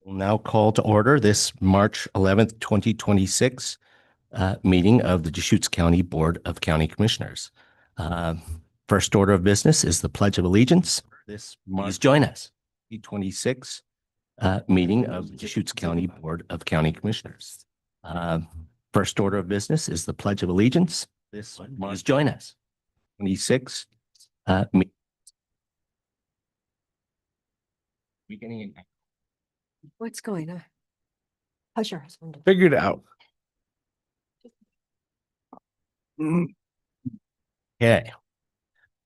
We'll now call to order this March 11th, 2026 meeting of the Deschutes County Board of County Commissioners. Uh, First order of business is the Pledge of Allegiance. Please join us. The 26th meeting of the Deschutes County Board of County Commissioners. First order of business is the Pledge of Allegiance. Please join us. 26th beginning. What's going on? How's your husband doing? Figured it out. Okay.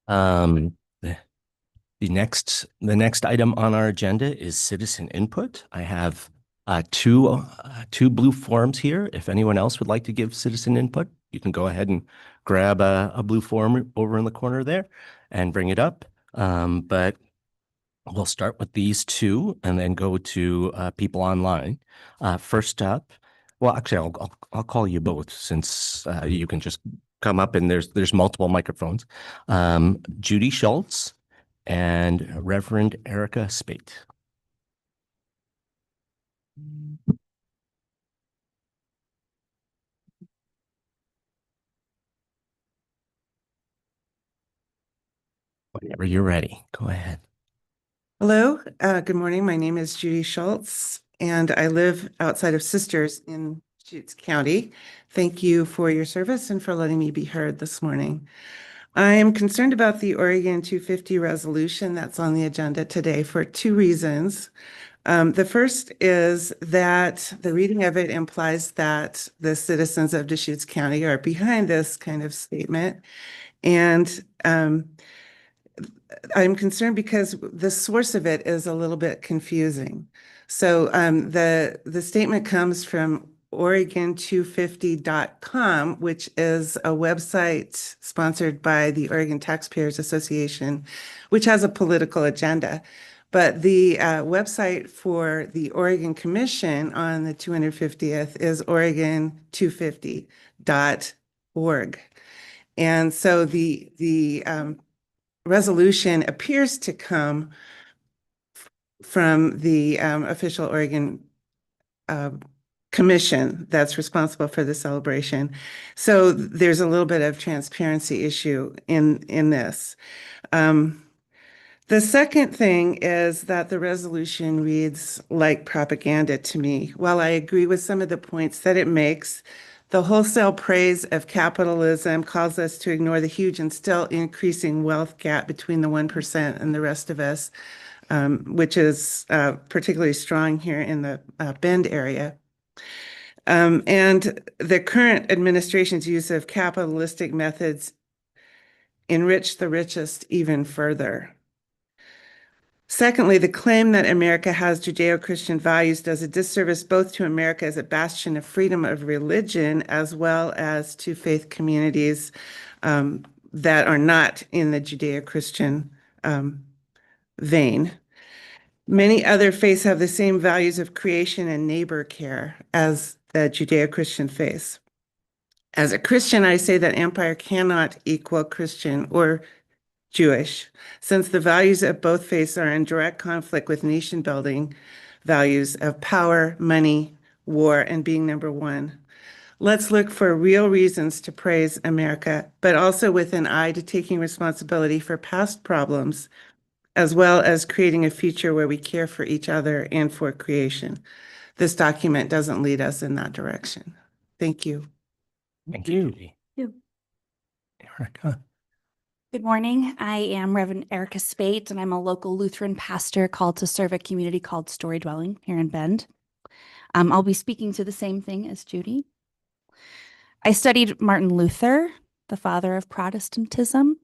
The next item on our agenda is citizen input. I have two blue forms here. If anyone else would like to give citizen input, you can go ahead and grab a blue form over in the corner there and bring it up. But we'll start with these two and then go to people online. First up, well, actually, I'll call you both since you can just come up and there's multiple microphones. Judy Schultz and Reverend Erica Spate. Whenever you're ready, go ahead. Hello, good morning. My name is Judy Schultz, and I live outside of Sisters in Deschutes County. Thank you for your service and for letting me be heard this morning. I am concerned about the Oregon 250 resolution that's on the agenda today for two reasons. The first is that the reading of it implies that the citizens of Deschutes County are behind this kind of statement. And I'm concerned because the source of it is a little bit confusing. So the statement comes from Oregon250.com, which is a website sponsored by the Oregon Taxpayers Association, which has a political agenda. But the website for the Oregon Commission on the 250th is Oregon250.org. And so the resolution appears to come from the official Oregon commission that's responsible for the celebration. So there's a little bit of transparency issue in this. The second thing is that the resolution reads like propaganda to me. While I agree with some of the points that it makes, the wholesale praise of capitalism calls us to ignore the huge and still increasing wealth gap between the 1% and the rest of us, which is particularly strong here in the Bend area. And the current administration's use of capitalistic methods enrich the richest even further. Secondly, the claim that America has Judeo-Christian values does a disservice both to America as a bastion of freedom of religion, as well as to faith communities that are not in the Judeo-Christian vein. Many other faiths have the same values of creation and neighbor care as the Judeo-Christian faith. As a Christian, I say that empire cannot equal Christian or Jewish, since the values of both faiths are in direct conflict with nation building values of power, money, war, and being number one. Let's look for real reasons to praise America, but also with an eye to taking responsibility for past problems, as well as creating a future where we care for each other and for creation. This document doesn't lead us in that direction. Thank you. Thank you, Judy. You. Erica. Good morning. I am Reverend Erica Spate, and I'm a local Lutheran pastor called to serve a community called Story Dwelling here in Bend. I'll be speaking to the same thing as Judy. I studied Martin Luther, the father of Protestantism,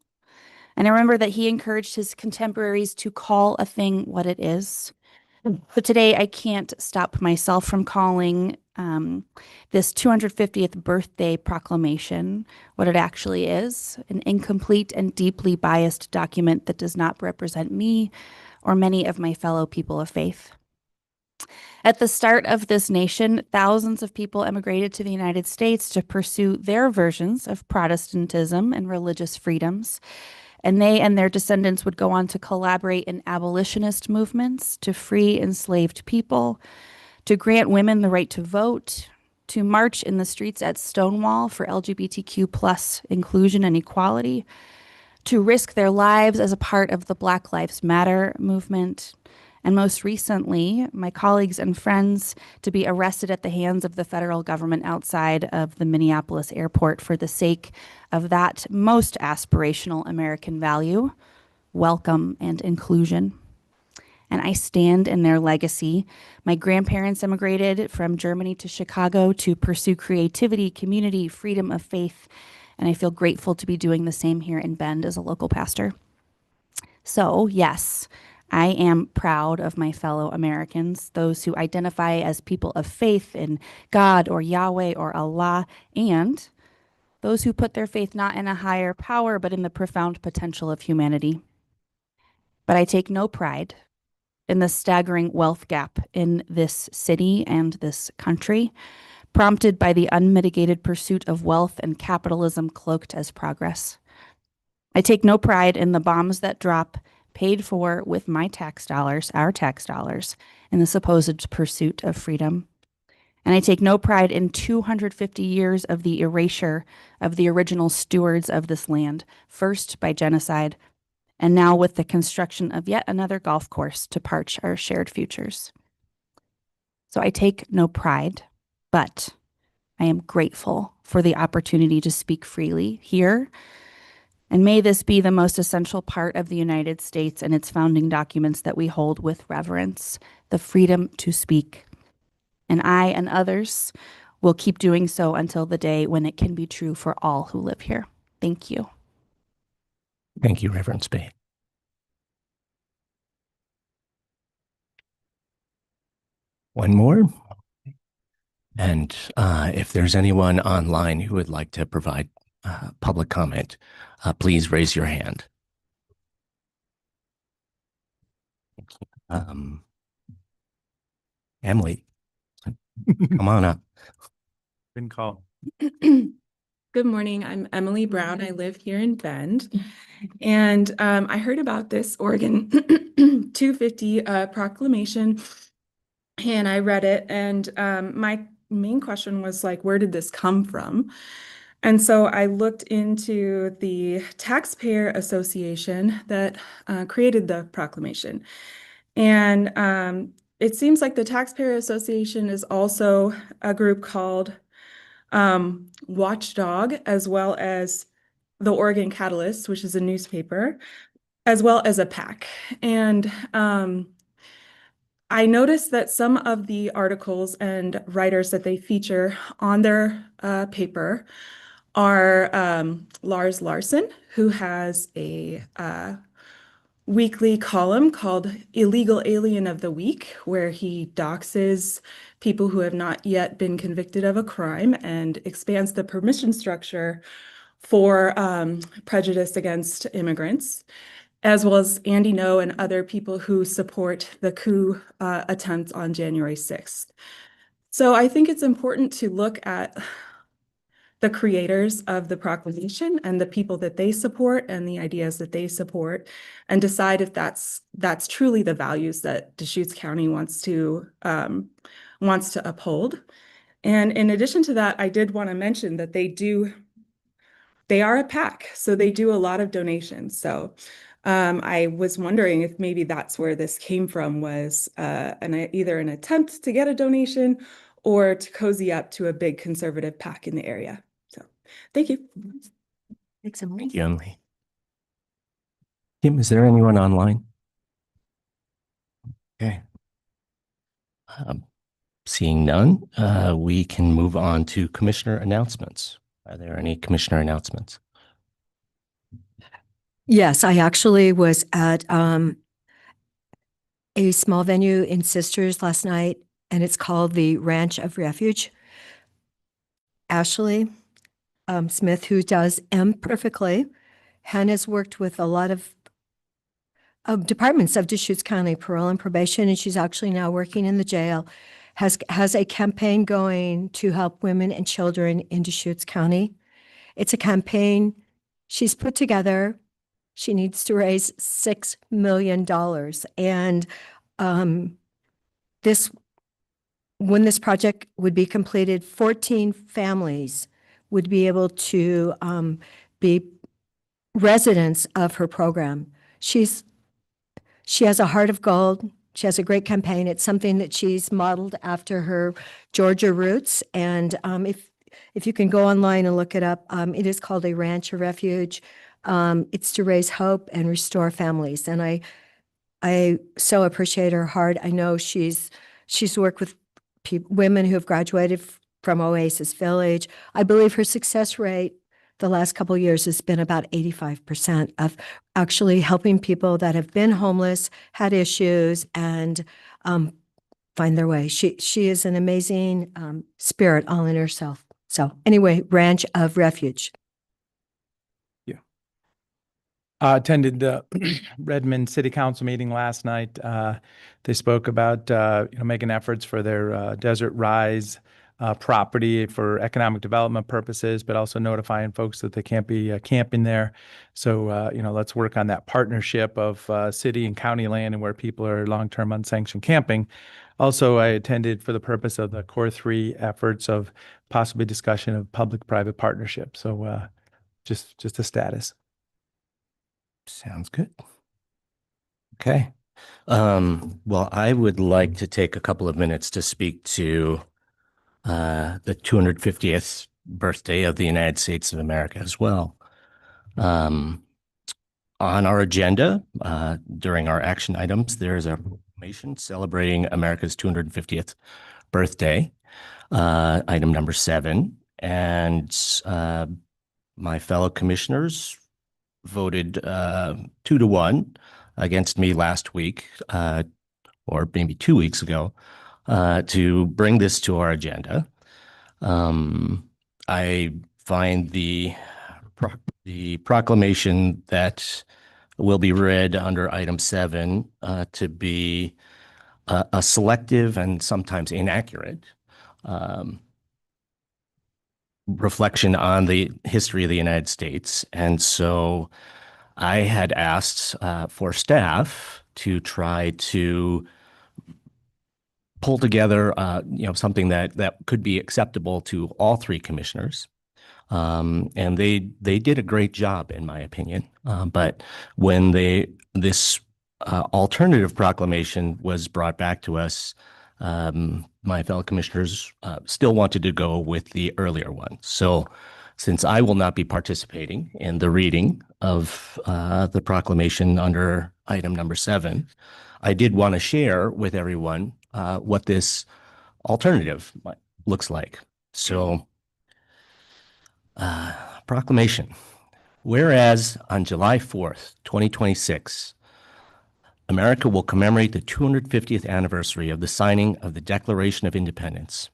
and I remember that he encouraged his contemporaries to call a thing what it is. But today I can't stop myself from calling this 250th birthday proclamation what it actually is, an incomplete and deeply biased document that does not represent me or many of my fellow people of faith. At the start of this nation, thousands of people emigrated to the United States to pursue their versions of Protestantism and religious freedoms. And they and their descendants would go on to collaborate in abolitionist movements to free enslaved people, to grant women the right to vote, to march in the streets at Stonewall for LGBTQ plus inclusion and equality, to risk their lives as a part of the Black Lives Matter movement, and most recently, my colleagues and friends to be arrested at the hands of the federal government outside of the Minneapolis airport for the sake of that most aspirational American value, welcome and inclusion. And I stand in their legacy. My grandparents immigrated from Germany to Chicago to pursue creativity, community, freedom of faith, and I feel grateful to be doing the same here in Bend as a local pastor. So, yes, I am proud of my fellow Americans, those who identify as people of faith in God or Yahweh or Allah, and those who put their faith not in a higher power, but in the profound potential of humanity. But I take no pride in the staggering wealth gap in this city and this country, prompted by the unmitigated pursuit of wealth and capitalism cloaked as progress. I take no pride in the bombs that drop, paid for with my tax dollars, our tax dollars, in the supposed pursuit of freedom. And I take no pride in 250 years of the erasure of the original stewards of this land, first by genocide, and now with the construction of yet another golf course to parch our shared futures. So I take no pride, but I am grateful for the opportunity to speak freely here. And may this be the most essential part of the United States and its founding documents that we hold with reverence, the freedom to speak. And I and others will keep doing so until the day when it can be true for all who live here. Thank you. Thank you, Reverend Spade. One more. And if there's anyone online who would like to provide public comment, please raise your hand. Emily, come on up. Been called. Good morning. I'm Emily Brown. I live here in Bend. And I heard about this Oregon 250 proclamation, and I read it. And my main question was like, where did this come from? And so I looked into the Taxpayer Association that created the proclamation. And it seems like the Taxpayer Association is also a group called Watchdog, as well as the Oregon Catalyst, which is a newspaper, as well as a PAC. And I noticed that some of the articles and writers that they feature on their paper are Lars Larson, who has a weekly column called Illegal Alien of the Week, where he doxes people who have not yet been convicted of a crime and expands the permission structure for prejudice against immigrants, as well as Andy Ngo and other people who support the coup attempt on January 6th. So I think it's important to look at the creators of the proclamation and the people that they support and the ideas that they support, and decide if that's truly the values that Deschutes County wants to uphold. And in addition to that, I did want to mention that they are a PAC, so they do a lot of donations. So I was wondering if maybe that's where this came from, was either an attempt to get a donation or to cozy up to a big conservative PAC in the area. So thank you. Thanks, Emily. Thank you, Emily. Kim, is there anyone online? Okay. Seeing none, we can move on to commissioner announcements. Are there any commissioner announcements? Yes, I actually was at a small venue in Sisters last night, and it's called the Ranch of Refuge. Ashley Smith, who does M perfectly, has worked with a lot of departments of Deschutes County, parole and probation, and she's actually now working in the jail, has a campaign going to help women and children in Deschutes County. It's a campaign she's put together She needs to raise $6 million. And when this project would be completed, 14 families would be able to be residents of her program. She has a heart of gold. She has a great campaign. It's something that she's modeled after her Georgia roots. And if you can go online and look it up, it is called A Ranch, a Refuge. It's to raise hope and restore families. And I so appreciate her heart. I know she's worked with women who have graduated from Oasis Village. I believe her success rate the last couple of years has been about 85% of actually helping people that have been homeless, had issues, and find their way. She is an amazing spirit all in herself. So anyway, Ranch of Refuge. Attended the Redmond City Council meeting last night. They spoke about making efforts for their Desert Rise property for economic development purposes, but also notifying folks that they can't be camping there. So let's work on that partnership of city and county land and where people are long-term unsanctioned camping. Also, I attended for the purpose of the Core 3 efforts of possibly discussion of public-private partnership. So just a status. Sounds good. Okay. Well, I would like to take a couple of minutes to speak to the 250th birthday of the United States of America as well. On our agenda, during our action items, there is a proclamation celebrating America's 250th birthday, item number 7. And my fellow commissioners voted 2-1 against me last week, or maybe 2 weeks ago, to bring this to our agenda. I find the proclamation that will be read under item 7 to be a selective and sometimes inaccurate reflection on the history of the United States. And so I had asked for staff to try to pull together something that could be acceptable to all 3 commissioners. And they did a great job, in my opinion. But when this alternative proclamation was brought back to us, my fellow commissioners still wanted to go with the earlier one. So since I will not be participating in the reading of the proclamation under item number 7, I did want to share with everyone what this alternative looks like. So, proclamation. Whereas on July 4th, 2026, America will commemorate the 250th anniversary of the signing of the Declaration of Independence.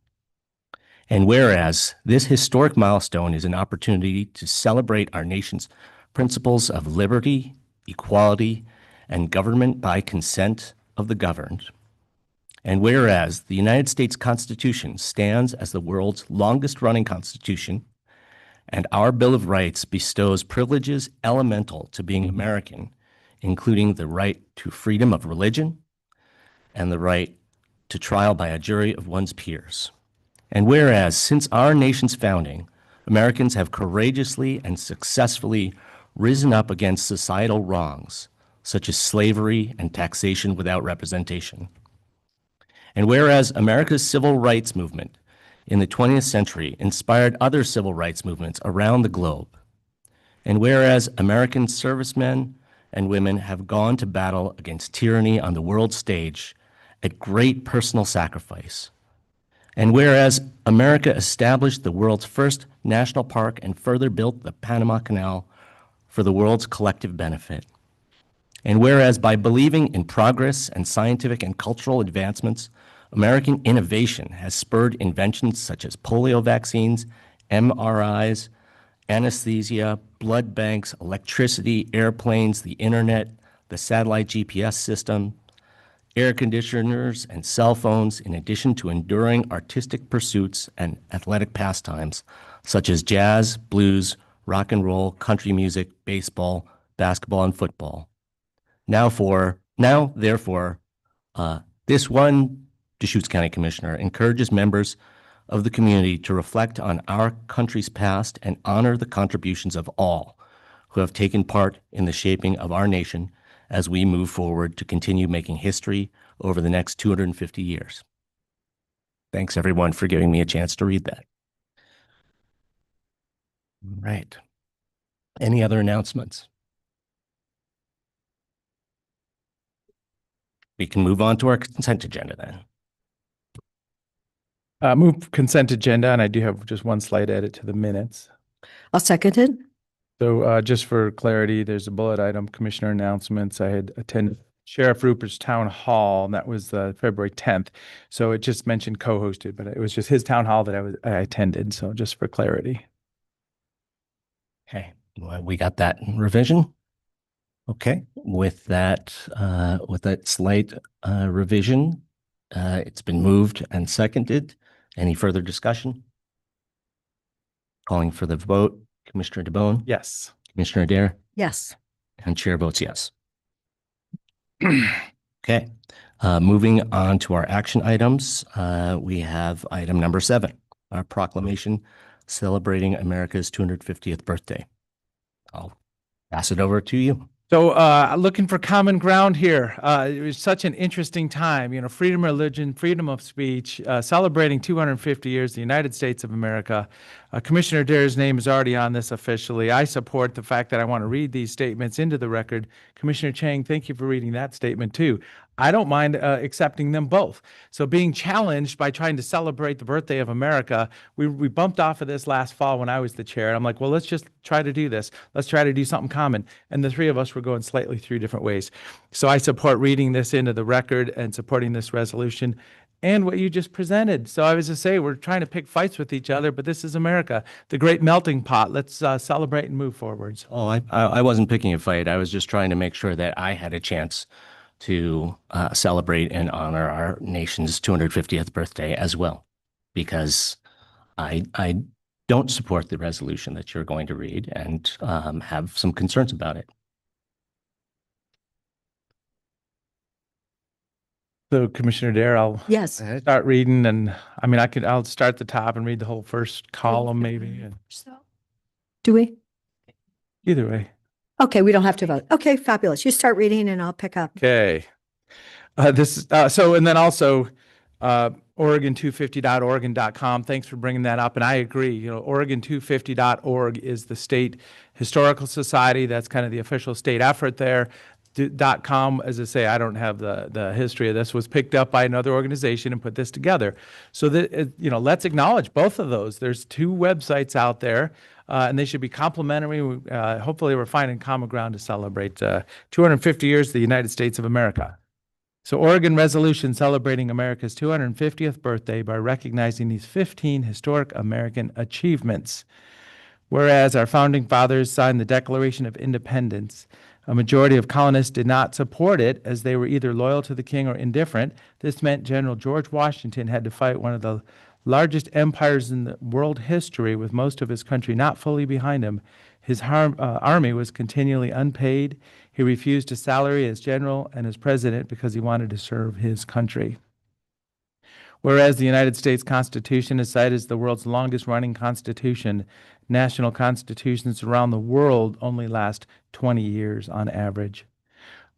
And whereas this historic milestone is an opportunity to celebrate our nation's principles of liberty, equality, and government by consent of the governed. And whereas the United States Constitution stands as the world's longest-running constitution, and our Bill of Rights bestows privileges elemental to being American, including the right to freedom of religion and the right to trial by a jury of one's peers. And whereas since our nation's founding, Americans have courageously and successfully risen up against societal wrongs, such as slavery and taxation without representation. And whereas America's civil rights movement in the 20th century inspired other civil rights movements around the globe, and whereas American servicemen and women have gone to battle against tyranny on the world stage at great personal sacrifice, and whereas America established the world's first national park and further built the Panama Canal for the world's collective benefit, and whereas by believing in progress and scientific and cultural advancements, American innovation has spurred inventions such as polio vaccines, MRIs, anesthesia, blood banks, electricity, airplanes, the internet, the satellite GPS system, air conditioners, and cell phones, in addition to enduring artistic pursuits and athletic pastimes such as jazz, blues, rock and roll, country music, baseball, basketball, and football. Now, therefore, this one Deschutes County Commissioner encourages members of the community to reflect on our country's past and honor the contributions of all who have taken part in the shaping of our nation as we move forward to continue making history over the next 250 years. Thanks, everyone, for giving me a chance to read that. All right. Any other announcements? We can move on to our consent agenda then. Move consent agenda, and I do have just one slight edit to the minutes. I'll second it. So just for clarity, there's a bullet item, commissioner announcements. I had attended Sheriff Rupert's town hall, and that was February 10th. So it just mentioned co-hosted, but it was just his town hall that I attended. So just for clarity. Okay, well, we got that revision. Okay, with that slight revision, it's been moved and seconded. Any further discussion? Calling for the vote, Commissioner DeBonne? Yes. Commissioner Adair? Yes. And chair votes yes. Okay, moving on to our action items. We have item number 7, our proclamation celebrating America's 250th birthday. I'll pass it over to you. So looking for common ground here. It was such an interesting time, freedom of religion, freedom of speech, celebrating 250 years of the United States of America. Commissioner Adair's name is already on this officially. I support the fact that I want to read these statements into the record. Commissioner Chang, thank you for reading that statement too. I don't mind accepting them both. So being challenged by trying to celebrate the birthday of America, we bumped off of this last fall when I was the chair. And I'm like, well, let's just try to do this. Let's try to do something common. And the three of us were going slightly through different ways. So I support reading this into the record and supporting this resolution and what you just presented. So I was to say, we're trying to pick fights with each other, but this is America, the great melting pot. Let's celebrate and move forwards. Oh, I wasn't picking a fight. I was just trying to make sure that I had a chance to celebrate and honor our nation's 250th birthday as well, because I don't support the resolution that you're going to read and have some concerns about it. So Commissioner Adair, I'll Yes. start reading, and I'll start at the top and read the whole first column maybe. And Do we? either way. Okay, we don't have to vote. Okay, fabulous. You start reading and I'll pick up. Okay. And then also Oregon250.oregon.com. Thanks for bringing that up. And I agree, Oregon250.org is the state historical society. That's kind of the official state effort there. .com, as I say, I don't have the history of this, was picked up by another organization and put this together. So that, let's acknowledge both of those. There's two websites out there. And they should be complementary. Hopefully, we're finding common ground to celebrate 250 years of the United States of America. So Oregon resolution celebrating America's 250th birthday by recognizing these 15 historic American achievements. Whereas our founding fathers signed the Declaration of Independence, a majority of colonists did not support it as they were either loyal to the king or indifferent. This meant General George Washington had to fight one of the largest empires in the world history, with most of his country not fully behind him. His army was continually unpaid. He refused a salary as general and as president because he wanted to serve his country. Whereas the United States Constitution is cited as the world's longest running constitution, national constitutions around the world only last 20 years on average.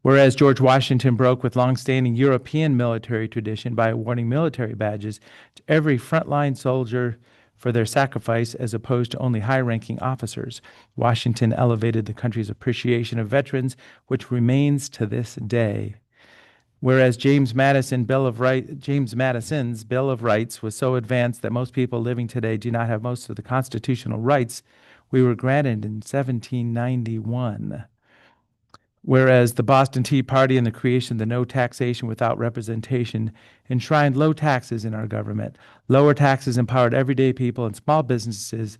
Whereas George Washington broke with longstanding European military tradition by awarding military badges to every frontline soldier for their sacrifice as opposed to only high-ranking officers. Washington elevated the country's appreciation of veterans, which remains to this day. Whereas James Madison's Bill of Rights was so advanced that most people living today do not have most of the constitutional rights we were granted in 1791. Whereas the Boston Tea Party and the creation of the No Taxation Without Representation enshrined low taxes in our government. Lower taxes empowered everyday people and small businesses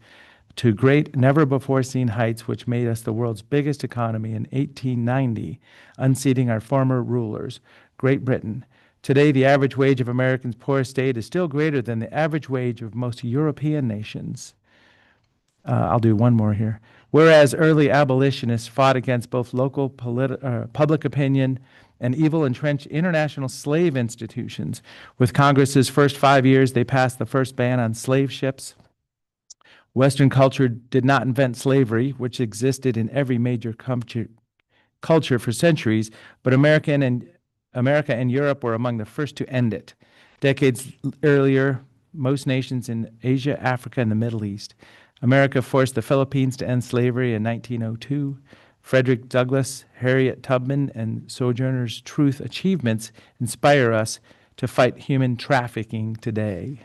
to great, never-before-seen heights, which made us the world's biggest economy in 1890, unseating our former rulers, Great Britain. Today, the average wage of Americans' poorest state is still greater than the average wage of most European nations. I'll do one more here. Whereas early abolitionists fought against both local public opinion and evil entrenched international slave institutions. With Congress's first 5 years, they passed the first ban on slave ships. Western culture did not invent slavery, which existed in every major culture for centuries, but America and Europe were among the first to end it. Decades earlier, most nations in Asia, Africa, and the Middle East. America forced the Philippines to end slavery in 1902. Frederick Douglass, Harriet Tubman, and Sojourner Truth's achievements inspire us to fight human trafficking today.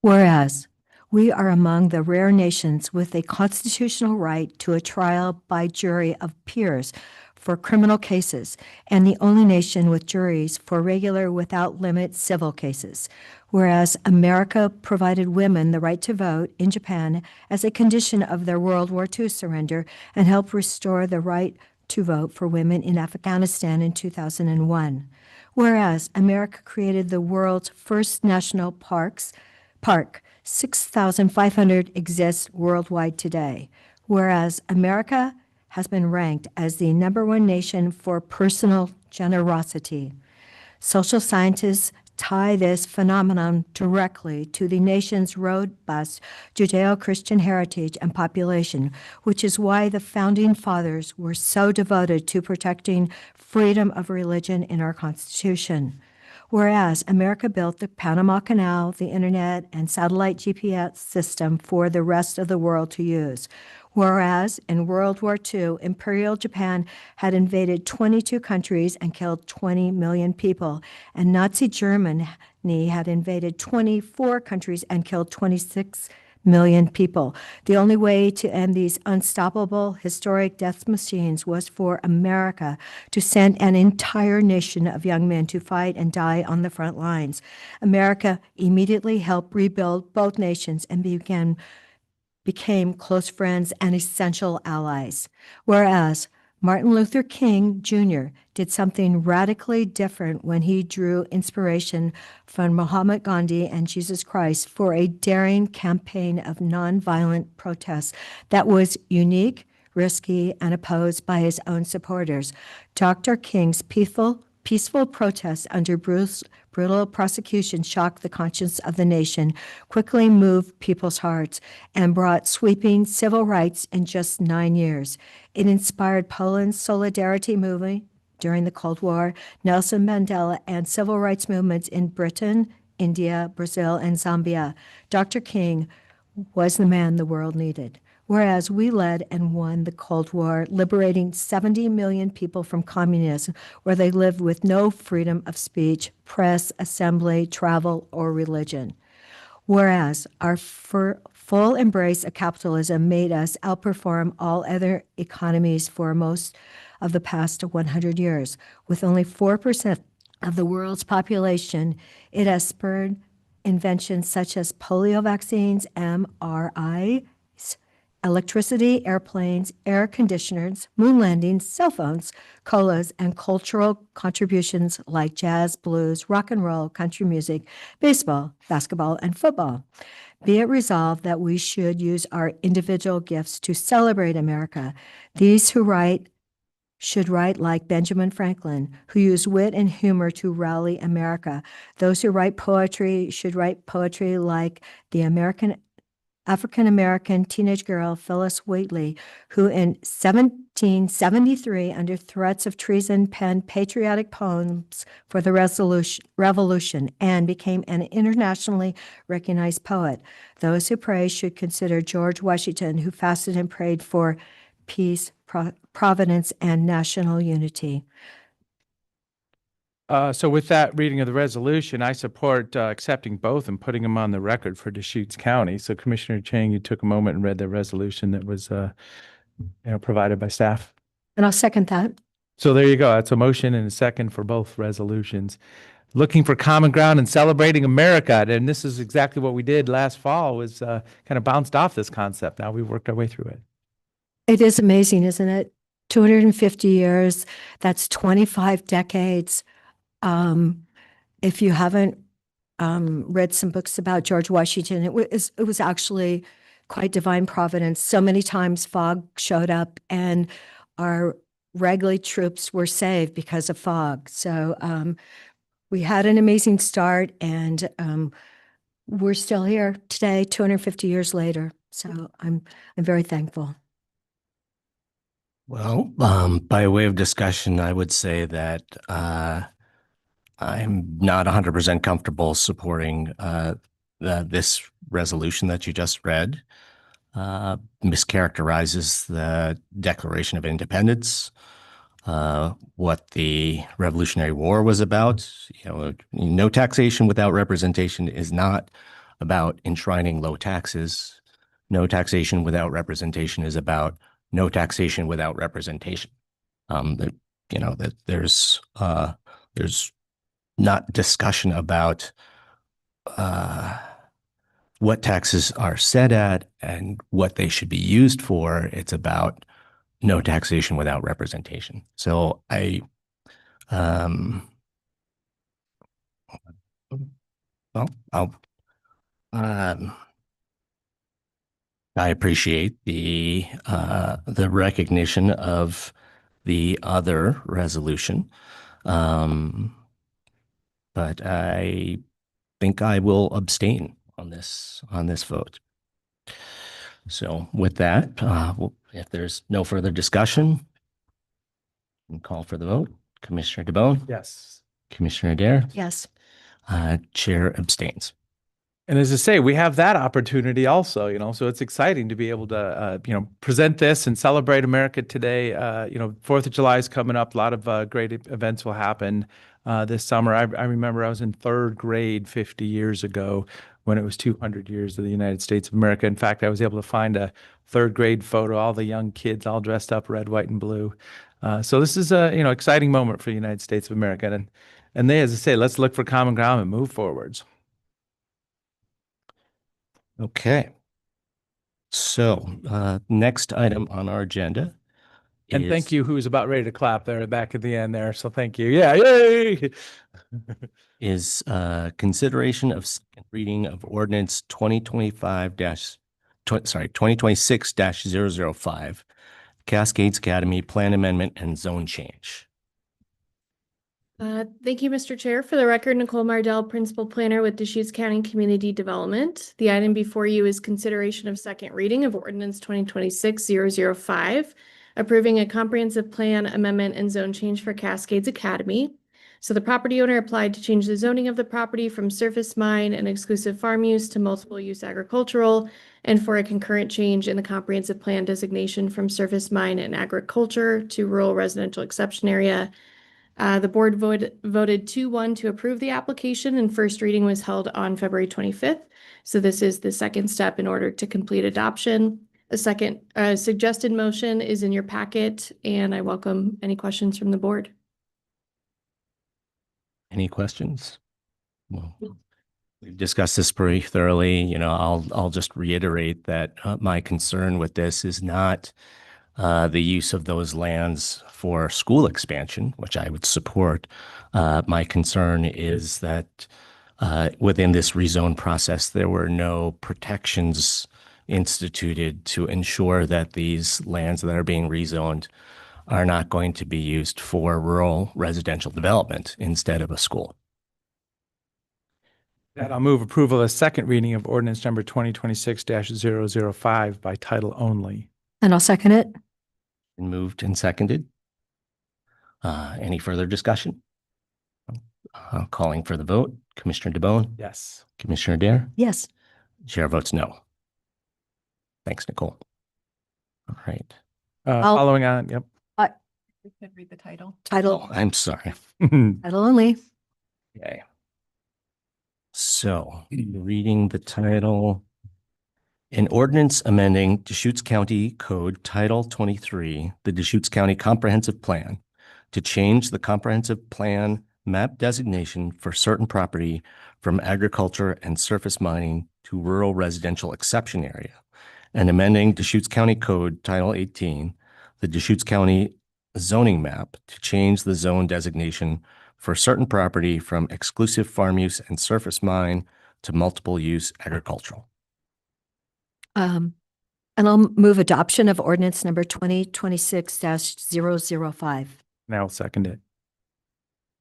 Whereas we are among the rare nations with a constitutional right to a trial by jury of peers for criminal cases, and the only nation with juries for regular without limit civil cases. Whereas America provided women the right to vote in Japan as a condition of their World War II surrender and helped restore the right to vote for women in Afghanistan in 2001. Whereas America created the world's first national park, 6,500 exist worldwide today. Whereas America has been ranked as the #1 nation for personal generosity. Social scientists tie this phenomenon directly to the nation's robust Judeo-Christian heritage and population, which is why the founding fathers were so devoted to protecting freedom of religion in our Constitution. Whereas America built the Panama Canal, the internet, and satellite GPS system for the rest of the world to use. Whereas in World War II, Imperial Japan had invaded 22 countries and killed 20 million people, and Nazi Germany had invaded 24 countries and killed 26 million people. The only way to end these unstoppable historic death machines was for America to send an entire nation of young men to fight and die on the front lines. America immediately helped rebuild both nations and became close friends and essential allies. Whereas Martin Luther King Jr. did something radically different when he drew inspiration from Muhammad Gandhi and Jesus Christ for a daring campaign of nonviolent protests that was unique, risky, and opposed by his own supporters. Dr. King's peaceful protests under brutal prosecution shocked the conscience of the nation, quickly moved people's hearts, and brought sweeping civil rights in just 9 years. It inspired Poland's solidarity movement during the Cold War, Nelson Mandela, and civil rights movements in Britain, India, Brazil, and Zambia. Dr. King was the man the world needed. Whereas we led and won the Cold War, liberating 70 million people from communism, where they lived with no freedom of speech, press, assembly, travel, or religion. Whereas our full embrace of capitalism made us outperform all other economies for most of the past 100 years. With only 4% of the world's population, it has spurred inventions such as polio vaccines, MRIs, electricity, airplanes, air conditioners, moon landings, cell phones, colas, and cultural contributions like jazz, blues, rock and roll, country music, baseball, basketball, and football. Be it resolved that we should use our individual gifts to celebrate America. These who write should write like Benjamin Franklin, who used wit and humor to rally America. Those who write poetry should write poetry like the African-American teenage girl Phyllis Wheatley, who in 1773, under threats of treason, penned patriotic poems for the revolution and became an internationally recognized poet. Those who pray should consider George Washington, who fasted and prayed for peace, providence, and national unity. So with that reading of the resolution, I support accepting both and putting them on the record for Deschutes County. So Commissioner Chang, you took a moment and read the resolution that was provided by staff. And I'll second that. So there you go. That's a motion and a second for both resolutions. Looking for common ground and celebrating America. And this is exactly what we did last fall, was kind of bounced off this concept. Now we've worked our way through it. It is amazing, isn't it? 250 years, that's 25 decades. If you haven't read some books about George Washington, it was actually quite divine providence. So many times fog showed up and our regular troops were saved because of fog. So we had an amazing start, and we're still here today, 250 years later. So I'm very thankful. Well, by way of discussion, I would say that I'm not 100% comfortable supporting this resolution that you just read. Mischaracterizes the Declaration of Independence, what the Revolutionary War was about. No taxation without representation is not about enshrining low taxes. No taxation without representation is about no taxation without representation. That there's not discussion about what taxes are set at and what they should be used for. It's about no taxation without representation. So I appreciate the recognition of the other resolution, but I think I will abstain on this vote. So with that, if there's no further discussion, we'll call for the vote. Commissioner DeBonne? Yes. Commissioner Adair? Yes. Chair abstains. And as I say, we have that opportunity also, so it's exciting to be able to, present this and celebrate America today. 4th of July is coming up. A lot of great events will happen this summer. I remember I was in 3rd grade 50 years ago when it was 200 years of the United States of America. In fact, I was able to find a 3rd grade photo, all the young kids all dressed up red, white, and blue. So this is a, exciting moment for the United States of America. And they, as I say, let's look for common ground and move forwards. Okay. So next item on our agenda. And thank is- you, who was about ready to clap there back at the end there. So thank you. Yeah, yay! Is consideration of second reading of ordinance 2026-005, Cascades Academy Plan Amendment and Zone Change. Thank you, Mr. Chair. For the record, Nicole Mardell, Principal Planner with Deschutes County Community Development. The item before you is consideration of second reading of ordinance 2026-005, approving a comprehensive plan amendment and zone change for Cascades Academy. So the property owner applied to change the zoning of the property from surface mine and exclusive farm use to multiple use agricultural, and for a concurrent change in the comprehensive plan designation from surface mine and agriculture to rural residential exception area. The board voted 2-1 to approve the application, and first reading was held on February 25th. So this is the second step in order to complete adoption. A second suggested motion is in your packet, and I welcome any questions from the board. Any questions? Well, we've discussed this pretty thoroughly. I'll just reiterate that my concern with this is not the use of those lands for school expansion, which I would support. My concern is that within this rezone process, there were no protections instituted to ensure that these lands that are being rezoned are not going to be used for rural residential development instead of a school. And I'll move approval of second reading of ordinance number 2026-005 by title only. And I'll second it. Been moved and seconded. Any further discussion? Calling for the vote. Commissioner DeBonne? Yes. Commissioner Adair? Yes. Chair votes no. Thanks, Nicole. All right. Following on, yep. We could read the title. Title, Oh, I'm sorry. title only. Okay. So, reading the title. An ordinance amending Deschutes County Code Title 23, the Deschutes County Comprehensive Plan, to change the comprehensive plan map designation for certain property from agriculture and surface mining to rural residential exception area, and amending Deschutes County Code Title 18, the Deschutes County zoning map to change the zone designation for certain property from exclusive farm use and surface mine to multiple use agricultural. And I'll move adoption of ordinance number 2026-005. Now I'll second it.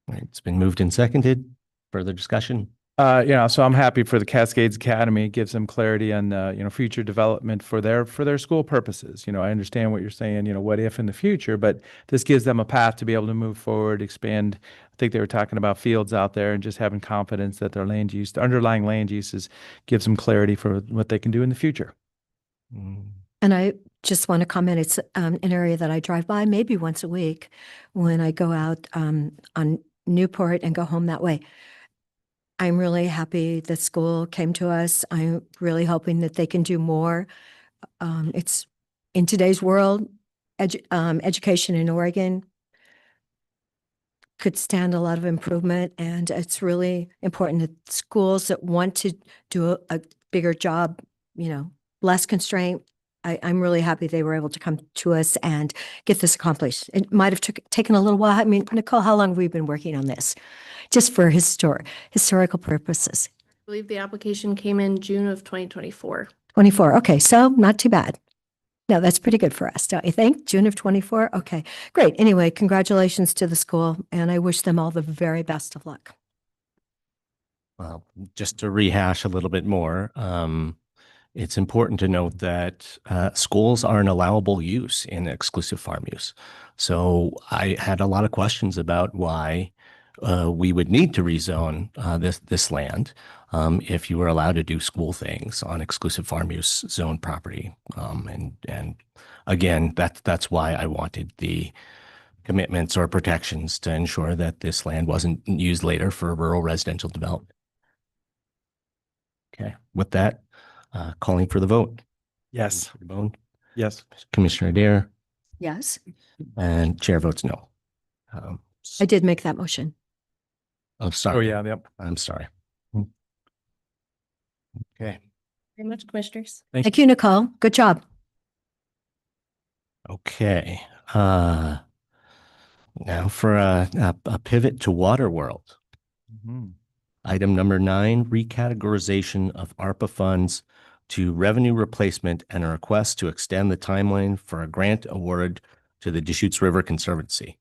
All right, it's been moved and seconded. Further discussion? So I'm happy for the Cascades Academy. It gives them clarity on, future development for their school purposes. I understand what you're saying, what if in the future, but this gives them a path to be able to move forward, expand. I think they were talking about fields out there and just having confidence that their land use, the underlying land uses gives them clarity for what they can do in the future. Mm, And I just want to comment, it's an area that I drive by maybe once a week when I go out on Newport and go home that way. I'm really happy the school came to us. I'm really hoping that they can do more. It's in today's world, education in Oregon could stand a lot of improvement, and it's really important that schools that want to do a bigger job, less constraint. I'm really happy they were able to come to us and get this accomplished. It might have taken a little while. I mean, Nicole, how long have we been working on this? Just for historical purposes. I believe the application came in June of 2024. 24. Okay, so not too bad. No, that's pretty good for us, don't you think? June of 24. Okay, great. Anyway, congratulations to the school, and I wish them all the very best of luck. Well, just to rehash a little bit more, it's important to note that schools are an allowable use in exclusive farm use. So I had a lot of questions about why we would need to rezone this land if you were allowed to do school things on exclusive farm use zone property. And again, that's why I wanted the commitments or protections to ensure that this land wasn't used later for rural residential development. Okay, with that, calling for the vote. Yes. Commissioner Bone, Yes. Commissioner Adair, Yes, and chair votes no. I did make that motion. Oh, Oh, sorry. yeah. Yep. I'm sorry. Okay. Very much, commissioners. Thank you, Nicole. Good job. Okay. Now for a pivot to water world. Mhm. Item number 9, recategorization of ARPA funds to revenue replacement and a request to extend the timeline for a grant awarded to the Deschutes River Conservancy.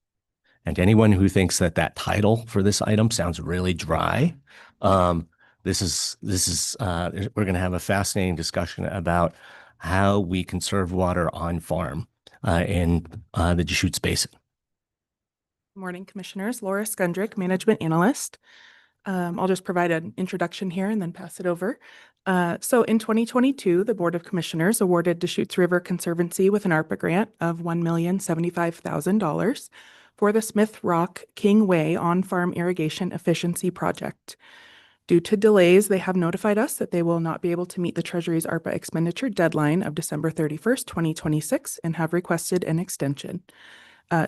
And anyone who thinks that title for this item sounds really dry, we're going to have a fascinating discussion about how we conserve water on farm in the Deschutes Basin. Morning, Commissioners. Laura Skundrick, Management Analyst. I'll just provide an introduction here and then pass it over. So in 2022, the Board of Commissioners awarded Deschutes River Conservancy with an ARPA grant of $1,075,000 for the Smith Rock King Way on-farm irrigation efficiency project. Due to delays, they have notified us that they will not be able to meet the Treasury's ARPA expenditure deadline of December 31st, 2026, and have requested an extension.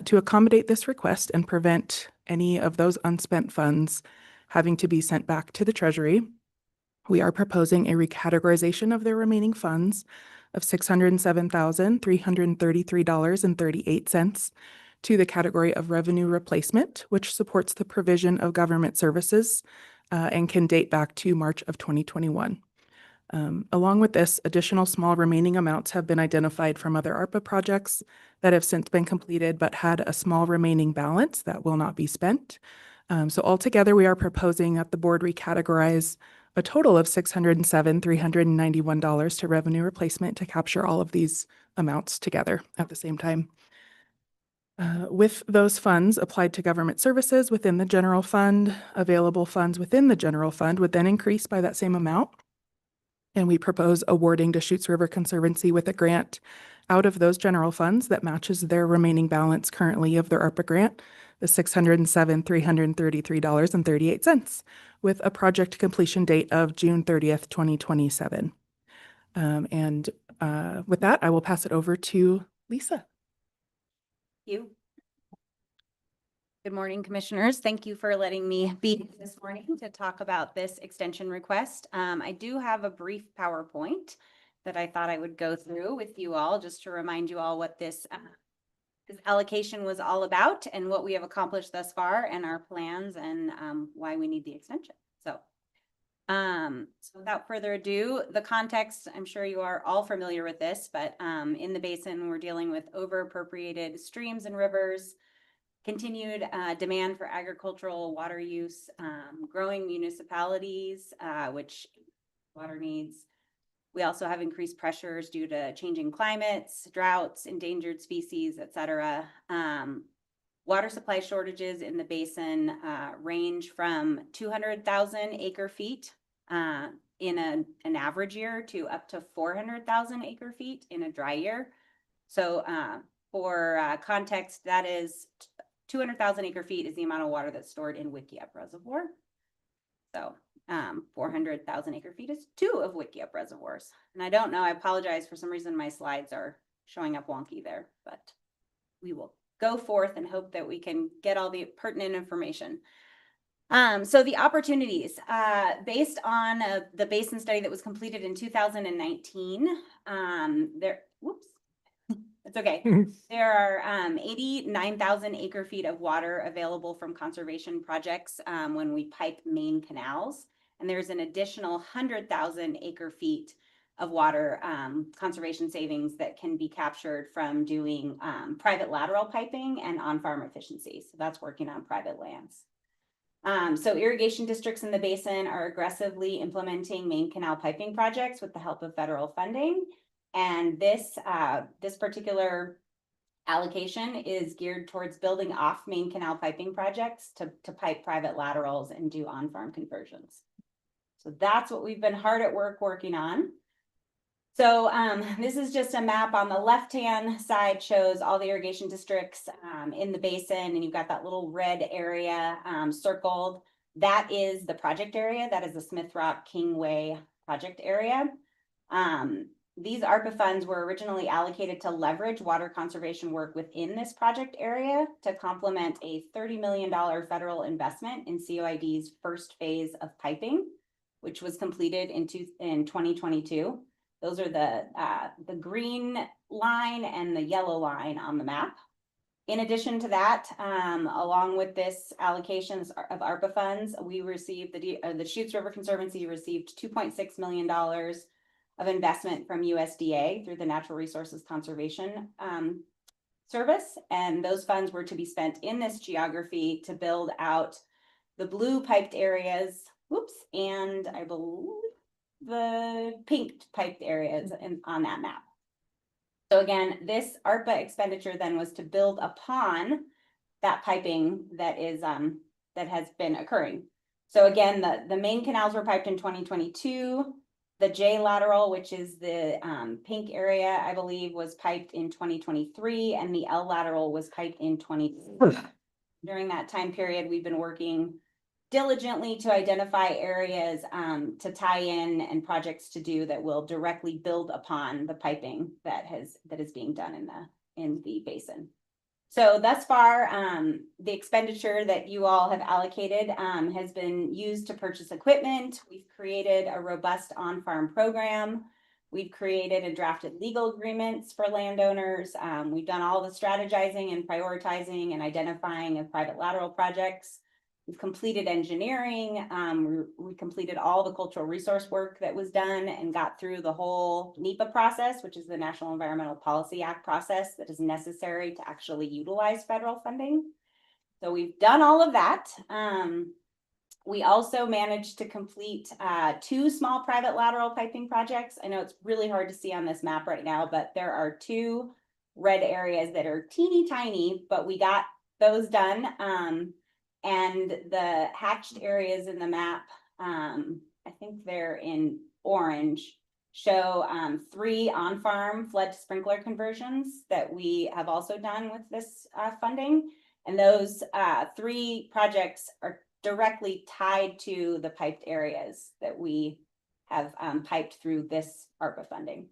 To accommodate this request and prevent any of those unspent funds having to be sent back to the Treasury, we are proposing a recategorization of their remaining funds of $607,333.38 to the category of revenue replacement, which supports the provision of government services and can date back to March of 2021. Along with this, additional small remaining amounts have been identified from other ARPA projects that have since been completed but had a small remaining balance that will not be spent. So altogether, we are proposing that the board recategorize a total of $607,391 to revenue replacement to capture all of these amounts together at the same time. With those funds applied to government services within the general fund, available funds within the general fund would then increase by that same amount. And we propose awarding Deschutes River Conservancy with a grant out of those general funds that matches their remaining balance currently of their ARPA grant, the $607,333.38, with a project completion date of June 30th, 2027. With that, I will pass it over to Lisa. You. Good morning, Commissioners. Thank you for letting me be here this morning to talk about this extension request. I do have a brief PowerPoint that I thought I would go through with you all, just to remind you all what this allocation was all about and what we have accomplished thus far and our plans and why we need the extension. So So without further ado, the context, I'm sure you are all familiar with this, but in the basin, we're dealing with over appropriated streams and rivers, continued demand for agricultural water use, growing municipalities, which water needs. We also have increased pressures due to changing climates, droughts, endangered species, et cetera. Water supply shortages in the basin range from 200,000 acre feet in an average year to up to 400,000 acre feet in a dry year. So for context, that is 200,000 acre feet is the amount of water that's stored in Wickiup Reservoir. So 400,000 acre feet is 2 of Wickiup reservoirs. And I don't know, I apologize, for some reason my slides are showing up wonky there, but we will go forth and hope that we can get all the pertinent information. So the opportunities, based on the basin study that was completed in 2019, whoops, it's okay. There are 89,000 acre feet of water available from conservation projects when we pipe main canals. And there's an additional 100,000 acre feet of water conservation savings that can be captured from doing private lateral piping and on-farm efficiency. So that's working on private lands. So irrigation districts in the basin are aggressively implementing main canal piping projects with the help of federal funding. And this particular allocation is geared towards building off main canal piping projects to pipe private laterals and do on-farm conversions. So that's what we've been hard at work working on. So this is just a map on the left-hand side, shows all the irrigation districts in the basin, and you've got that little red area circled. That is the project area. That is the Smith Rock Kingway project area. These ARPA funds were originally allocated to leverage water conservation work within this project area to complement a $30 million federal investment in COID's first phase of piping, which was completed in 2022. Those are the green line and the yellow line on the map. In addition to that, along with this allocations of ARPA funds, we received the Deschutes River Conservancy received $2.6 million of investment from USDA through the Natural Resources Conservation Service. And those funds were to be spent in this geography to build out the blue piped areas, and I believe the pink piped areas on that map. So again, this ARPA expenditure then was to build upon that piping that is that has been occurring. So again, the main canals were piped in 2022. The J lateral, which is the pink area, I believe, was piped in 2023, and the L lateral was piped in 2020. During that time period, we've been working diligently to identify areas to tie in and projects to do that will directly build upon the piping that is being done in the basin. So thus far, the expenditure that you all have allocated has been used to purchase equipment. We've created a robust on-farm program. We've created and drafted legal agreements for landowners. We've done all the strategizing and prioritizing and identifying of private lateral projects. We've completed engineering. We completed all the cultural resource work that was done and got through the whole NEPA process, which is the National Environmental Policy Act process that is necessary to actually utilize federal funding. So we've done all of that. We also managed to complete 2 small private lateral piping projects. I know it's really hard to see on this map right now, but there are 2 red areas that are teeny tiny, but we got those done. And the hatched areas in the map, I think they're in orange, show 3 on-farm flood sprinkler conversions that we have also done with this funding. And those 3 projects are directly tied to the piped areas that we have piped through this ARPA funding.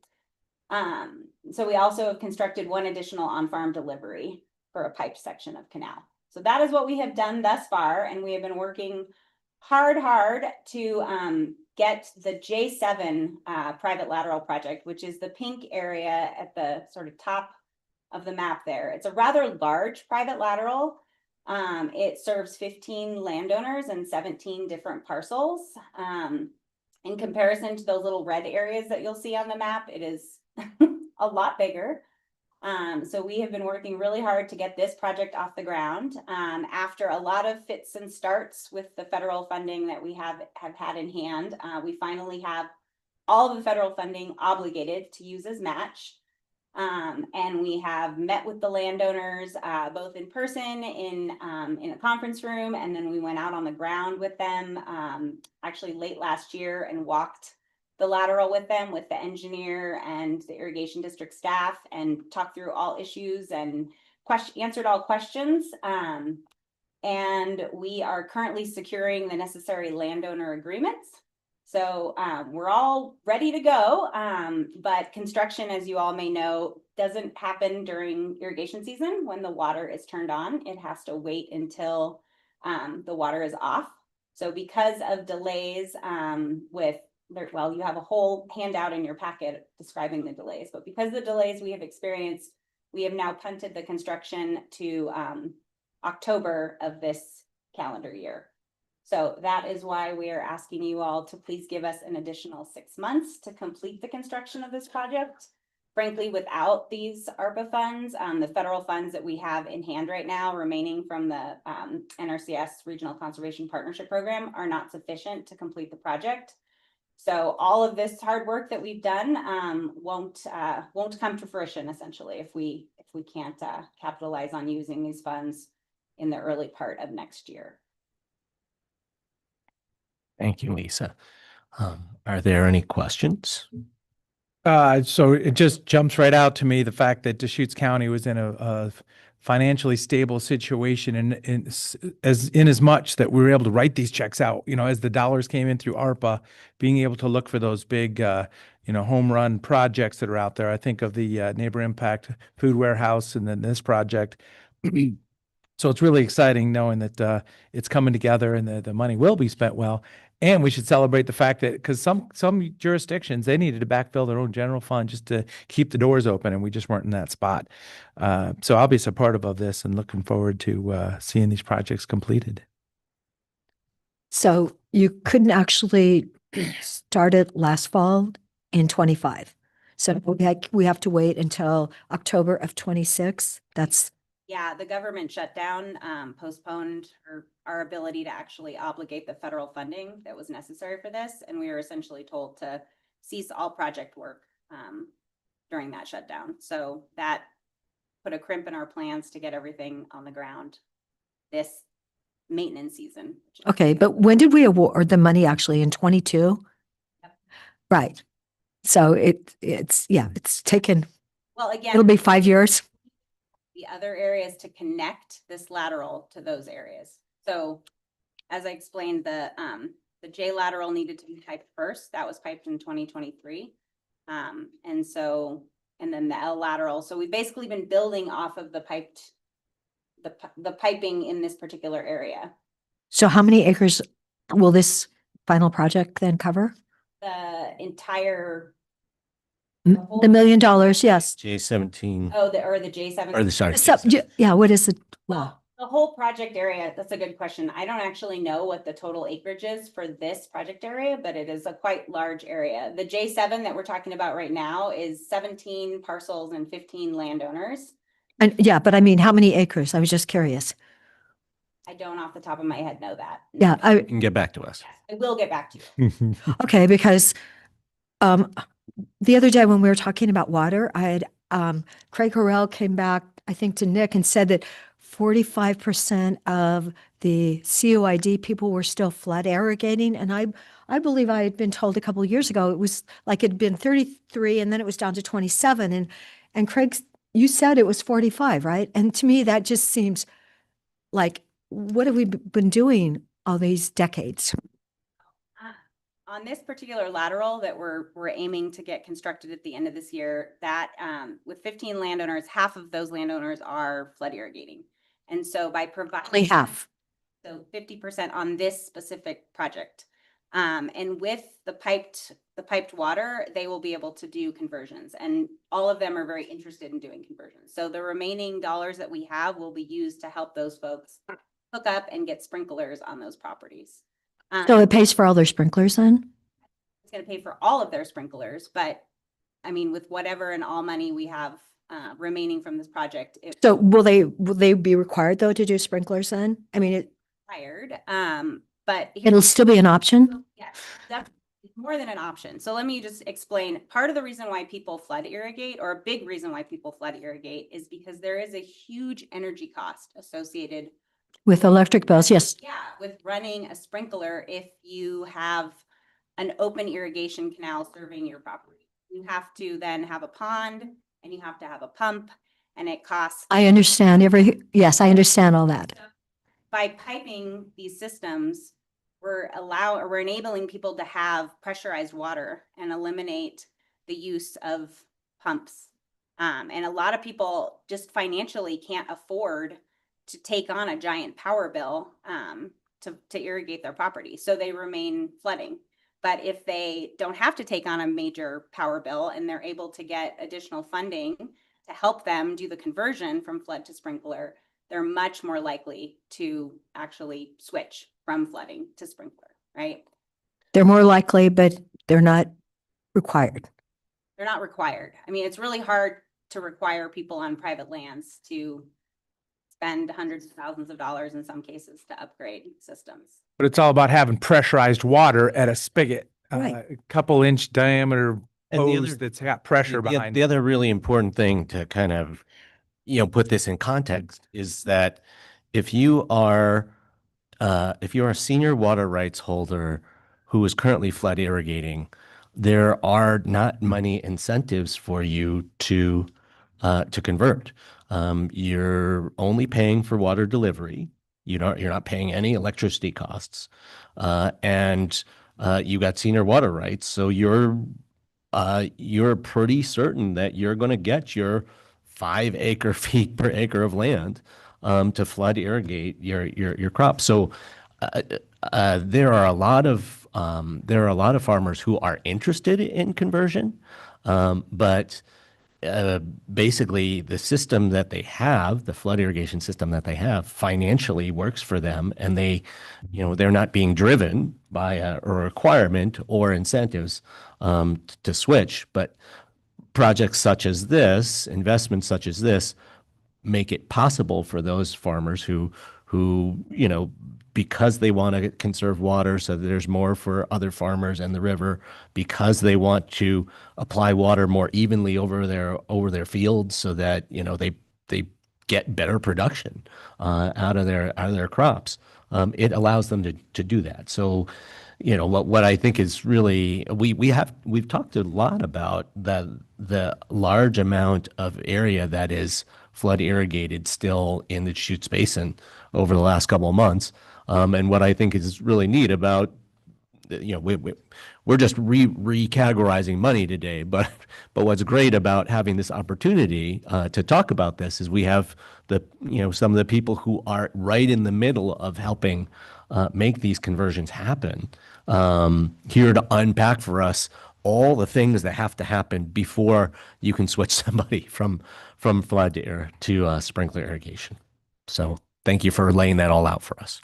So we also have constructed 1 additional on-farm delivery for a piped section of canal. So that is what we have done thus far, and we have been working hard to get the J7 private lateral project, which is the pink area at the sort of top of the map there. It's a rather large private lateral. It serves 15 landowners and 17 different parcels. In comparison to those little red areas that you'll see on the map, it is a lot bigger. So we have been working really hard to get this project off the ground. After a lot of fits and starts with the federal funding that we have had in hand, we finally have all of the federal funding obligated to use as match. And we have met with the landowners, both in person in a conference room, and then we went out on the ground with them, actually late last year, and walked the lateral with them, with the engineer and the irrigation district staff, and talked through all issues and answered all questions. And we are currently securing the necessary landowner agreements. So we're all ready to go, but construction, as you all may know, doesn't happen during irrigation season when the water is turned on. It has to wait until the water is off. So because of delays well, you have a whole handout in your packet describing the delays, but because of the delays we have experienced, we have now punted the construction to October of this calendar year. So that is why we are asking you all to please give us an additional 6 months to complete the construction of this project. Frankly, without these ARPA funds, the federal funds that we have in hand right now remaining from the NRCS Regional Conservation Partnership Program are not sufficient to complete the project. So all of this hard work that we've done won't come to fruition, essentially, if we can't capitalize on using these funds in the early part of next year. Thank you, Lisa. Are there any questions? So it just jumps right out to me, the fact that Deschutes County was in a financially stable situation, and in as much that we were able to write these checks out, as the dollars came in through ARPA, being able to look for those big, home run projects that are out there. I think of the Neighbor Impact Food Warehouse and then this project. So it's really exciting knowing that it's coming together and the money will be spent well. And we should celebrate the fact that, because some jurisdictions, they needed to backfill their own general fund just to keep the doors open, and we just weren't in that spot. So I'll be supportive of this and looking forward to seeing these projects completed. So you couldn't actually start it last fall in 25. So we have to wait until October of 26. Yeah, the government shutdown postponed our ability to actually obligate the federal funding that was necessary for this. And we were essentially told to cease all project work during that shutdown. So that put a crimp in our plans to get everything on the ground this maintenance season. Okay, but when did we award the money actually, in 22? Yep. Right. So it's taken, Well, again, it'll be 5 years. the other areas to connect this lateral to those areas. So as I explained, the J lateral needed to be piped first. That was piped in 2023. And then the L lateral. So we've basically been building off of the piping in this particular area. So how many acres will this final project then cover? The entire The $1 million, yes. J17, the J7. or sorry. Yeah, what is it? Well, The whole project area, that's a good question. I don't actually know what the total acreage is for this project area, but it is a quite large area. The J7 that we're talking about right now is 17 parcels and 15 landowners. and yeah, but I mean, how many acres? I was just curious. I don't off the top of my head know that. Yeah, You can get back to us. I will get back to you. okay, because the other day when we were talking about water, I had Craig Harrell came back, I think, to Nick and said that 45% of the COID people were still flood irrigating. And I believe I had been told a couple of years ago, it was like it had been 33 and then it was down to 27. And Craig, you said it was 45, right? And to me, that just seems like, what have we been doing all these decades? On this particular lateral that we're aiming to get constructed at the end of this year, that with 15 landowners, half of those landowners are flood irrigating. And so by providing Only half. So 50% on this specific project. And with the piped water, they will be able to do conversions, and all of them are very interested in doing conversions. So the remaining dollars that we have will be used to help those folks hook up and get sprinklers on those properties. So it pays for all their sprinklers then? it's going to pay for all of their sprinklers, but I mean, with whatever and all money we have remaining from this project, it's So will they be required though to do sprinklers then? I mean, required. But it'll still be an option? yes, that's more than an option. So let me just explain. Part of the reason why people flood irrigate, or a big reason why people flood irrigate, is because there is a huge energy cost associated, With electric bills, yes. with running a sprinkler if you have an open irrigation canal serving your property. You have to then have a pond and you have to have a pump, and it costs. I understand yes, I understand all that. By piping these systems, we're enabling people to have pressurized water and eliminate the use of pumps. And a lot of people just financially can't afford to take on a giant power bill to irrigate their property. So they remain flooding. But if they don't have to take on a major power bill and they're able to get additional funding to help them do the conversion from flood to sprinkler, they're much more likely to actually switch from flooding to sprinkler, right? They're more likely, but they're not required. They're not required. I mean, it's really hard to require people on private lands to spend hundreds of thousands of dollars in some cases to upgrade systems. But it's all about having pressurized water at a spigot, Right. a couple inch diameter And the hose other- that's got pressure The- behind The it. other really important thing to kind of, put this in context is that if you are a senior water rights holder who is currently flood irrigating, there are not money incentives for you to convert. You're only paying for water delivery. You're not paying any electricity costs, and you got senior water rights. So you're pretty certain that you're going to get your 5 acre feet per acre of land to flood irrigate your crops. So there are a lot of farmers who are interested in conversion, but basically the system that they have, the flood irrigation system that they have, financially works for them, and they're not being driven by a requirement or incentives to switch. But projects such as this, investments such as this, make it possible for those farmers who because they want to conserve water so that there's more for other farmers and the river, because they want to apply water more evenly over their fields so that they get better production out of their crops. It allows them to do that. So what I think is really, we've talked a lot about the large amount of area that is flood irrigated still in the Deschutes Basin over the last couple of months. And what I think is really neat about, we're just recategorizing money today, but what's great about having this opportunity to talk about this is we have some of the people who are right in the middle of helping make these conversions happen here to unpack for us all the things that have to happen before you can switch somebody from flood to sprinkler irrigation. So thank you for laying that all out for us.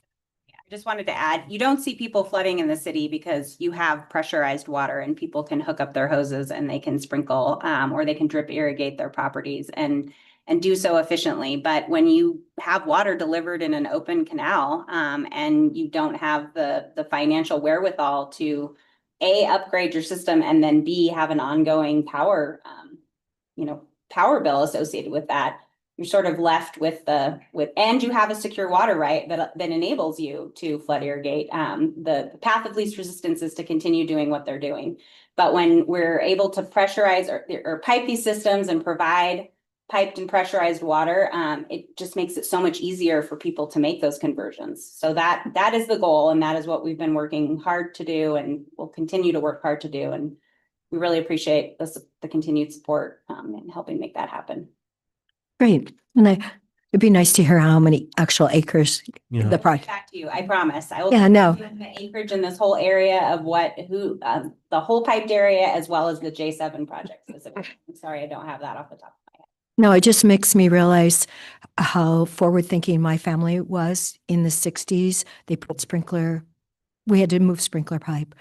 I just wanted to add, you don't see people flooding in the city because you have pressurized water and people can hook up their hoses and they can sprinkle or they can drip irrigate their properties and do so efficiently. But when you have water delivered in an open canal and you don't have the financial wherewithal to A, upgrade your system, and then B, have an ongoing power bill associated with that, you're sort of left and you have a secure water right that enables you to flood irrigate. The path of least resistance is to continue doing what they're doing. But when we're able to pressurize or pipe these systems and provide piped and pressurized water, it just makes it so much easier for people to make those conversions. So that is the goal, and that is what we've been working hard to do and will continue to work hard to do. And we really appreciate the continued support in helping make that happen. Great. And it'd be nice to hear how many actual acres the project. Back to you, I promise. I will. Yeah, no. The acreage in this whole area of the whole piped area as well as the J7 project specifically. I'm sorry, I don't have that off the top of my head. No, it just makes me realize how forward-thinking my family was in the 60s. They put sprinkler we had to move sprinkler pipe.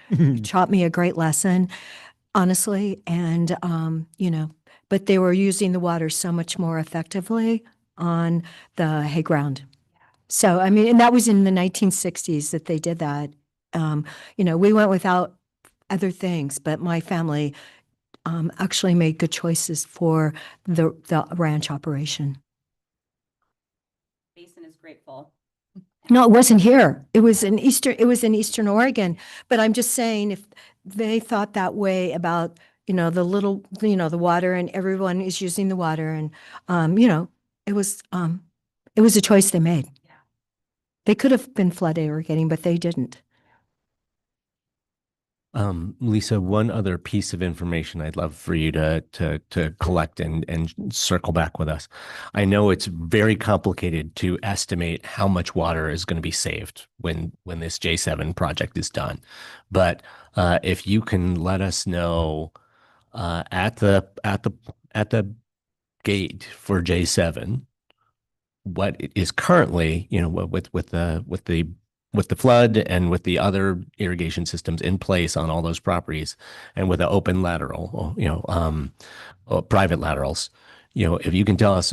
Taught me a great lesson, honestly. And, but they were using the water so much more effectively on the hay ground. So, I mean, and that was in the 1960s that they did that. We went without other things, but my family actually made good choices for the ranch operation. Basin is grateful. No, it wasn't here. It was in Eastern Oregon. But I'm just saying, if they thought that way about, the water, and everyone is using the water, and, it was a choice they made. Yeah. They could have been flood irrigating, but they didn't. Lisa, one other piece of information I'd love for you to collect and circle back with us. I know it's very complicated to estimate how much water is going to be saved when this J7 project is done, but if you can let us know at the gate for J7 what it is currently, with the flood and with the other irrigation systems in place on all those properties, and with the open lateral, or private laterals, if you can tell us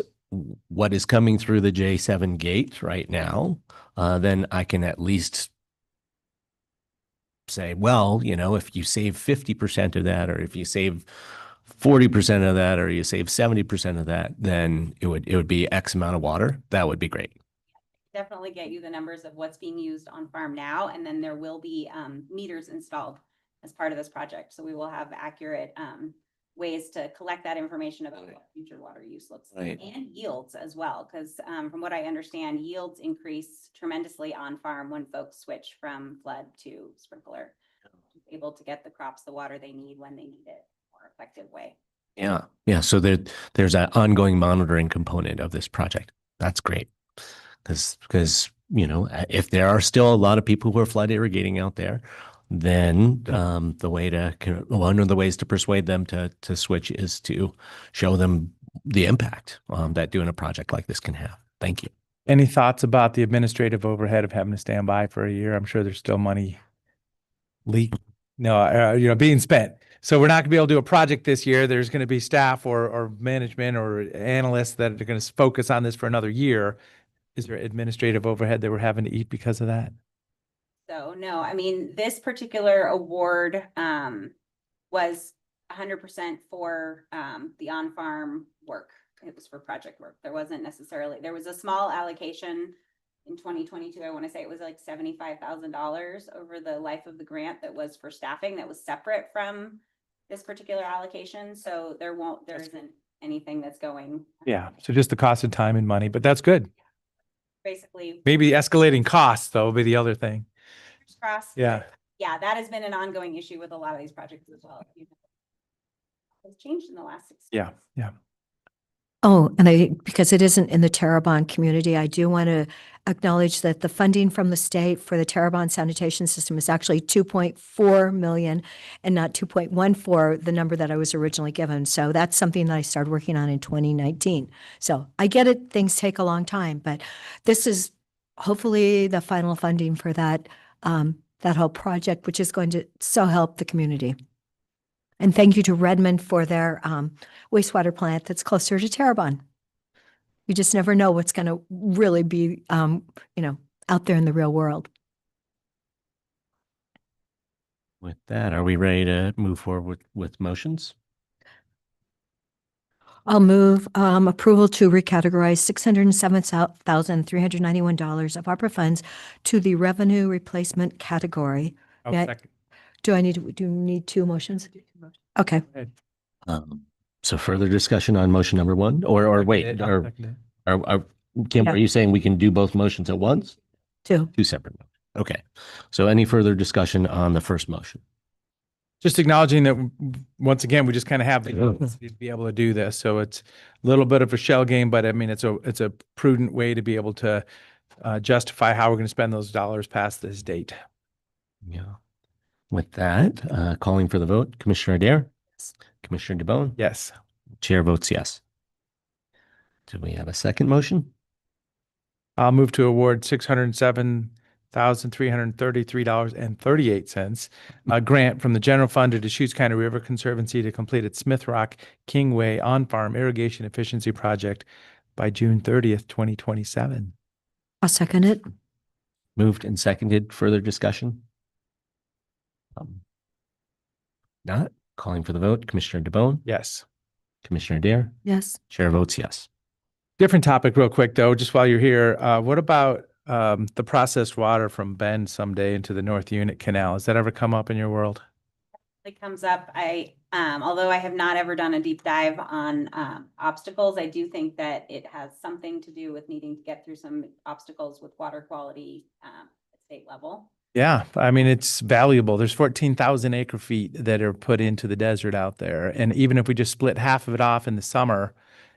what is coming through the J7 gate right now, then I can at least say, well, if you save 50% of that, or if you save 40% of that, or you save 70% of that, then it would be X amount of water. That would be great. Definitely get you the numbers of what's being used on farm now, and then there will be meters installed as part of this project. So we will have accurate ways to collect that information about what future water use looks like, and yields as well. Because from what I understand, yields increase tremendously on farm when folks switch from flood to sprinkler, able to get the crops the water they need when they need it more effective way. Yeah. Yeah. So there's an ongoing monitoring component of this project. That's great. Because, if there are still a lot of people who are flood irrigating out there, then one of the ways to persuade them to switch is to show them the impact that doing a project like this can have. Thank you. Any thoughts about the administrative overhead of having to stand by for a year? I'm sure there's still money being spent. So we're not gonna be able to do a project this year. There's going to be staff or management or analysts that are going to focus on this for another year. Is there administrative overhead that we're having to eat because of that? So no, I mean, this particular award was 100% for the on-farm work. It was for project work. There was a small allocation in 2022. I want to say it was like $75,000 over the life of the grant that was for staffing, that was separate from this particular allocation. So there isn't anything that's going. Yeah. So just the cost of time and money, but that's good. Basically, Maybe escalating costs though will be the other thing. fingers crossed. Yeah. Yeah, that has been an ongoing issue with a lot of these projects as well. It's changed in the last 6 years. Yeah. Oh, and because it isn't in the Terrebonne community, I do want to acknowledge that the funding from the state for the Terrebonne sanitation system is actually 2.4 million and not 2.14, the number that I was originally given. So that's something that I started working on in 2019. So I get it, things take a long time, but this is hopefully the final funding for that whole project, which is going to so help the community. And thank you to Redmond for their wastewater plant that's closer to Terrebonne. You just never know what's going to really be, out there in the real world. With that, are we ready to move forward with motions? I'll move approval to recategorize $607,391 of ARPA funds to the revenue replacement category. I'll Yeah. second. Do you need two motions? Okay. So further discussion on motion number one, or wait, I'll second it. Kim, Yeah. are you saying we can do both motions at once? Two. Two separate motions. Okay. So any further discussion on the first motion? Just acknowledging that once again, we just kind of have the capacity to be able to do this. So it's a little bit of a shell game, but I mean, it's a prudent way to be able to justify how we're going to spend those dollars past this date. Yeah. With that, calling for the vote, Commissioner Adair? Commissioner DeBonne? Yes. Chair votes yes. Do we have a second motion? I'll move to award $607,391 $1,333.38, a grant from the general fund to Deschutes County River Conservancy to complete its Smith Rock Kingway on-farm irrigation efficiency project by June 30th, 2027. I'll second it. Moved and seconded. Further discussion? Not calling for the vote. Commissioner DeBonne, Yes. Commissioner Dare, Yes. Chair votes yes. Different topic real quick, though, just while you're here. What about the processed water from Bend someday into the North Unit Canal? Has that ever come up in your world? It comes up. Although I have not ever done a deep dive on obstacles, I do think that it has something to do with needing to get through some obstacles with water quality at state level. Yeah, I mean, it's valuable. There's 14,000 acre feet that are put into the desert out there. And even if we just split half of it off in the summer,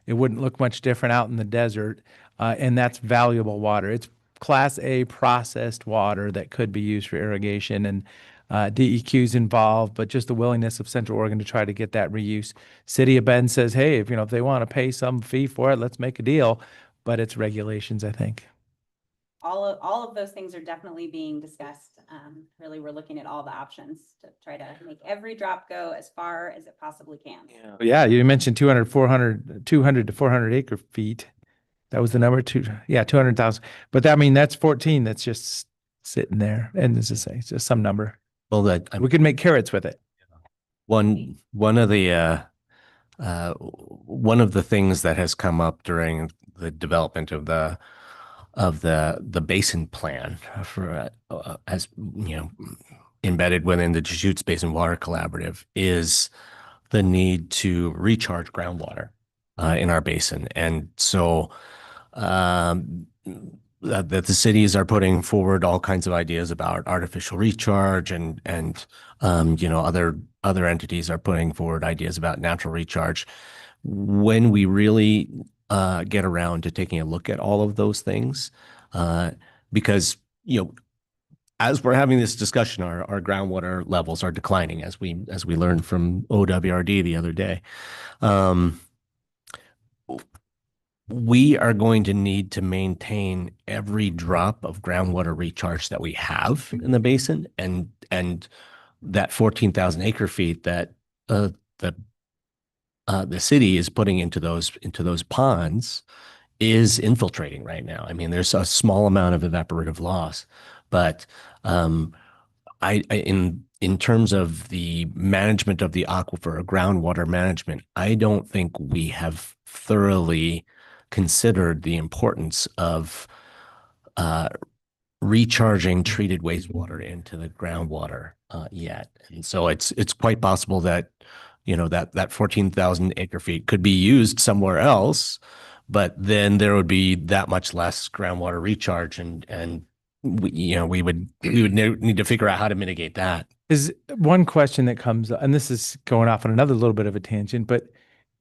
it wouldn't look much different out in the desert. And that's valuable water. It's Class A processed water that could be used for irrigation, and DEQ's involved, but just the willingness of Central Oregon to try to get that reuse. City of Bend says, hey, if they want to pay some fee for it, let's make a deal. But it's regulations, I think. All of those things are definitely being discussed. Really, we're looking at all the options to try to make every drop go as far as it possibly can. Yeah, you mentioned 200 to 400 acre feet. That was the number. 200,000. But that's 14 that's just sitting there. And this is it's just some number. Well, We could make carrots with it. one of the things that has come up during the development of the basin plan for as embedded within the Deschutes Basin Water Collaborative is the need to recharge groundwater in our basin. And so that the cities are putting forward all kinds of ideas about artificial recharge, and other entities are putting forward ideas about natural recharge. When we really get around to taking a look at all of those things, because as we're having this discussion, our groundwater levels are declining, as we learned from OWRD the other day. We are going to need to maintain every drop of groundwater recharge that we have in the basin, and that 14,000 acre feet that the city is putting into those ponds is infiltrating right now. I mean, there's a small amount of evaporative loss, but in terms of the management of the aquifer, groundwater management, I don't think we have thoroughly considered the importance of recharging treated wastewater into the groundwater yet. And so it's quite possible that that 14,000 acre feet could be used somewhere else, but then there would be that much less groundwater recharge, and we would need to figure out how to mitigate that. Is one question that comes, and this is going off on another little bit of a tangent, but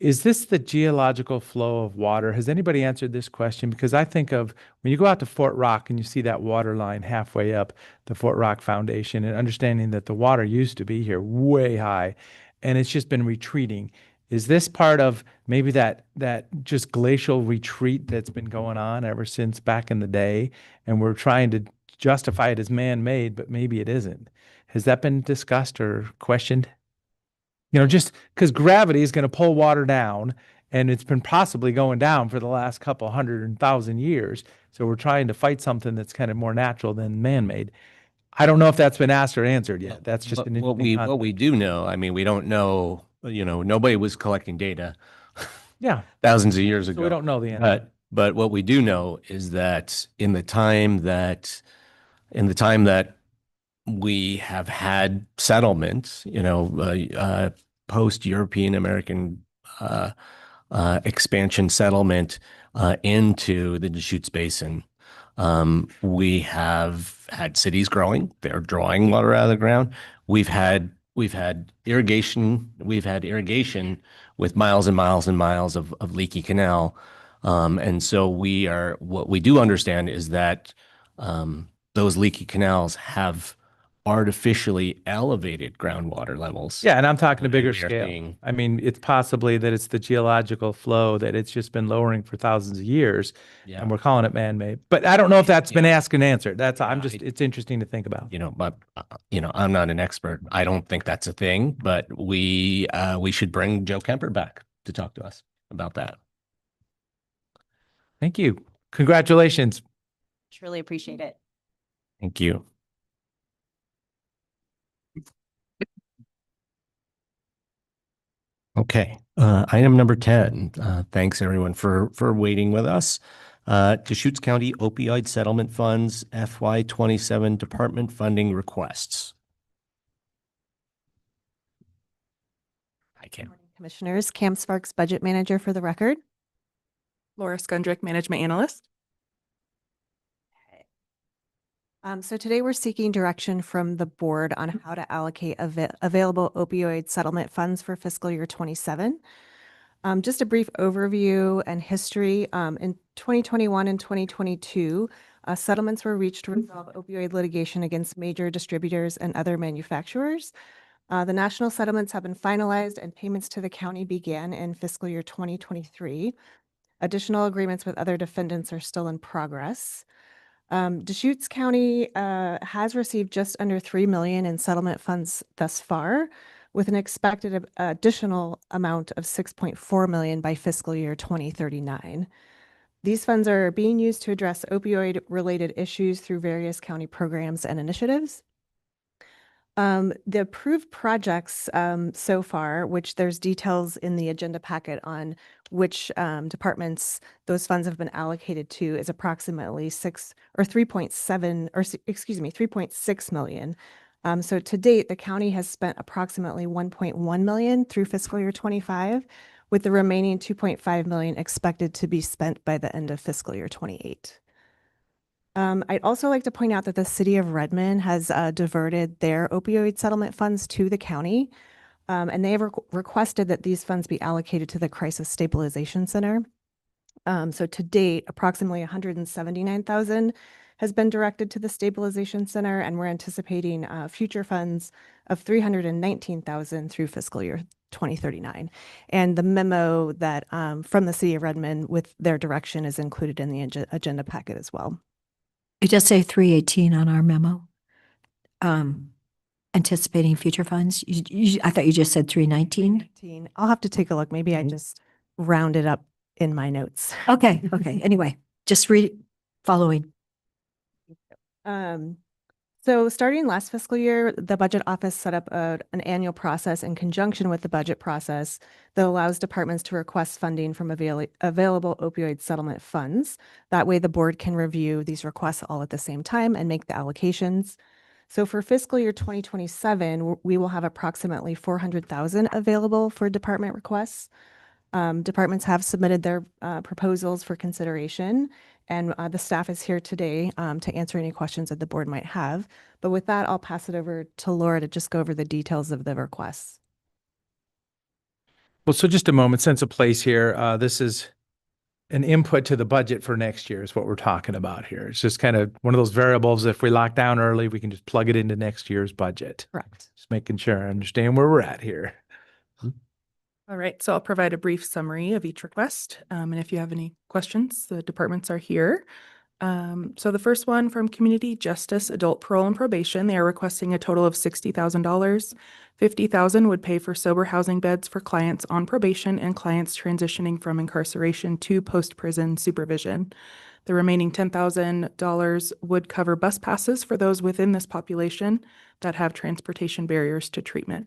is this the geological flow of water? Has anybody answered this question? Because I think of when you go out to Fort Rock and you see that water line halfway up the Fort Rock Foundation, and understanding that the water used to be here way high and it's just been retreating. Is this part of maybe that just glacial retreat that's been going on ever since back in the day, and we're trying to justify it as man-made, but maybe it isn't? Has that been discussed or questioned? Just because gravity is going to pull water down, and it's been possibly going down for the last couple 100,000 years. So we're trying to fight something that's kind of more natural than man-made. I don't know if that's been asked or answered yet. That's just an interesting what we do know. I mean, we don't know. Nobody was collecting data. Yeah, thousands of years ago. So we don't know the answer. But what we do know is that in the time that we have had settlement, post-European American expansion settlement into the Deschutes Basin, we have had cities growing. They're drawing water out of the ground. We've had irrigation. We've had irrigation with miles and miles and miles of leaky canal. And so what we do understand is that those leaky canals have artificially elevated groundwater levels. Yeah, and I'm talking a And bigger we are scale. seeing- I mean, it's possibly that it's the geological flow that it's just been lowering for thousands of years, Yeah. and we're calling it man-made. But I don't know if that's been asked and answered. That's, I'm Yeah, just, it's interesting to think about. You know, but I'm not an expert. I don't think that's a thing, but we should bring Joe Kemper back to talk to us about that. Thank you. Congratulations. Truly appreciate it. Thank you. Okay, item number 10. Thanks everyone for waiting with us. Deschutes County Opioid Settlement Funds FY27 Department Funding Requests. I can't. Commissioners, Cam Sparks, Budget Manager for the record. Laura Skundrick, Management Analyst. So today we're seeking direction from the board on how to allocate available opioid settlement funds for fiscal year 27. Just a brief overview and history. In 2021 and 2022, settlements were reached to resolve opioid litigation against major distributors and other manufacturers. The national settlements have been finalized and payments to the county began in fiscal year 2023. Additional agreements with other defendants are still in progress. Deschutes County has received just under $3 million in settlement funds thus far, with an expected additional amount of $6.4 million by fiscal year 2039. These funds are being used to address opioid-related issues through various county programs and initiatives. The approved projects so far, which there's details in the agenda packet on which departments those funds have been allocated to, is approximately 3.6 million. So to date, the county has spent approximately 1.1 million through fiscal year 25, with the remaining 2.5 million expected to be spent by the end of fiscal year 28. I'd also like to point out that the city of Redmond has diverted their opioid settlement funds to the county, and they have requested that these funds be allocated to the Crisis Stabilization Center. So to date, approximately 179,000 has been directed to the Stabilization Center, and we're anticipating future funds of 319,000 through fiscal year 2039. And the memo that from the city of Redmond with their direction is included in the agenda packet as well. It does say 318 on our memo. Anticipating future funds. I thought you just said 319. I'll have to take a look. Maybe I just rounded up in my notes. Okay, okay. Anyway, just following. So starting last fiscal year, the budget office set up an annual process in conjunction with the budget process that allows departments to request funding from available opioid settlement funds. That way the board can review these requests all at the same time and make the allocations. So for fiscal year 2027, we will have approximately 400,000 available for department requests. Departments have submitted their proposals for consideration, and the staff is here today to answer any questions that the board might have. But with that, I'll pass it over to Laura to just go over the details of the requests. Well, so just a moment, sense of place here. This is an input to the budget for next year is what we're talking about here. It's just kind of one of those variables. If we lock down early, we can just plug it into next year's budget. Correct. Just making sure I understand where we're at here. All right, so I'll provide a brief summary of each request. And if you have any questions, the departments are here. So the first one from Community Justice, Adult Parole and Probation, they are requesting a total of $60,000. $50,000 would pay for sober housing beds for clients on probation and clients transitioning from incarceration to post-prison supervision. The remaining $10,000 would cover bus passes for those within this population that have transportation barriers to treatment.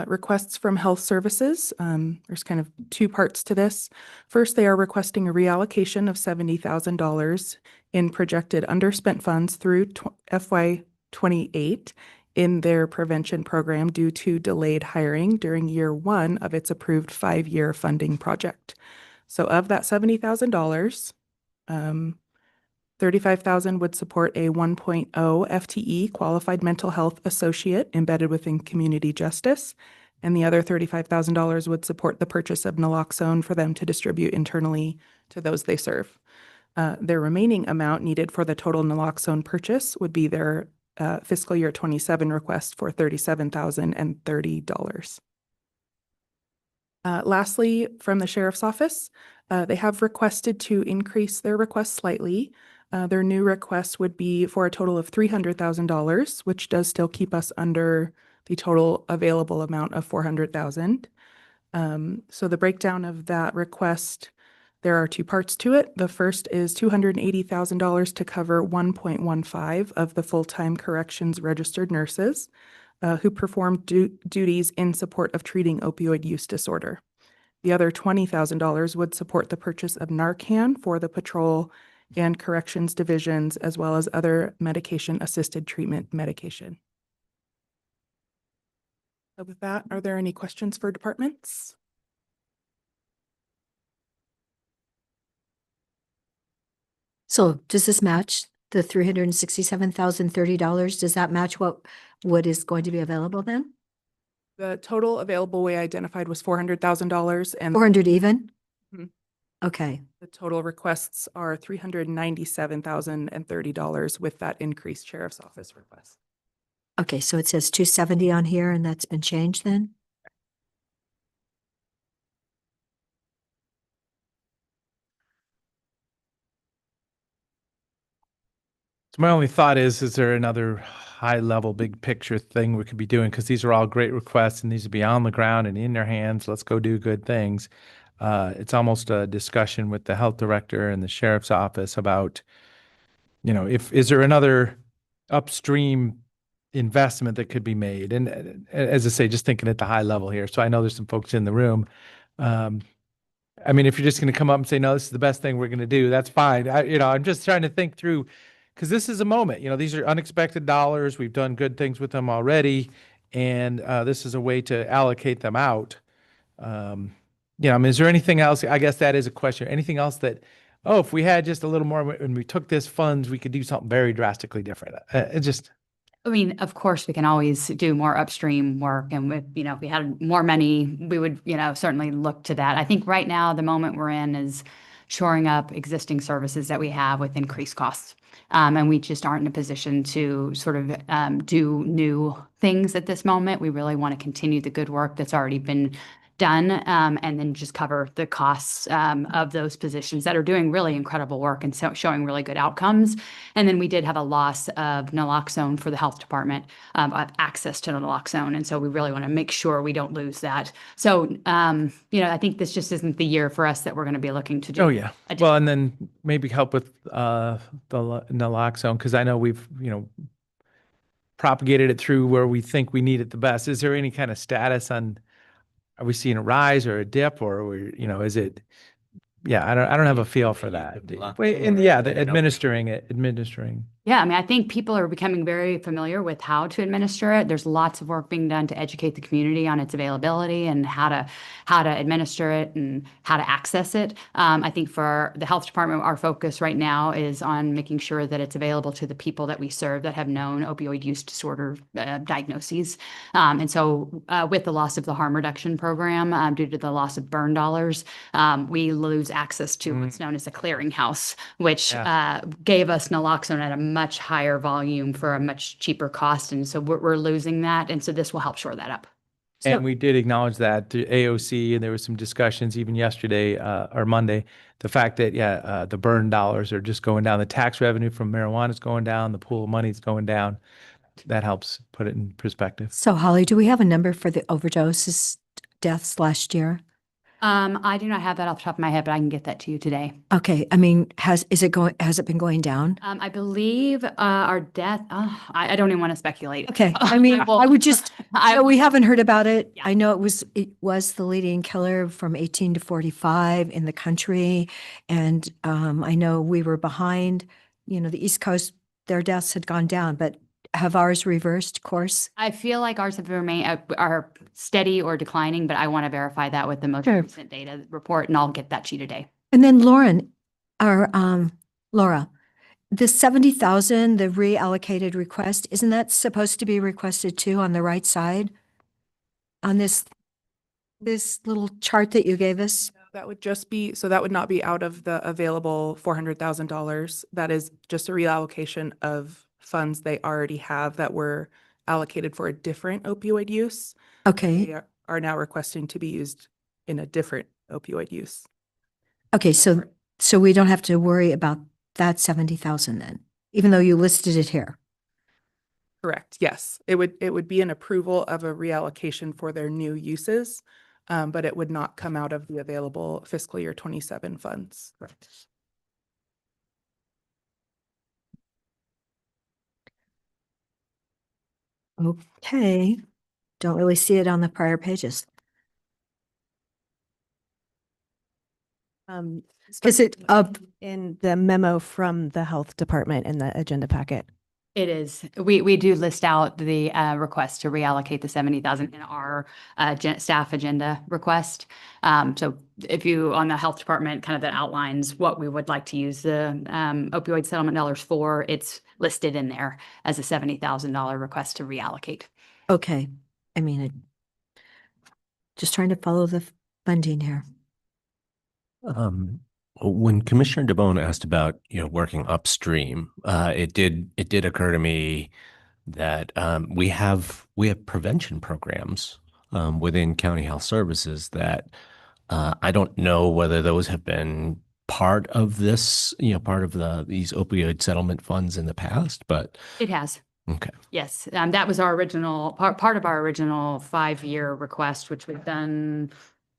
Requests from health services. There's kind of two parts to this. First, they are requesting a reallocation of $70,000 in projected underspent funds through FY28 in their prevention program due to delayed hiring during year one of its approved 5-year funding project. So of that $70,000, $35,000 would support a 1.0 FTE qualified mental health associate embedded within community justice, and the other $35,000 would support the purchase of naloxone for them to distribute internally to those they serve. Their remaining amount needed for the total naloxone purchase would be their fiscal year 27 request for $37,030. Lastly, from the sheriff's office, they have requested to increase their request slightly. Their new request would be for a total of $300,000, which does still keep us under the total available amount of $400,000. So the breakdown of that request, there are two parts to it. The first is $280,000 to cover 1.15 of the full-time corrections registered nurses who perform duties in support of treating opioid use disorder. The other $20,000 would support the purchase of Narcan for the patrol and corrections divisions, as well as other medication-assisted treatment medication. So with that, are there any questions for departments? So does this match the $367,030? Does that match what is going to be available then? The total available we identified was $400,000 and 400 even? Mhm. Okay, the total requests are $397,030 with that increased sheriff's office request. okay, so it says 270 on here and that's been changed then? So my only thought is there another high level, big picture thing we could be doing? Because these are all great requests and these would be on the ground and in their hands. Let's go do good things. It's almost a discussion with the health director and the sheriff's office about, is there another upstream investment that could be made? And as I say, just thinking at the high level here. So I know there's some folks in the room. I mean, if you're just going to come up and say, no, this is the best thing we're going to do, that's fine. I'm just trying to think through, because this is a moment, these are unexpected dollars. We've done good things with them already. And this is a way to allocate them out. I mean, is there anything else? I guess that is a question. Anything else that, if we had just a little more and we took this funds, we could do something very drastically different. I mean, of course, we can always do more upstream work, and if we had more money, we would, certainly look to that. I think right now, the moment we're in is shoring up existing services that we have with increased costs. And we just aren't in a position to sort of do new things at this moment. We really want to continue the good work that's already been done, and then just cover the costs of those positions that are doing really incredible work and showing really good outcomes. And then we did have a loss of naloxone for the health department, of access to naloxone. And so we really want to make sure we don't lose that. So, I think this just isn't the year for us that we're going to be looking to do. Oh, yeah. Well, and then maybe help with the naloxone, because I know we've, propagated it through where we think we need it the best. Is there any kind of status on, are we seeing a rise or a dip, or is it? Yeah, I don't have a feel for that. The administering. Yeah, I mean, I think people are becoming very familiar with how to administer it. There's lots of work being done to educate the community on its availability and how to administer it and how to access it. I think for the health department, our focus right now is on making sure that it's available to the people that we serve that have known opioid use disorder diagnoses. And so with the loss of the harm reduction program, due to the loss of burn dollars, we lose access to what's known as a clearinghouse, which gave us naloxone at a much higher volume for a much cheaper cost. And so we're losing that. And so this will help shore that up. And we did acknowledge that to AOC, and there was some discussions even yesterday or Monday, the fact that, the burn dollars are just going down. The tax revenue from marijuana is going down. The pool of money is going down. That helps put it in perspective. So Holly, do we have a number for the overdoses deaths last year? I do not have that off the top of my head, but I can get that to you today. Okay, I mean, has it been going down? I believe our death, I don't even want to speculate. Okay, I mean, Well, I would just, we haven't heard about it. Yeah. I know it was the leading killer from 18 to 45 in the country. And I know we were behind, the East Coast, their deaths had gone down, but have ours reversed course? I feel like ours have remained are steady or declining, but I want to verify that with the most Sure. recent data report, and I'll get that to you today. And then Laura, the 70,000, the reallocated request, isn't that supposed to be requested too on the right side? On this little chart that you gave us? That would just be, so that would not be out of the available $400,000. That is just a reallocation of funds they already have that were allocated for a different opioid use. Okay, They are now requesting to be used in a different opioid use. okay, so we don't have to worry about that 70,000 then, even though you listed it here. Correct, yes. It would be an approval of a reallocation for their new uses, but it would not come out of the available fiscal year 27 funds. Okay, don't really see it on the prior pages. Is it up? In the memo from the health department in the agenda packet. It is. We do list out the request to reallocate the 70,000 in our staff agenda request. So if you, on the health department, kind of that outlines what we would like to use the opioid settlement dollars for, it's listed in there as a $70,000 request to reallocate. Okay, I mean, just trying to follow the funding here. When Commissioner DeBonne asked about, working upstream, it did occur to me that we have prevention programs within County Health Services that I don't know whether those have been part of this, part of these opioid settlement funds in the past, but It has. okay. Yes, that was our original, part of our original 5-year request, which we've done,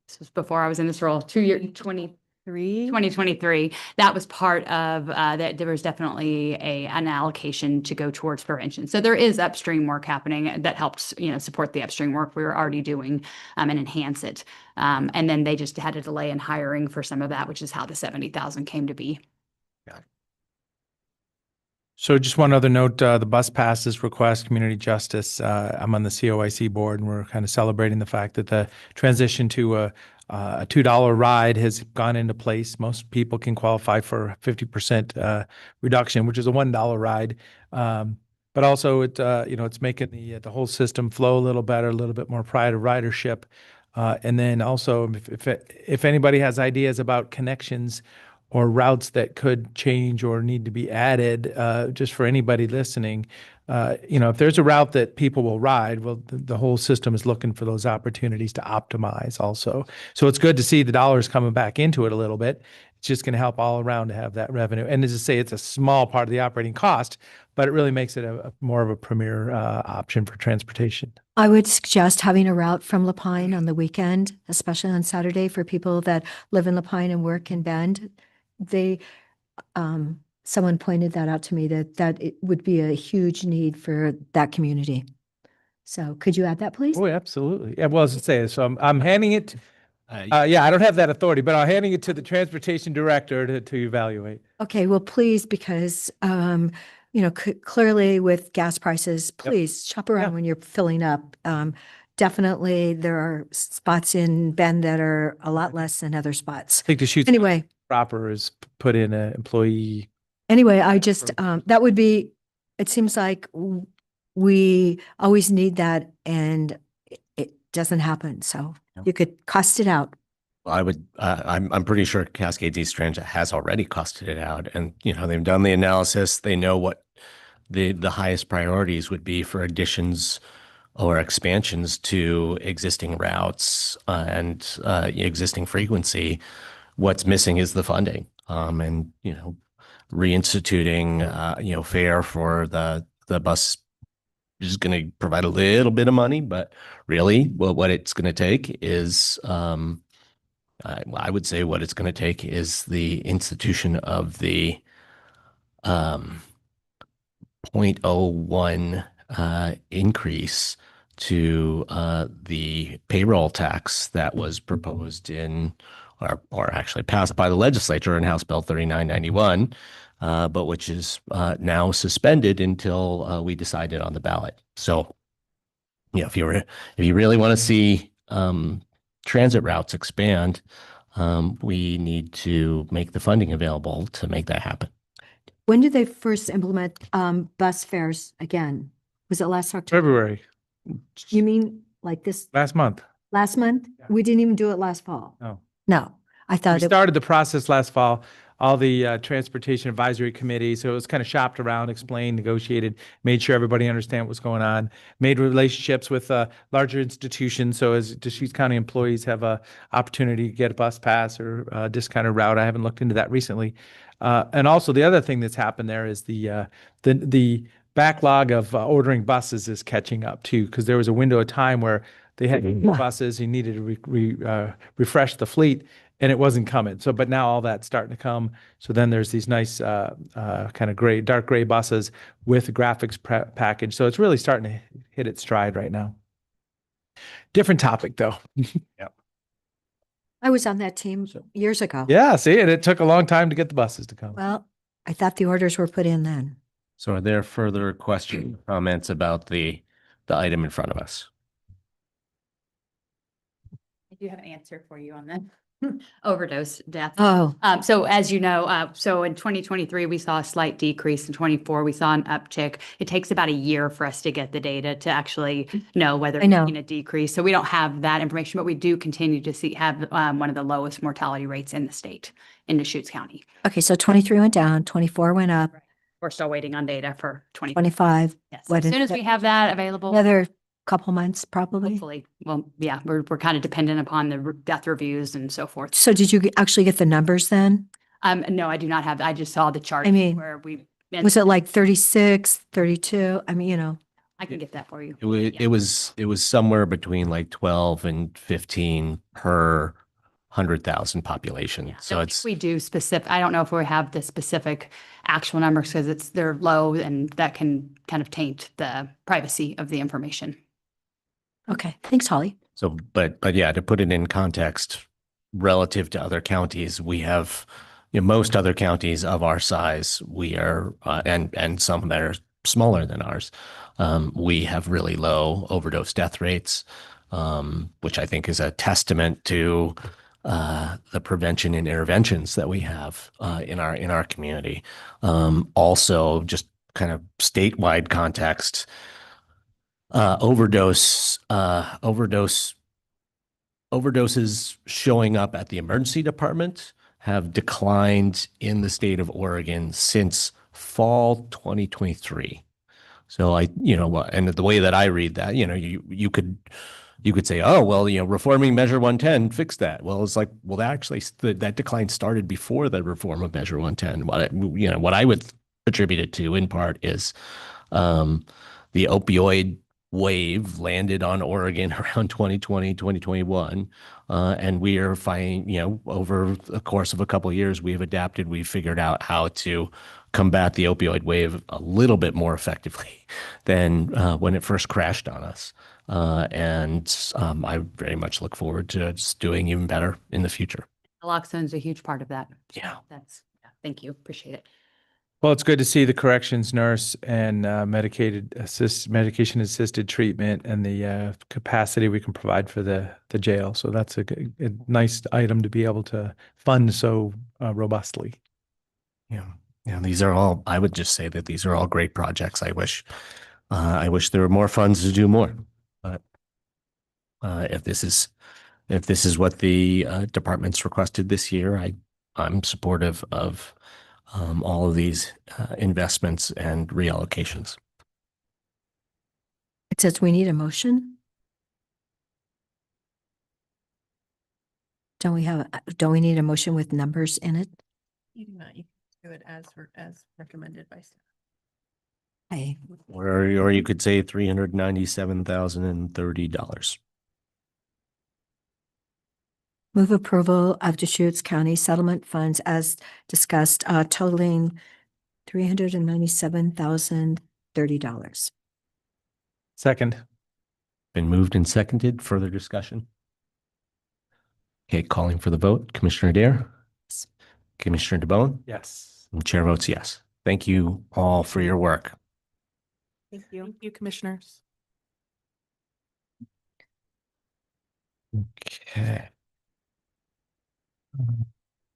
this was before I was in this role, 2023. That was part of that. There was definitely an allocation to go towards prevention. So there is upstream work happening that helps, support the upstream work we were already doing and enhance it. And then they just had a delay in hiring for some of that, which is how the 70,000 came to be. So just one other note, the bus passes request, community justice. I'm on the COIC board, and we're kind of celebrating the fact that the transition to a $2 ride has gone into place. Most people can qualify for a 50% reduction, which is a $1 ride. But also it's making the whole system flow a little better, a little bit more pride of ridership. And then also if anybody has ideas about connections or routes that could change or need to be added, just for anybody listening, if there's a route that people will ride, well, the whole system is looking for those opportunities to optimize also. So it's good to see the dollars coming back into it a little bit. It's just going to help all around to have that revenue. And as I say, it's a small part of the operating cost, but it really makes it a more of a premier option for transportation. I would suggest having a route from La Pine on the weekend, especially on Saturday for people that live in La Pine and work in Bend. Someone pointed that out to me that it would be a huge need for that community. So could you add that, please? Oh, absolutely. Yeah, well, as I say, so I'm handing it. I don't have that authority, but I'm handing it to the transportation director to evaluate. Okay, well, please, because clearly with gas prices, please shop around when you're filling up. Definitely, there are spots in Bend that are a lot less than other spots. I think the shoot Anyway. proper is put in an employee. Anyway, I just, that would be, it seems like we always need that and it doesn't happen. So you could cost it out. Well, I would, I'm pretty sure Cascades East Transit has already costed it out, and they've done the analysis. They know what the highest priorities would be for additions or expansions to existing routes and existing frequency. What's missing is the funding, and reinstituting fare for the bus is going to provide a little bit of money, but really, what it's going to take is. I would say what it's going to take is the institution of the 0.01 increase to the payroll tax that was proposed in or actually passed by the legislature in House Bill 3991, but which is now suspended until we decide it on the ballot. So, if you really want to see transit routes expand, we need to make the funding available to make that happen. When did they first implement bus fares again? Was it last October? February. You mean like this Last month. last month? Yeah. We didn't even do it last fall. No. No, I We thought it, started the process last fall. all the Transportation Advisory Committee. So it was kind of shopped around, explained, negotiated, made sure everybody understand what's going on, made relationships with larger institutions. So as Deschutes County employees have a opportunity to get a bus pass or a discounted route. I haven't looked into that recently. And also the other thing that's happened there is the backlog of ordering buses is catching up too, because there was a window of time where they had buses, you needed to refresh the fleet, and it wasn't coming. So, but now all that's starting to come. So then there's these nice kind of gray, dark gray buses with a graphics package. So it's really starting to hit its stride right now. Different topic though. I was on that team years ago. Yeah, see, and it took a long time to get the buses to come. Well, I thought the orders were put in then. So are there further questions, comments about the item in front of us? I do have an answer for you on that. Overdose death. Oh, So as you know, so in 2023, we saw a slight decrease. In 24, we saw an uptick. It takes about a year for us to get the data to actually know whether I know. we're seeing a decrease. So we don't have that information, but we do continue to have one of the lowest mortality rates in the state in Deschutes County. okay. So 23 went down, 24 went up, We're still waiting on data for 20. 25, Yes. what As is soon as it? we have that available, another couple months probably. hopefully, well, yeah, we're kind of dependent upon the death reviews and so forth. So did you actually get the numbers then? No, I do not have, I just saw the chart I mean, where we. Was it like 36, 32? I mean, you know, I can get that for you. It was somewhere between like 12 and 15 per 100,000 population. Yeah, So don't it's, think we do specific, I don't know if we have the specific actual numbers because they're low and that can kind of taint the privacy of the information. okay. Thanks, Holly. so, but yeah, to put it in context, relative to other counties, we have, most other counties of our size, we are, and some that are smaller than ours, we have really low overdose death rates, which I think is a testament to the prevention and interventions that we have in our community. Also, just kind of statewide context, overdoses showing up at the emergency department have declined in the state of Oregon since fall 2023. So and the way that I read that, you could say, oh, well, reforming Measure 110 fixed that. Well, it's like, well, that decline started before the reform of Measure 110. What I would attribute it to in part is the opioid wave landed on Oregon around 2020, 2021. And we are finding, over the course of a couple of years, we've adapted, we've figured out how to combat the opioid wave a little bit more effectively than when it first crashed on us. And I very much look forward to just doing even better in the future. Naloxone is a huge part of that. Yeah. Thank you. Appreciate it. Well, it's good to see the corrections nurse and medication-assisted treatment and the capacity we can provide for the jail. So that's a nice item to be able to fund so robustly. Yeah. These are all, I would just say that these are all great projects. I wish there were more funds to do more. But if this is what the department's requested this year, I'm supportive of all of these investments and reallocations. It says we need a motion. Don't we need a motion with numbers in it? You do not. You can do it as recommended by staff. Hey, Or you could say $397,030. move approval of Deschutes County settlement funds as discussed, totaling $397,030. Second. Been moved and seconded. Further discussion? Okay, calling for the vote. Commissioner Adair? Yes. Commissioner DeBonne? Yes. And chair votes yes. Thank you all for your work. Thank you. Thank you, commissioners. Okay.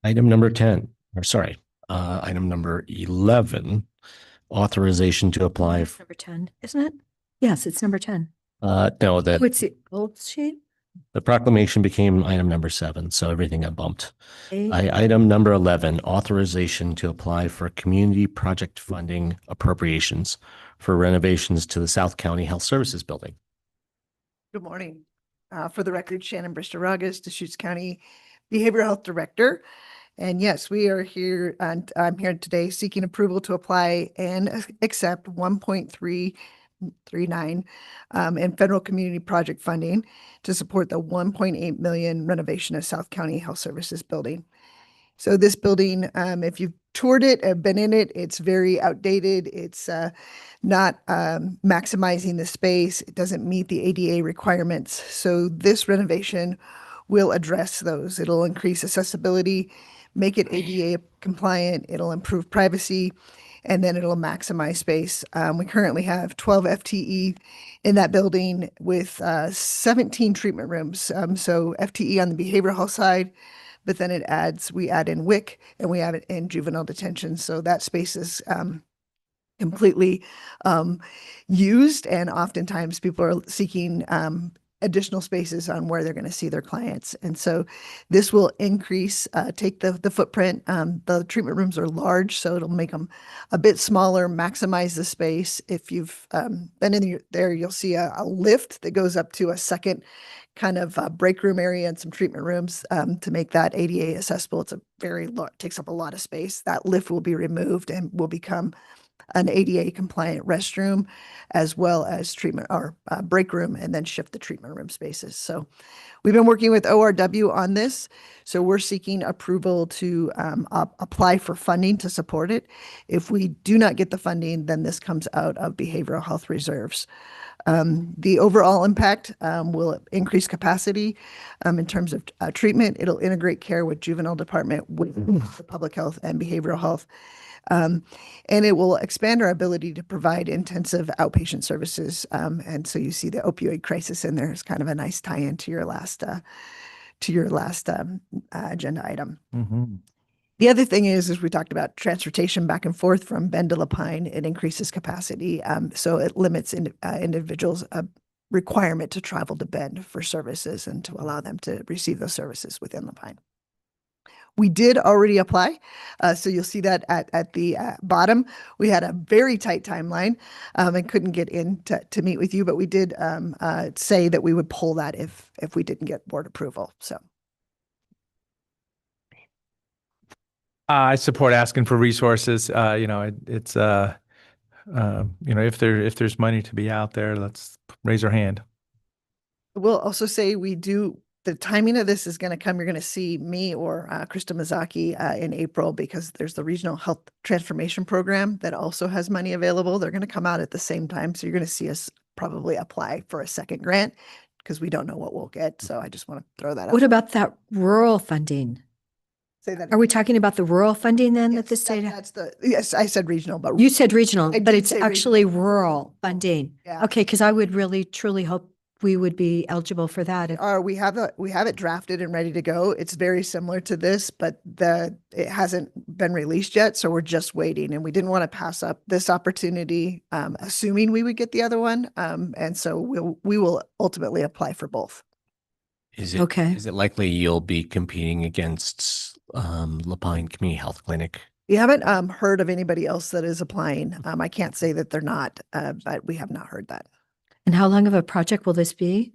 Item number 10, or sorry, item number 11, authorization to apply. Number 10, isn't it? Yes, it's number 10. No, Oh, it's the old sheet? The proclamation became item number 7, so everything got bumped. Okay. Item number 11, authorization to apply for community project funding appropriations for renovations to the South County Health Services Building. Good morning. For the record, Shannon Brister-Ragas, Deschutes County Behavioral Health Director. And yes, we are here, and I'm here today seeking approval to apply and accept 1.339 in federal community project funding to support the 1.8 million renovation of South County Health Services Building. So this building, if you've toured it, been in it, it's very outdated. It's not maximizing the space. It doesn't meet the ADA requirements. So this renovation will address those. It'll increase accessibility, make it ADA compliant. It'll improve privacy, and then it'll maximize space. We currently have 12 FTE in that building with 17 treatment rooms. So FTE on the behavioral health side, but then we add in WIC and we add it in juvenile detention. So that space is completely used, and oftentimes people are seeking additional spaces on where they're going to see their clients. And so this will increase, take the footprint. The treatment rooms are large, so it'll make them a bit smaller, maximize the space. If you've been in there, you'll see a lift that goes up to a second kind of break room area and some treatment rooms to make that ADA accessible. It's takes up a lot of space. That lift will be removed and will become an ADA compliant restroom, as well as treatment or break room, and then shift the treatment room spaces. So we've been working with ORW on this. So we're seeking approval to apply for funding to support it. If we do not get the funding, then this comes out of behavioral health reserves. The overall impact will increase capacity in terms of treatment. It'll integrate care with juvenile department, with the public health and behavioral health. And it will expand our ability to provide intensive outpatient services. And so you see the opioid crisis in there is kind of a nice tie-in to your last agenda item. The other thing is we talked about transportation back and forth from Bend to La Pine. It increases capacity. So it limits individuals' requirement to travel to Bend for services and to allow them to receive those services within La Pine. We did already apply. So you'll see that at the bottom. We had a very tight timeline and couldn't get in to meet with you, but we did say that we would pull that if we didn't get board approval. So I support asking for resources. It's if there's money to be out there, let's raise our hand. we'll also say the timing of this is going to come. You're going to see me or Krista Mizaki in April, because there's the Regional Health Transformation Program that also has money available. They're going to come out at the same time. So you're going to see us probably apply for a second grant, because we don't know what we'll get. So I just want to throw that out. What about that rural funding? Say that. Are we talking about the rural funding then that the Yes, state? yes, I said regional, but You said regional, I but did it's say actually rural funding. yeah. Okay, because I would really truly hope we would be eligible for that. We have it drafted and ready to go. It's very similar to this, but it hasn't been released yet. So we're just waiting, and we didn't want to pass up this opportunity, assuming we would get the other one. And so we will ultimately apply for both. Is it Okay. Is it likely you'll be competing against La Pine Community Health Clinic? We haven't heard of anybody else that is applying. I can't say that they're not, but we have not heard that. And how long of a project will this be?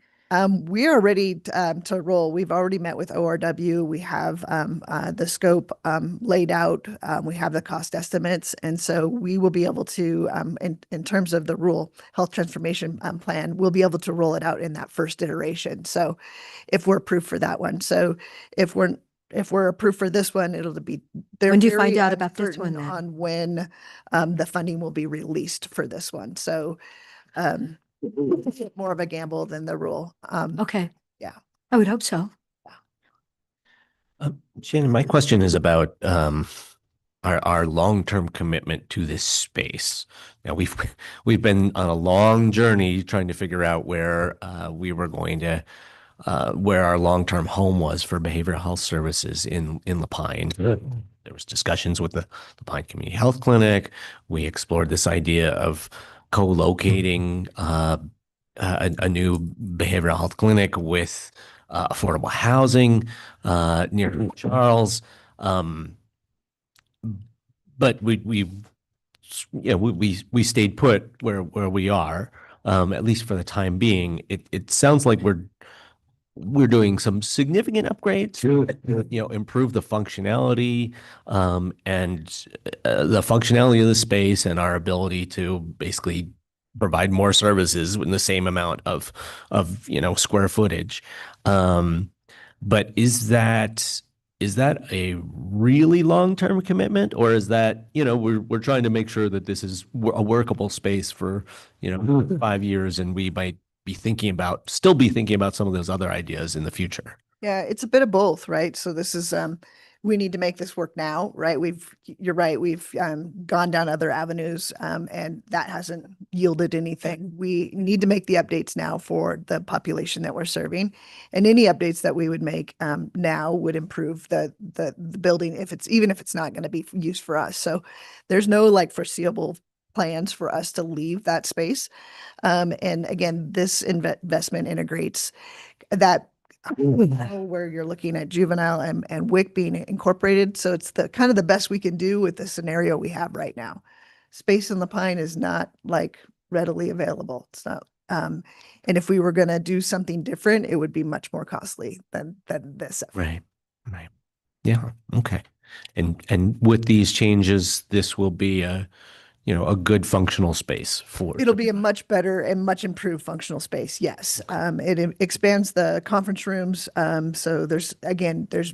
We are ready to roll. We've already met with ORW. We have the scope laid out. We have the cost estimates. And so we will be able to, in terms of the rural health transformation plan, we'll be able to roll it out in that first iteration. So if we're approved for that one. So if we're approved for this one, it'll be. When do you find out about this one then? On when the funding will be released for this one. So more of a gamble than the rule. Okay. Yeah. I would hope so. Shannon, my question is about our long-term commitment to this space. Now we've been on a long journey trying to figure out where we were going to where our long-term home was for behavioral health services in La Pine. There was discussions with the La Pine Community Health Clinic. We explored this idea of co-locating a new behavioral health clinic with affordable housing near Charles. But we stayed put where we are, at least for the time being. It sounds like we're doing some significant upgrades to, improve the functionality, and the functionality of the space and our ability to basically provide more services in the same amount of square footage. But is that a really long-term commitment, or is that, we're trying to make sure that this is a workable space for, 5 years, and we might still be thinking about some of those other ideas in the future? Yeah, it's a bit of both, right? So this is, we need to make this work now, right? You're right, we've gone down other avenues, and that hasn't yielded anything. We need to make the updates now for the population that we're serving. And any updates that we would make now would improve the building, even if it's not going to be used for us. So there's no like foreseeable plans for us to leave that space. And again, this investment integrates that where you're looking at juvenile and WIC being incorporated. So it's the kind of the best we can do with the scenario we have right now. Space in La Pine is not like readily available. It's not. And if we were going to do something different, it would be much more costly than this. Right. Yeah. Okay. And with these changes, this will be a good functional space for. It'll be a much better and much improved functional space. Yes. It expands the conference rooms. So there's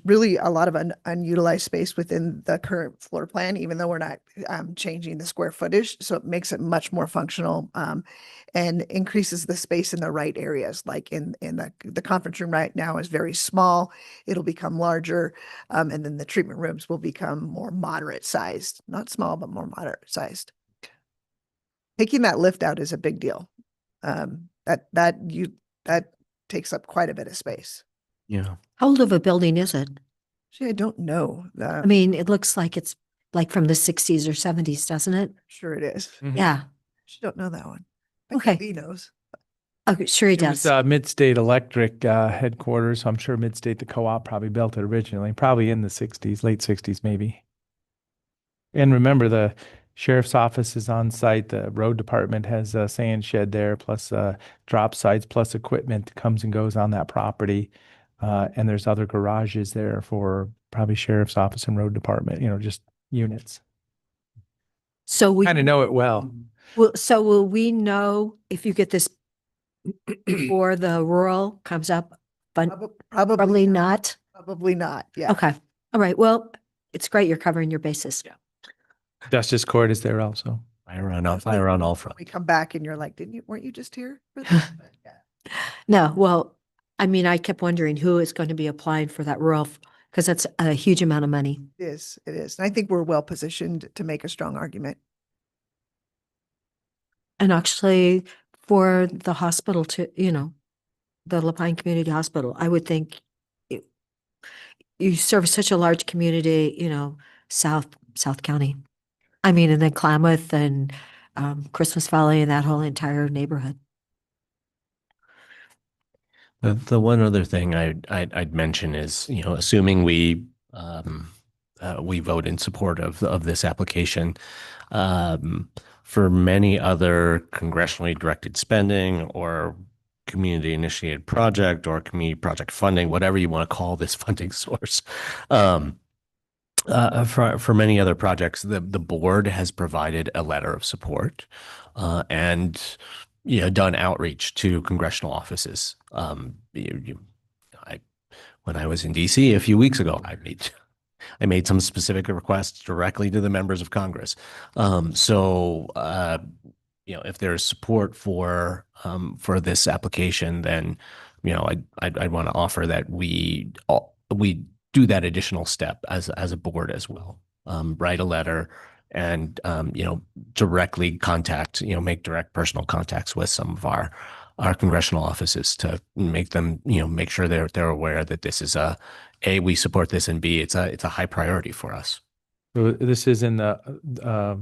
really a lot of unutilized space within the current floor plan, even though we're not changing the square footage. So it makes it much more functional, and increases the space in the right areas. Like in the conference room right now is very small. It'll become larger. And then the treatment rooms will become more moderate sized, not small, but more moderate sized. Taking that lift out is a big deal. That takes up quite a bit of space. Yeah. How old of a building is it? Actually, I don't know. I mean, it looks like it's like from the 60s or 70s, doesn't it? Sure it is. Yeah. I don't know that one. Okay. He knows. Okay, sure he It was does. Midstate Electric headquarters. So I'm sure Midstate, the co-op, probably built it originally, probably in the 60s, late 60s maybe. And remember, the sheriff's office is on site. The road department has a sand shed there, plus drop sites, plus equipment comes and goes on that property. And there's other garages there for probably sheriff's office and road department, just units. So we Kind of know it well. So will we know if you get this before the rural comes up? Probably not. Probably not. Yeah. Okay. All right. Well, it's great you're covering your bases. Yeah. Justice Court is there also. Fire on all fronts. We come back and you're like, weren't you just here for this? But, yeah. No, well, I mean, I kept wondering who is going to be applying for that rural, because that's a huge amount of money. It is. And I think we're well positioned to make a strong argument. And actually for the hospital to, the La Pine Community Hospital, I would think you serve such a large community, South County. I mean, and then Klamath and Christmas Valley and that whole entire neighborhood. The one other thing I'd mention is, assuming we vote in support of this application, for many other congressionally directed spending or community initiated project or community project funding, whatever you want to call this funding source, for many other projects, the board has provided a letter of support, and done outreach to congressional offices. When I was in DC a few weeks ago, I made some specific requests directly to the members of Congress. If there's support for this application, then I'd want to offer that we do that additional step as a board as well. Write a letter and directly contact, make direct personal contacts with some of our congressional offices to make them, make sure they're aware that this is A, we support this, and B, it's a high priority for us. So this is in the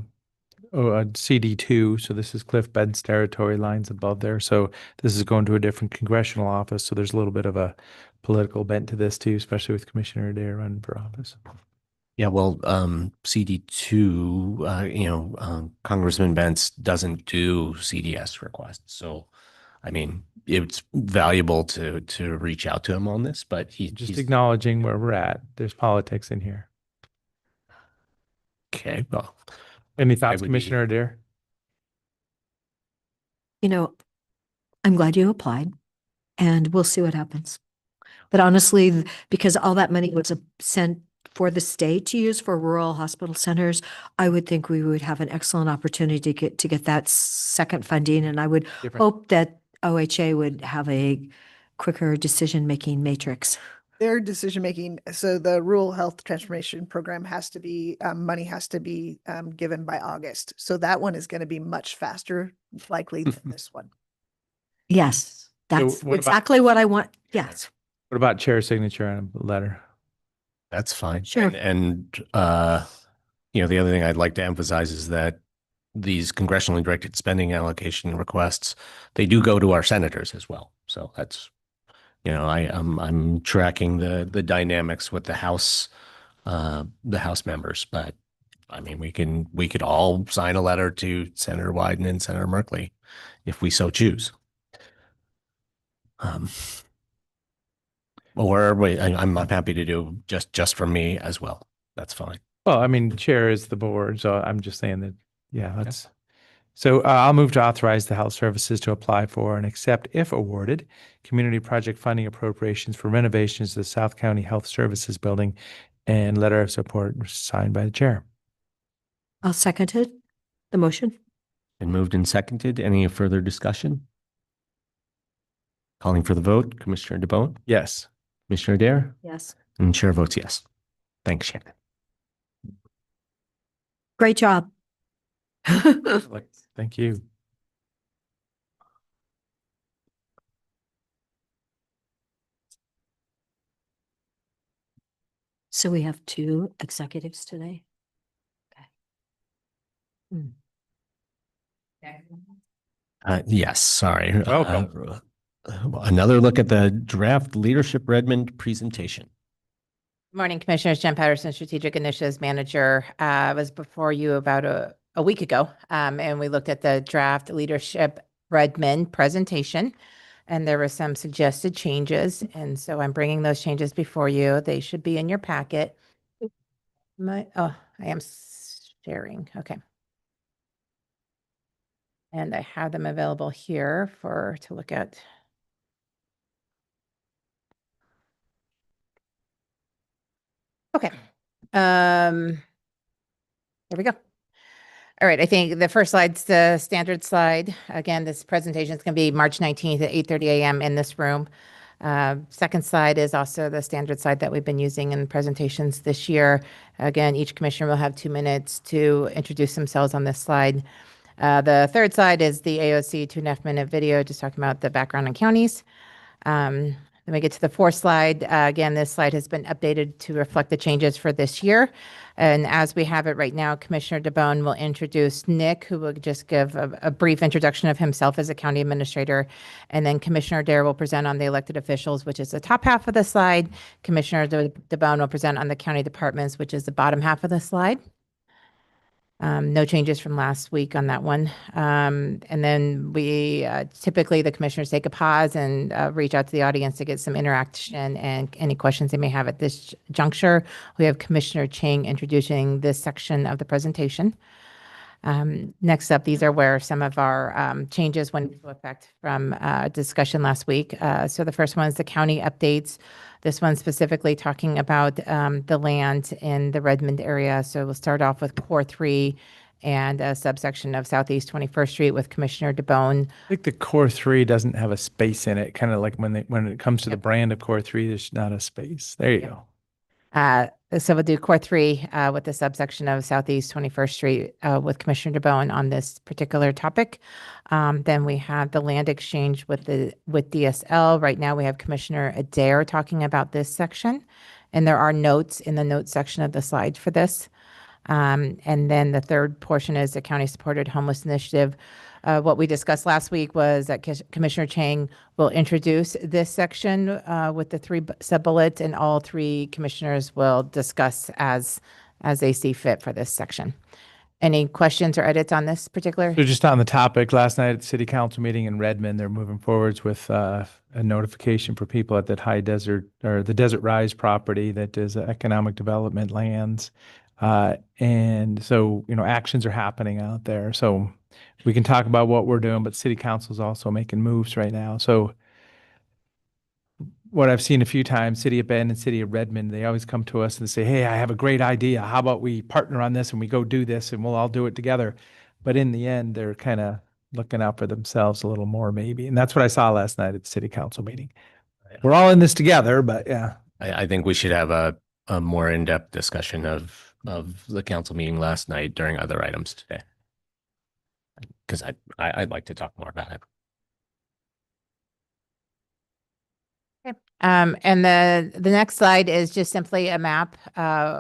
CD2. So this is Cliff Bed's territory lines above there. So this is going to a different congressional office. So there's a little bit of a political bent to this too, especially with Commissioner Adair running for office. Yeah, well, CD2, Congressman Bentz doesn't do CDS requests. So, I mean, it's valuable to reach out to him on this, but Just he's acknowledging where we're at. There's politics in here. okay. Well, Any thoughts, would be- Commissioner Adair? You know, I'm glad you applied and we'll see what happens. But honestly, because all that money was sent for the state to use for rural hospital centers, I would think we would have an excellent opportunity to get that second funding. And I would Different. hope that OHA would have a quicker decision-making matrix. Their decision-making, so the Rural Health Transformation Program has to be, money has to be given by August. So that one is going to be much faster likely than this one. Yes, that's what about- exactly what I want. Yes. What about chair signature on a letter? that's fine. Sure. And the other thing I'd like to emphasize is that these congressionally directed spending allocation requests, they do go to our senators as well. So that's, I'm tracking the dynamics with the House members, but I mean, we could all sign a letter to Senator Wyden and Senator Merkley if we so choose. I'm happy to do just for me as well. That's fine. Well, I mean, chair is the board, so I'm just saying that, yeah, that's. So I'll move to authorize the health services to apply for and accept, if awarded, community project funding appropriations for renovations to the South County Health Services Building, and letter of support signed by the chair. I'll second it, the motion. Been moved and seconded. Any further discussion? Calling for the vote, Commissioner DeBonne, Yes. Commissioner Adair, Yes. and the chair votes yes. Thanks, Shannon. Great job. Thank you. So we have two executives today. Okay. Yes, sorry. Welcome. Another look at the draft Leadership Redmond presentation. Morning, Commissioners. Jen Patterson, Strategic Initiatives Manager. I was before you about a week ago, and we looked at the draft Leadership Redmond presentation, and there were some suggested changes, and so I'm bringing those changes before you. They should be in your packet. I am sharing. Okay. And I have them available here to look at. Okay. There we go. All right. I think the first slide's the standard slide. Again, this presentation is going to be March 19th at 8:30 a.m. in this room. Second slide is also the standard slide that we've been using in presentations this year. Again, each commissioner will have 2 minutes to introduce themselves on this slide. The third slide is the AOC 2.5-minute video, just talking about the background and counties. Then we get to the fourth slide. Again, this slide has been updated to reflect the changes for this year. And as we have it right now, Commissioner DeBonne will introduce Nick, who will just give a brief introduction of himself as a county administrator. And then Commissioner Adair will present on the elected officials, which is the top half of the slide. Commissioner DeBonne will present on the county departments, which is the bottom half of the slide. No changes from last week on that one. And then we typically the commissioners take a pause and reach out to the audience to get some interaction and any questions they may have at this juncture. We have Commissioner Chang introducing this section of the presentation. Next up, these are where some of our changes went into effect from discussion last week. So the first one is the county updates. This one specifically talking about the land in the Redmond area. So we'll start off with Core 3 and a subsection of Southeast 21st Street with Commissioner DeBonne. I think the Core 3 doesn't have a space in it, kind of like when it comes to the brand of Core 3, there's not a space. There you go. So we'll do Core 3 with the subsection of Southeast 21st Street with Commissioner DeBonne on this particular topic. Then we have the land exchange with DSL. Right now we have Commissioner Adair talking about this section. And there are notes in the notes section of the slide for this. And then the third portion is the county-supported homeless initiative. What we discussed last week was that Commissioner Chang will introduce this section with the three sub-bullets, and all three commissioners will discuss as they see fit for this section. Any questions or edits on this particular? So just on the topic, last night at the city council meeting in Redmond, they're moving forwards with a notification for people at that high desert or the Desert Rise property that is economic development lands. And so, actions are happening out there. So we can talk about what we're doing, but city council is also making moves right now. So what I've seen a few times, City of Bend and City of Redmond, they always come to us and say, hey, I have a great idea. How about we partner on this and we go do this and we'll all do it together. But in the end, they're kind of looking out for themselves a little more maybe. And that's what I saw last night at the city council meeting. We're all in this together, but yeah. I think we should have a more in-depth discussion of the council meeting last night during other items today. Because I'd like to talk more about it. And the next slide is just simply a map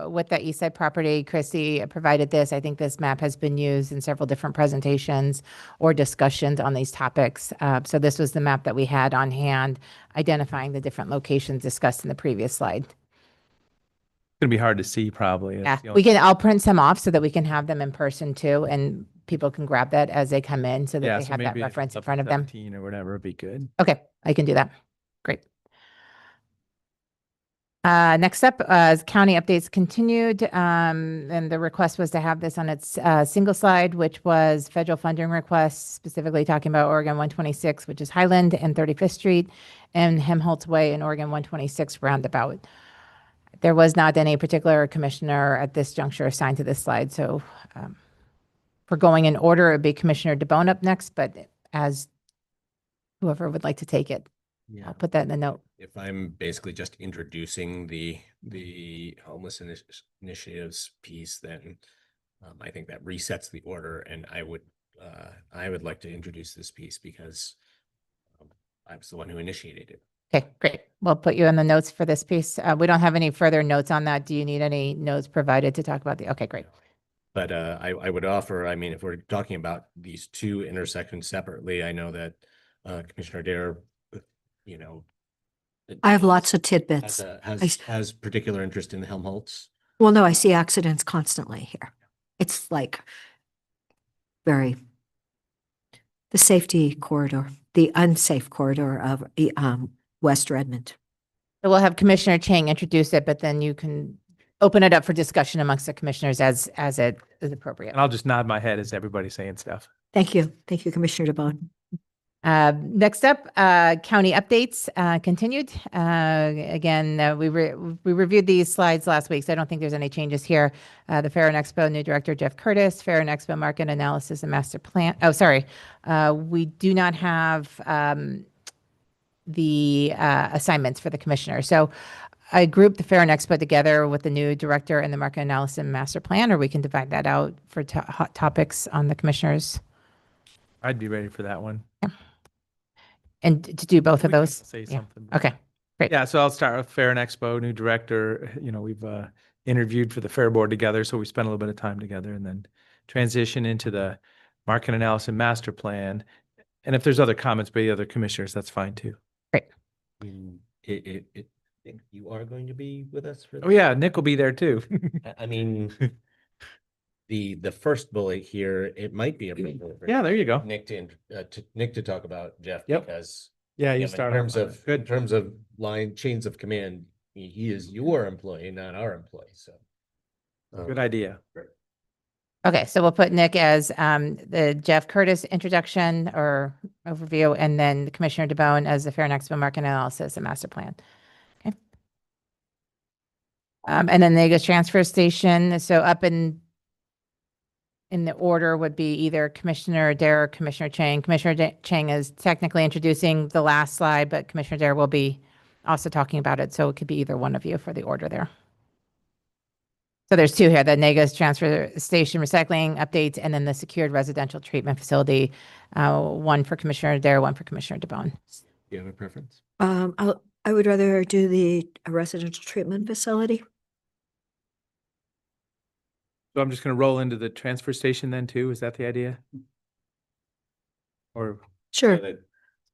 with the East Side property. Chrissy provided this. I think this map has been used in several different presentations or discussions on these topics. So this was the map that we had on hand, identifying the different locations discussed in the previous slide. It's going to be hard to see probably. Yeah, I'll print some off so that we can have them in person too, and people can grab that as they come in so that they have that reference in front of them. Or whatever would be good. Okay, I can do that. Great. Next up, county updates continued, and the request was to have this on its single slide, which was federal funding requests, specifically talking about Oregon 126, which is Highland and 35th Street, and Helmholtz Way in Oregon 126 roundabout. There was not any particular commissioner at this juncture assigned to this slide, so for going in order, it would be Commissioner DeBone up next, but as whoever would like to take it. Yeah. I'll put that in the note. If I'm basically just introducing the homeless initiatives piece, then I think that resets the order, and I would like to introduce this piece because I was the one who initiated it. Okay, great. We'll put you in the notes for this piece. We don't have any further notes on that. Do you need any notes provided to talk about the? Okay, great. But I would offer, I mean, if we're talking about these two intersections separately, I know that Commissioner Dare, I have lots of tidbits. has particular interest in the Helmholtz. Well, no, I see accidents constantly here. It's like the safety corridor, the unsafe corridor of West Redmond. So we'll have Commissioner Chang introduce it, but then you can open it up for discussion amongst the commissioners as it is appropriate. And I'll just nod my head as everybody's saying stuff. Thank you. Thank you, Commissioner DeBone. Next up, county updates continued. Again, we reviewed these slides last week, so I don't think there's any changes here. The Fair and Expo new director, Jeff Curtis, Fair and Expo market analysis and master plan. Oh, sorry. We do not have the assignments for the commissioner. So I grouped the Fair and Expo together with the new director and the market analysis and master plan, or we can divide that out for hot topics on the commissioners. I'd be ready for that one. Yeah. And to do both of We can those? Say Yeah. something. Okay, great. Yeah, so I'll start with Fair and Expo, new director. We've interviewed for the Fair Board together, so we spent a little bit of time together, and then transition into the market analysis and master plan. And if there's other comments by the other commissioners, that's fine too. Great. Think you are going to be with us for Oh yeah, Nick will be there too. I mean, the first bullet here, it might be a Yeah, there you go. Nick to talk about Jeff. Yep. Because Yeah, you in start terms on of good. in terms of chains of command, he is your employee, not our employee. So Good idea. Okay, so we'll put Nick as the Jeff Curtis introduction or overview, and then Commissioner DeBone as the Fair and Expo market analysis and master plan. Okay. And then the transfer station. So up in the order would be either Commissioner Dare or Commissioner Chang. Commissioner Chang is technically introducing the last slide, but Commissioner Dare will be also talking about it. So it could be either one of you for the order there. So there's two here, the Negus transfer station recycling updates, and then the secured residential treatment facility, one for Commissioner Dare, one for Commissioner DeBone. do you have a preference? I would rather do the residential treatment facility. So I'm just gonna roll into the transfer station then too. Is that the idea? Or? Sure.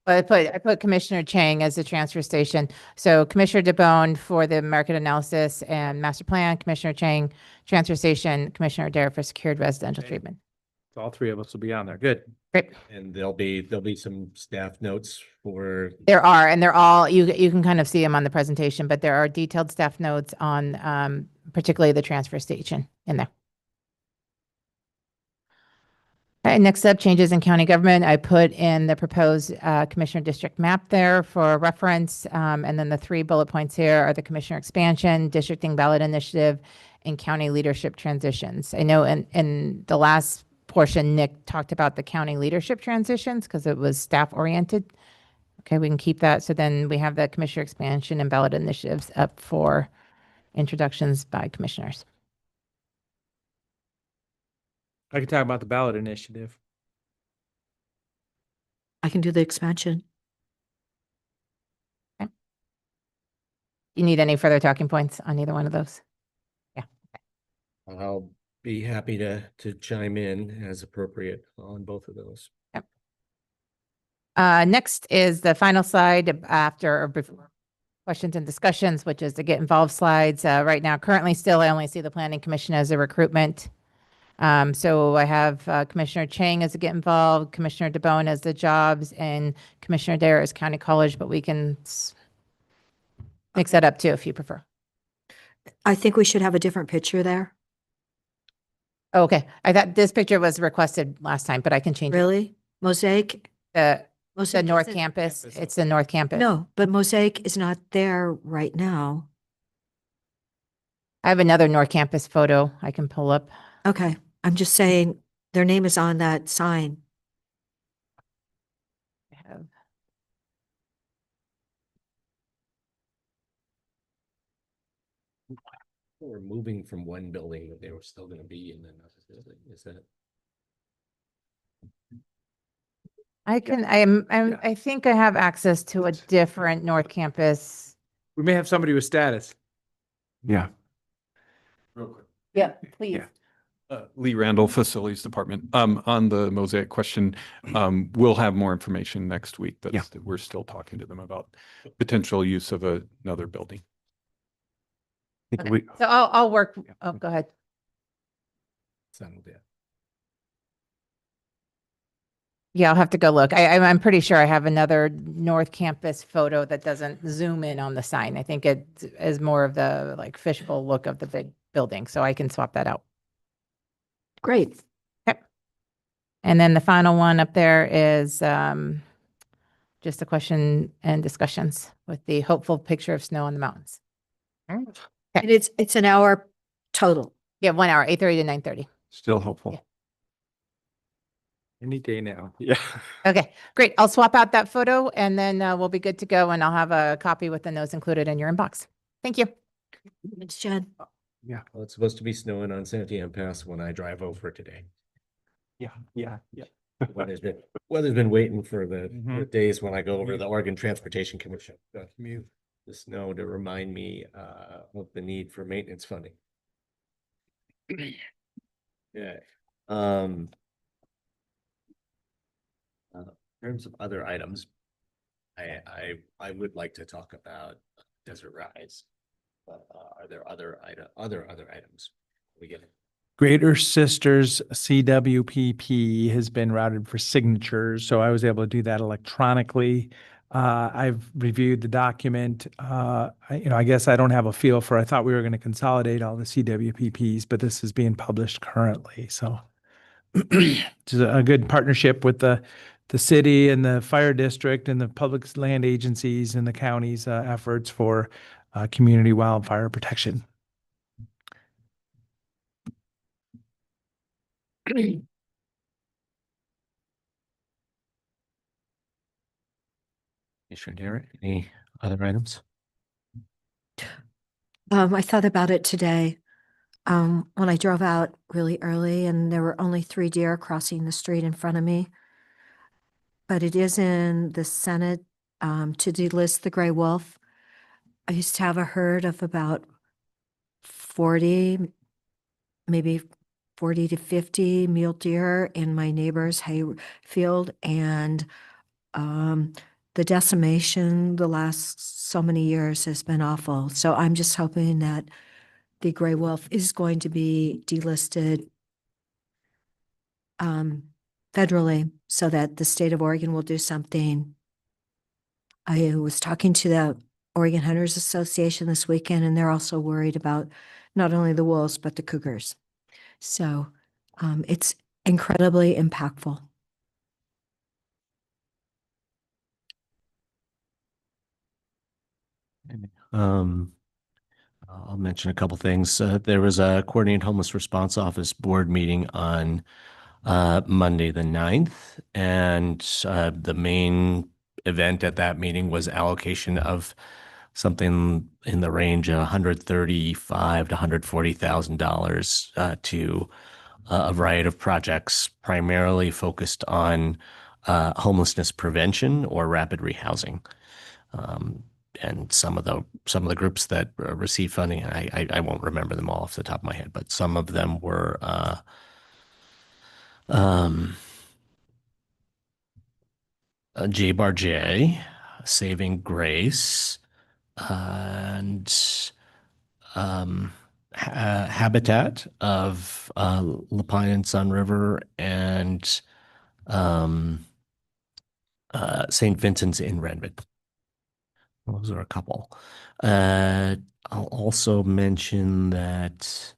Well, I put Commissioner Chang as the transfer station. So Commissioner DeBonne for the market analysis and master plan, Commissioner Chang, transfer station, Commissioner Adair for secured residential Okay. treatment. So all three of us will be on there. Good. Great. And there'll be some staff notes for, There are, and they're all, you can kind of see them on the presentation, but there are detailed staff notes on particularly the transfer station in there. All right, next up, changes in county government. I put in the proposed commissioner district map there for reference. And then the 3 bullet points here are the commissioner expansion, districting ballot initiative, and county leadership transitions. I know in the last portion, Nick talked about the county leadership transitions because it was staff oriented. Okay, we can keep that. So then we have the commissioner expansion and ballot initiatives up for introductions by commissioners. I can talk about the ballot initiative. I can do the expansion. You need any further talking points on either one of those? I'll be happy to chime in as appropriate on both of those. Next is the final slide after or before questions and discussions, which is the get involved slides. Right now, currently still, I only see the planning commission as a recruitment. So I have Commissioner Chang as a get involved, Commissioner DeBonne as the jobs, and Commissioner Dare as county college, but we can mix that up too if you prefer. I think we should have a different picture there. Okay, I thought this picture was requested last time, but I can change it. Really? Mosaic? The Mosaic North isn't- Campus, it's the North Campus. No, but Mosaic is not there right now. I have another North Campus photo I can pull up. Okay, I'm just saying their name is on that sign. I have- We're moving from one building, but they were still gonna be in another building. Is that? I think I have access to a different North Campus. We may have somebody with status. Yeah. Real quick. Yeah, please. Yeah. Lee Randall, Facilities Department. On the Mosaic question, we'll have more information next week. Yeah. We're still talking to them about potential use of another building. I think Okay. we- So I'll work, oh, go ahead. Settled it. Yeah, I'll have to go look. I'm pretty sure I have another North Campus photo that doesn't zoom in on the sign. I think it is more of the like fishbowl look of the big building, so I can swap that out. Great. And then the final one up there is just a question and discussions with the hopeful picture of snow on the mountains. All right. And it's an hour total. Yeah, 1 hour, 8:30 to 9:30. Still hopeful. Yeah. Any day now. Yeah. Okay, great. I'll swap out that photo and then we'll be good to go and I'll have a copy with the notes included in your inbox. Thank you. Thanks, Jen. Yeah. Well, it's supposed to be snowing on Santiam Pass when I drive over today. Yeah. Weather's been waiting for the Mhm. days when I go over to the Oregon Transportation Commission. The snow to remind me of the need for maintenance funding. Yeah. In terms of other items, I would like to talk about Desert Rise. But are there other items? We get it. Greater Sisters CWPP has been routed for signatures, so I was able to do that electronically. I've reviewed the document. I guess I don't have a feel for, I thought we were going to consolidate all the CWPPs, but this is being published currently, so it's a good partnership with the city and the fire district and the public land agencies and the county's efforts for community wildfire protection. Commissioner Garrett, any other items? I thought about it today. When I drove out really early and there were only 3 deer crossing the street in front of me. But it is in the Senate to delist the gray wolf. I used to have a herd of about 40, maybe 40 to 50 mule deer in my neighbor's hay field, and the decimation the last so many years has been awful. So I'm just hoping that the gray wolf is going to be delisted federally so that the state of Oregon will do something. I was talking to the Oregon Hunters Association this weekend, and they're also worried about not only the wolves, but the cougars. So it's incredibly impactful. Um, I'll mention a couple things. There was a Coordinated Homeless Response Office board meeting on Monday, the 9th, and the main event at that meeting was allocation of something in the range of $135,000 to $140,000 to a variety of projects, primarily focused on homelessness prevention or rapid rehousing. And some of the groups that receive funding, I won't remember them all off the top of my head, but some of them were J Bar J, Saving Grace, and Habitat of Lapine and Sun River, and St. Vincent's in Redmond. Those are a couple. I'll also mention that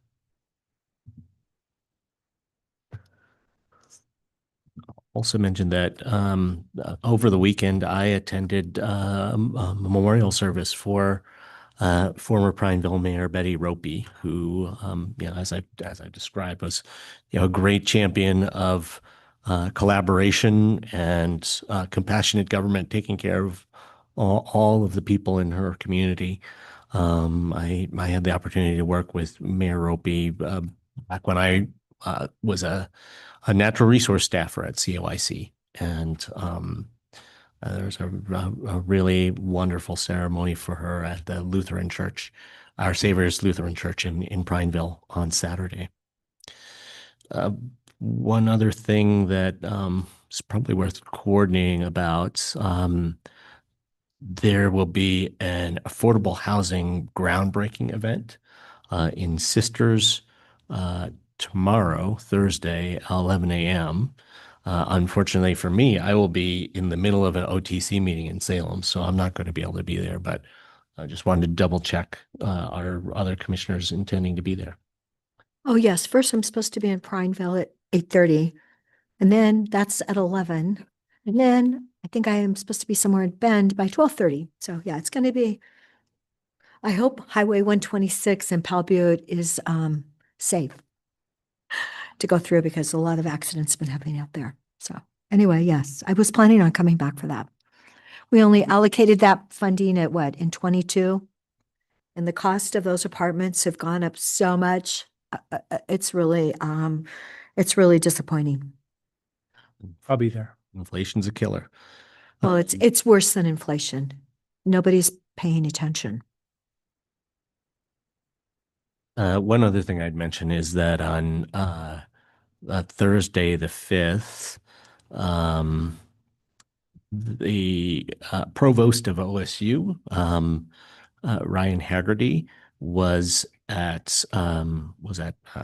over the weekend I attended a memorial service for former Prineville Mayor Betty Ropey, who, as I described, was, a great champion of collaboration and compassionate government, taking care of all of the people in her community. I had the opportunity to work with Mayor Ropey back when I was a natural resource staffer at COIC, and there was a really wonderful ceremony for her at the Lutheran Church, Our Savior's Lutheran Church in Prineville on Saturday. One other thing that is probably worth coordinating about, there will be an affordable housing groundbreaking event in Sisters tomorrow, Thursday, 11 a.m. Unfortunately for me, I will be in the middle of an OTC meeting in Salem, so I'm not going to be able to be there, but I just wanted to double check our other commissioners intending to be there. Oh, yes. First, I'm supposed to be in Prineville at 8:30, and then that's at 11. And then I think I am supposed to be somewhere in Bend by 12:30. So yeah, it's going to be, I hope Highway 126 in Powell Butte is safe to go through, because a lot of accidents have been happening out there. So anyway, yes, I was planning on coming back for that. We only allocated that funding at what, in 22? And the cost of those apartments have gone up so much. It's really disappointing. I'll be there. Inflation's a killer. Well, it's worse than inflation. Nobody's paying attention. One other thing I'd mention is that on Thursday, the 5th, the provost of OSU, Ryan Haggerty, was at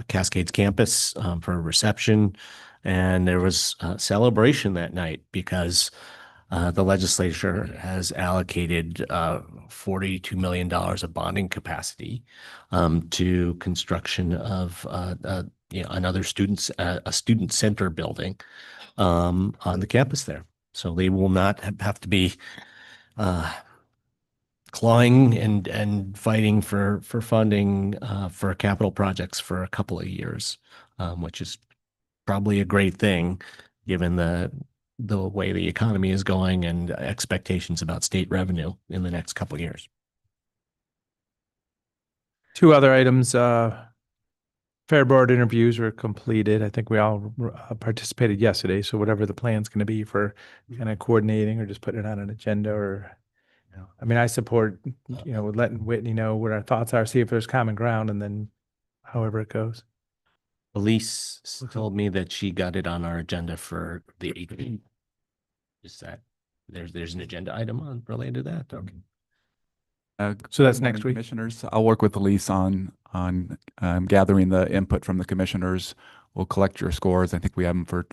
Cascades campus for a reception, and there was a celebration that night because the legislature has allocated $42 million of bonding capacity to construction of another a student center building on the campus there. So they will not have to be clawing and fighting for funding for capital projects for a couple of years, which is probably a great thing given the way the economy is going and expectations about state revenue in the next couple of years. Two other items. Fair board interviews were completed. I think we all participated yesterday. So whatever the plan's going to be for kind of coordinating or just putting it on an agenda, or, I mean, I support, letting Whitney know what our thoughts are, see if there's common ground, and then however it goes. Elise told me that she got it on our agenda for the 18th. Is that, there's an agenda item on related to that? Okay. So that's Good next morning, week? Commissioners, I'll work with Elise on gathering the input from the commissioners. We'll collect your scores. I think we have them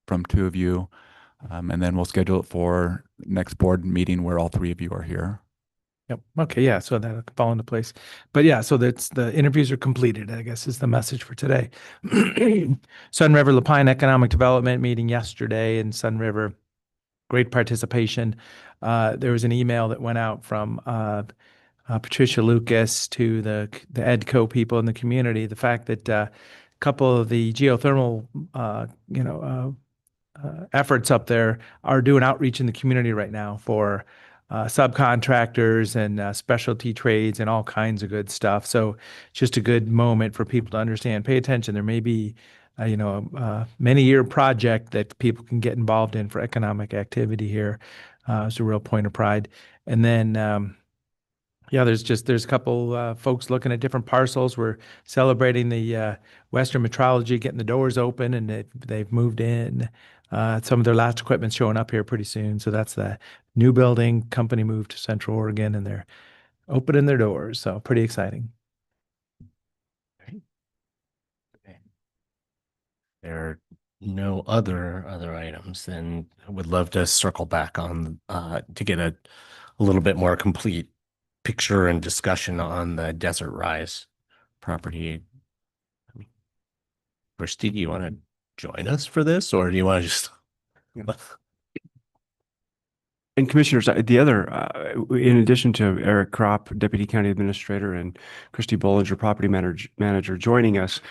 from two of you. And then we'll schedule it for next board meeting where all three of you are here. Yep. Okay. Yeah. So that'll fall into place. But yeah, so that's the interviews are completed, I guess is the message for today. Sun River Lapine Economic Development meeting yesterday in Sun River. Great participation. There was an email that went out from Patricia Lucas to the EDCO people in the community. The fact that a couple of the geothermal, efforts up there are doing outreach in the community right now for subcontractors and specialty trades and all kinds of good stuff. So it's just a good moment for people to understand, pay attention. There may be, many-year project that people can get involved in for economic activity here. It's a real point of pride. And then, there's a couple folks looking at different parcels. We're celebrating the Western Metrology getting the doors open, and they've moved in. Some of their last equipment's showing up here pretty soon. So that's the new building. Company moved to Central Oregon, and they're opening their doors. So pretty exciting. There are no other items, then I would love to circle back on to get a little bit more complete picture and discussion on the Desert Rise property. Christy, do you want to join us for this, or do you want to just? And Commissioners, the other, in addition to Eric Kropp, Deputy County Administrator, and Christy Bollinger, Property Manager joining us,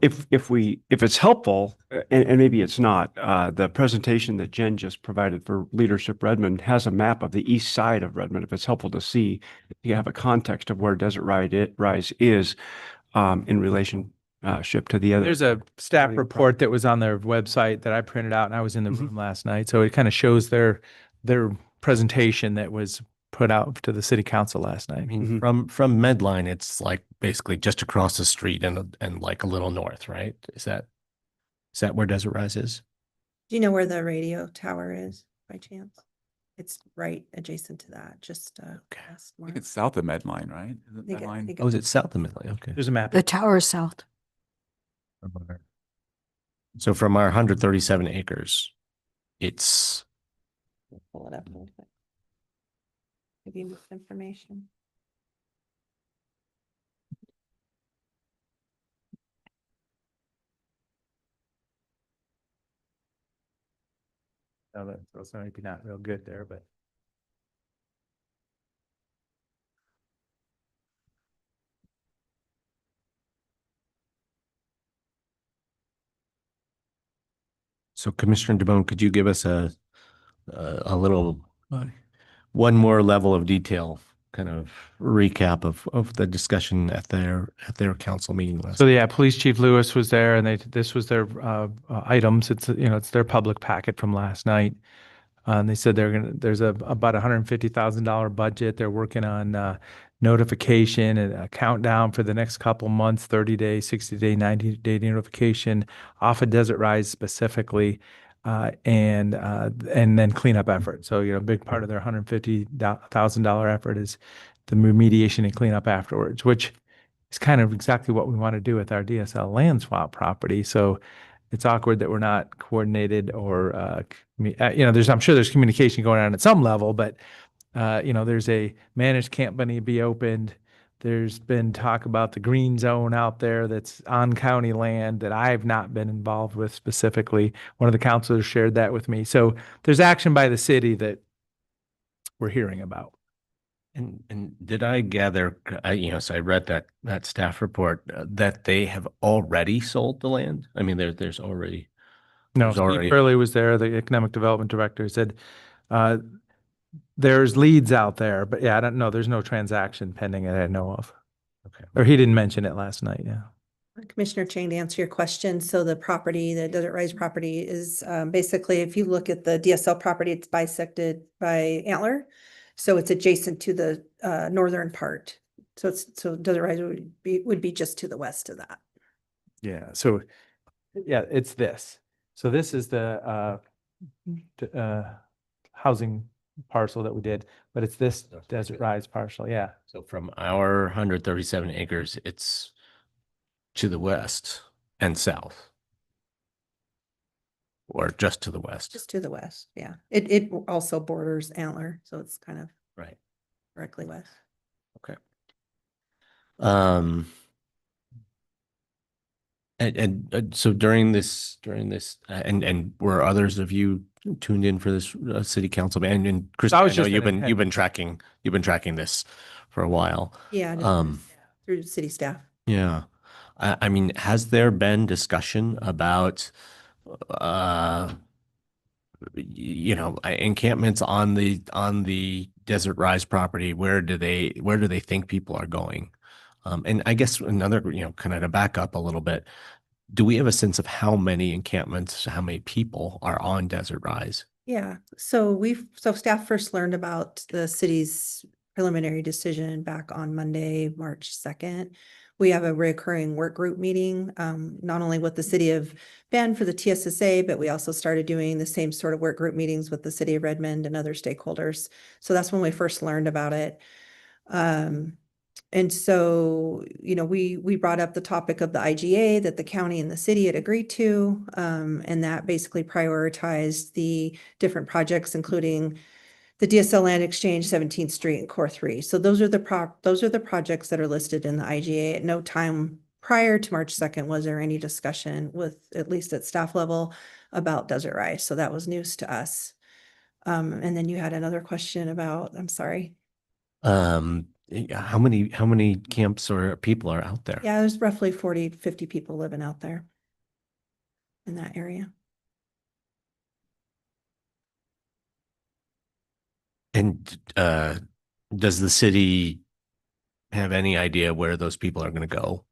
if it's helpful, and maybe it's not, the presentation that Jen just provided for Leadership Redmond has a map of the east side of Redmond. If it's helpful to see, you have a context of where Desert Rise is in relationship to the other. There's a staff report that was on their website that I printed out, and I was in the room last night. So it kind of shows their presentation that was put out to the city council last night. I mean, from Medline, it's like basically just across the street and like a little north, right? Is that where Desert Rise is? Do you know where the radio tower is by chance? It's right adjacent to that, just west I think north. it's south of Medline, right? Is it think it- I Medline? think Oh, is it south of Medline? Okay. There's a map. The tower is south. So from our 137 acres, it's Pull it up real quick. Give you misinformation. That's maybe not real good there, but. so Commissioner DeBonne, could you give us a little one more level of detail, kind of recap of the discussion at their council meeting last? So yeah, Police Chief Lewis was there, and this was their items. It's their public packet from last night. And they said there's about $150,000 budget. They're working on notification and a countdown for the next couple months, 30-day, 60-day, 90-day notification off of Desert Rise specifically, and then cleanup effort. So, a big part of their $150,000 effort is the remediation and cleanup afterwards, which is kind of exactly what we want to do with our DSL land swap property. So it's awkward that we're not coordinated or, I'm sure there's communication going on at some level, but, there's a managed company be opened. There's been talk about the green zone out there that's on county land that I've not been involved with specifically. One of the councilors shared that with me. So there's action by the city that we're hearing about. And did I gather, so I read that staff report that they have already sold the land? I mean, there's already. No, there's Steve Curley was there, the economic development director, said there's leads out there, but yeah, I don't know. There's no transaction pending that I know of. Okay. Or he didn't mention it last night, yeah. Commissioner Chang, to answer your question, so the property, the Desert Rise property is basically, if you look at the DSL property, it's bisected by Antler. So it's adjacent to the northern part. So Desert Rise would be just to the west of that. Yeah, so, yeah, it's this. So this is the housing parcel that we did, but it's this Desert Rise parcel, yeah. So from our 137 acres, it's to the west and south. Or just to the west. Just to the west, yeah. It also borders Antler, so it's kind of Right. directly west. Okay. And so during this, and were others of you tuned in for this city council? And Chris, I I was know just you've an been tracking this for a while. Yeah, just Um, through city staff. yeah. I mean, has there been discussion about, encampments on the Desert Rise property? Where do they think people are going? And I guess another, kind of to back up a little bit, do we have a sense of how many encampments, how many people are on Desert Rise? Yeah, so staff first learned about the city's preliminary decision back on Monday, March 2nd. We have a recurring work group meeting, not only with the city of Bend for the TSSA, but we also started doing the same sort of work group meetings with the city of Redmond and other stakeholders. So that's when we first learned about it. And so, we brought up the topic of the IGA that the county and the city had agreed to, and that basically prioritized the different projects, including the DSL Land Exchange, 17th Street and Core 3. So those are the projects that are listed in the IGA. At no time prior to March 2nd was there any discussion with, at least at staff level, about Desert Rise. So that was news to us. And then you had another question about, I'm sorry. How many camps or people are out there? Yeah, there's roughly 40, 50 people living out there in that area. And does the city have any idea where those people are going to go?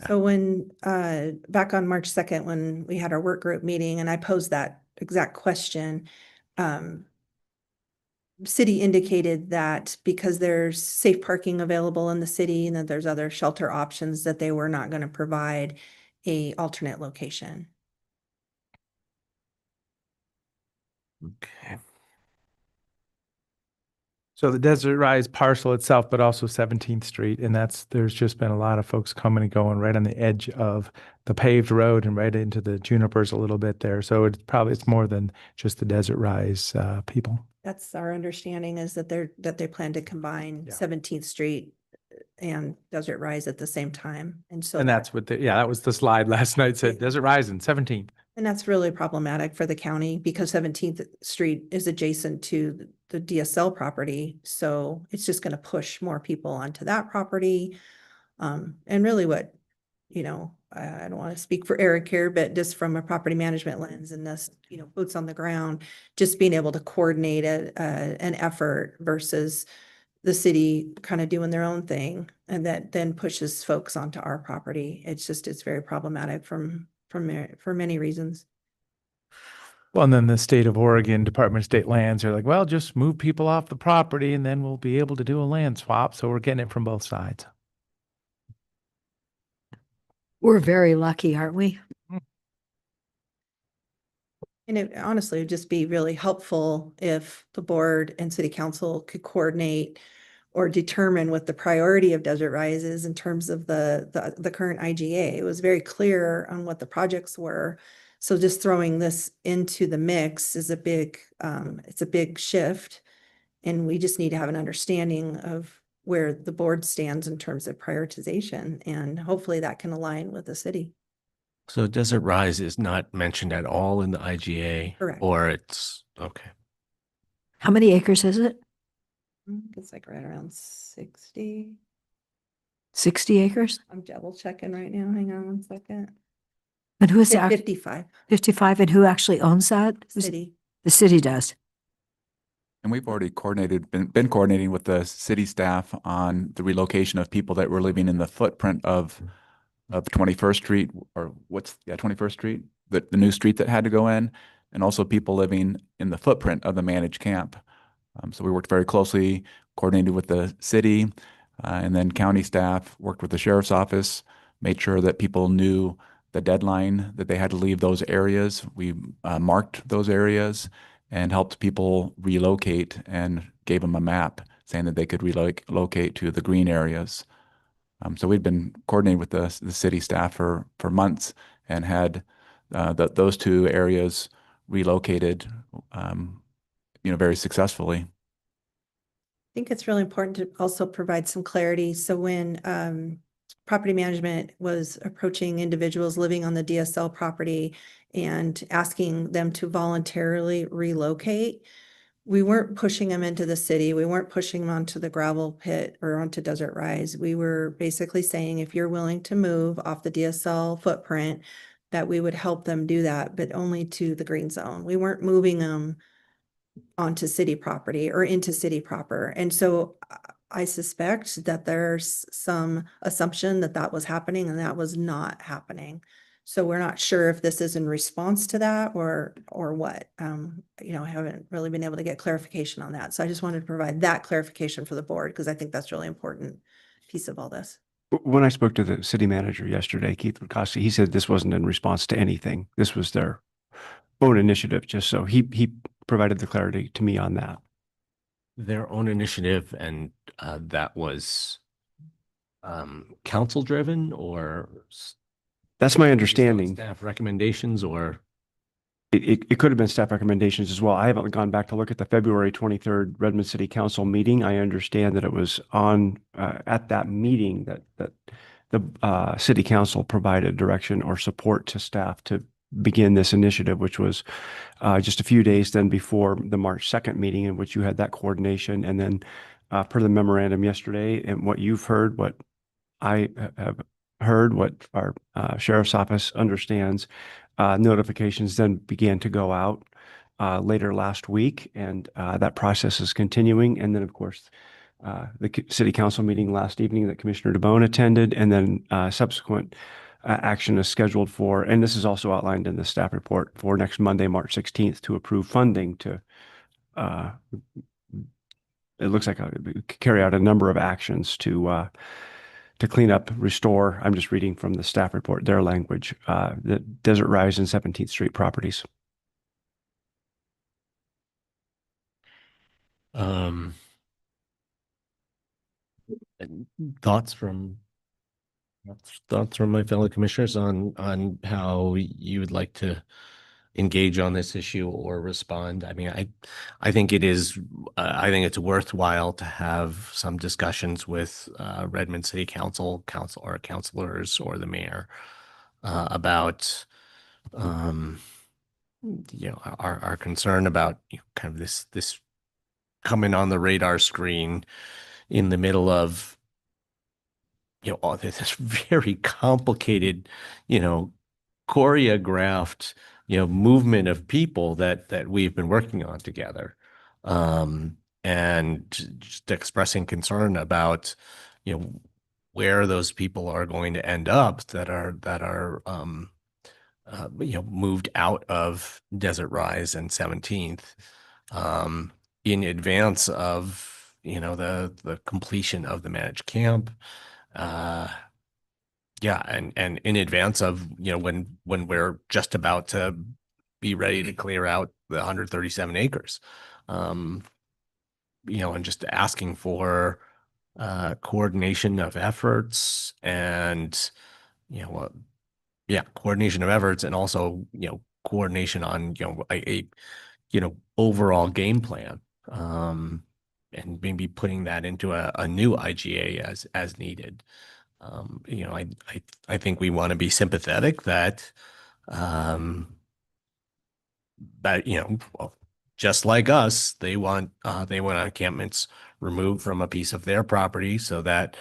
So when, back on March 2nd, when we had our work group meeting and I posed that exact question, city indicated that because there's safe parking available in the city and that there's other shelter options, that they were not going to provide a alternate location. Okay. So the Desert Rise parcel itself, but also 17th Street, and there's just been a lot of folks coming and going right on the edge of the paved road and right into the junipers a little bit there. So it's more than just the Desert Rise people. That's our understanding, is that they plan to combine 17th Street and Desert Rise at the same time. And so that's what that was the slide last night, said Desert Rise and 17th. And that's really problematic for the county because 17th Street is adjacent to the DSL property. So it's just going to push more people onto that property. And really what, I don't want to speak for Eric here, but just from a property management lens and this, boots on the ground, just being able to coordinate an effort versus the city kind of doing their own thing. And that then pushes folks onto our property. It's very problematic for many reasons. Well, and then the state of Oregon Department of State Lands are like, well, just move people off the property and then we'll be able to do a land swap. So we're getting it from both sides. We're very lucky, aren't we? And it honestly would just be really helpful if the board and city council could coordinate or determine what the priority of Desert Rise is in terms of the current IGA. It was very clear on what the projects were. So just throwing this into the mix is it's a big shift. And we just need to have an understanding of where the board stands in terms of prioritization. And hopefully that can align with the city. So Desert Rise is not mentioned at all in the IGA? Correct. Or it's, okay. How many acres is it? It's like right around 60. 60 acres? I'm double checking right now. Hang on one second. And who is Yeah, that? 55. 55, and who actually owns that? City. The city does. And we've already been coordinating with the city staff on the relocation of people that were living in the footprint of 21st Street, or 21st Street, the new street that had to go in, and also people living in the footprint of the managed camp. So we worked very closely, coordinated with the city, and then county staff worked with the sheriff's office, made sure that people knew the deadline that they had to leave those areas. We marked those areas and helped people relocate and gave them a map saying that they could relocate to the green areas. So we'd been coordinating with the city staff for months and had those two areas relocated, very successfully. I think it's really important to also provide some clarity. So when property management was approaching individuals living on the DSL property and asking them to voluntarily relocate, we weren't pushing them into the city. We weren't pushing them onto the gravel pit or onto Desert Rise. We were basically saying, if you're willing to move off the DSL footprint, that we would help them do that, but only to the green zone. We weren't moving them onto city property or into city proper. And so I suspect that there's some assumption that that was happening, and that was not happening. So we're not sure if this is in response to that or what. I haven't really been able to get clarification on that. So I just wanted to provide that clarification for the board, because I think that's really important piece of all this. When I spoke to the city manager yesterday, Keith Rukowski, he said this wasn't in response to anything. This was their own initiative, just so he provided the clarity to me on that. Their own initiative, and that was council driven, or That's my understanding. staff recommendations, or It could have been staff recommendations as well. I haven't gone back to look at the February 23rd Redmond City Council meeting. I understand that it was on at that meeting that the city council provided direction or support to staff to begin this initiative, which was just a few days then before the March 2nd meeting, in which you had that coordination. And then per the memorandum yesterday, and what you've heard, what I have heard, what our sheriff's office understands, notifications then began to go out later last week, and that process is continuing. And then, of course, the city council meeting last evening that Commissioner DeBonne attended, and then subsequent action is scheduled for, and this is also outlined in the staff report, for next Monday, March 16th, to approve funding to, it looks like carry out a number of actions to clean up, restore, I'm just reading from the staff report, their language, the Desert Rise and 17th Street properties. and thoughts from my fellow commissioners on how you would like to engage on this issue or respond. I mean, I think it's worthwhile to have some discussions with Redmond City Council or councilors or the mayor about our concern about kind of this coming on the radar screen in the middle of all this very complicated, choreographed, movement of people that we've been working on together, and just expressing concern about, where those people are going to end up that are moved out of Desert Rise and 17th, in advance of, the completion of the managed camp. And in advance of, when we're just about to be ready to clear out the 137 acres, and just asking for coordination of efforts and, coordination of efforts, and also, coordination on, a overall game plan, and maybe putting that into a new IGA as needed. I think we want to be sympathetic that, just like us, they want encampments removed from a piece of their property so that,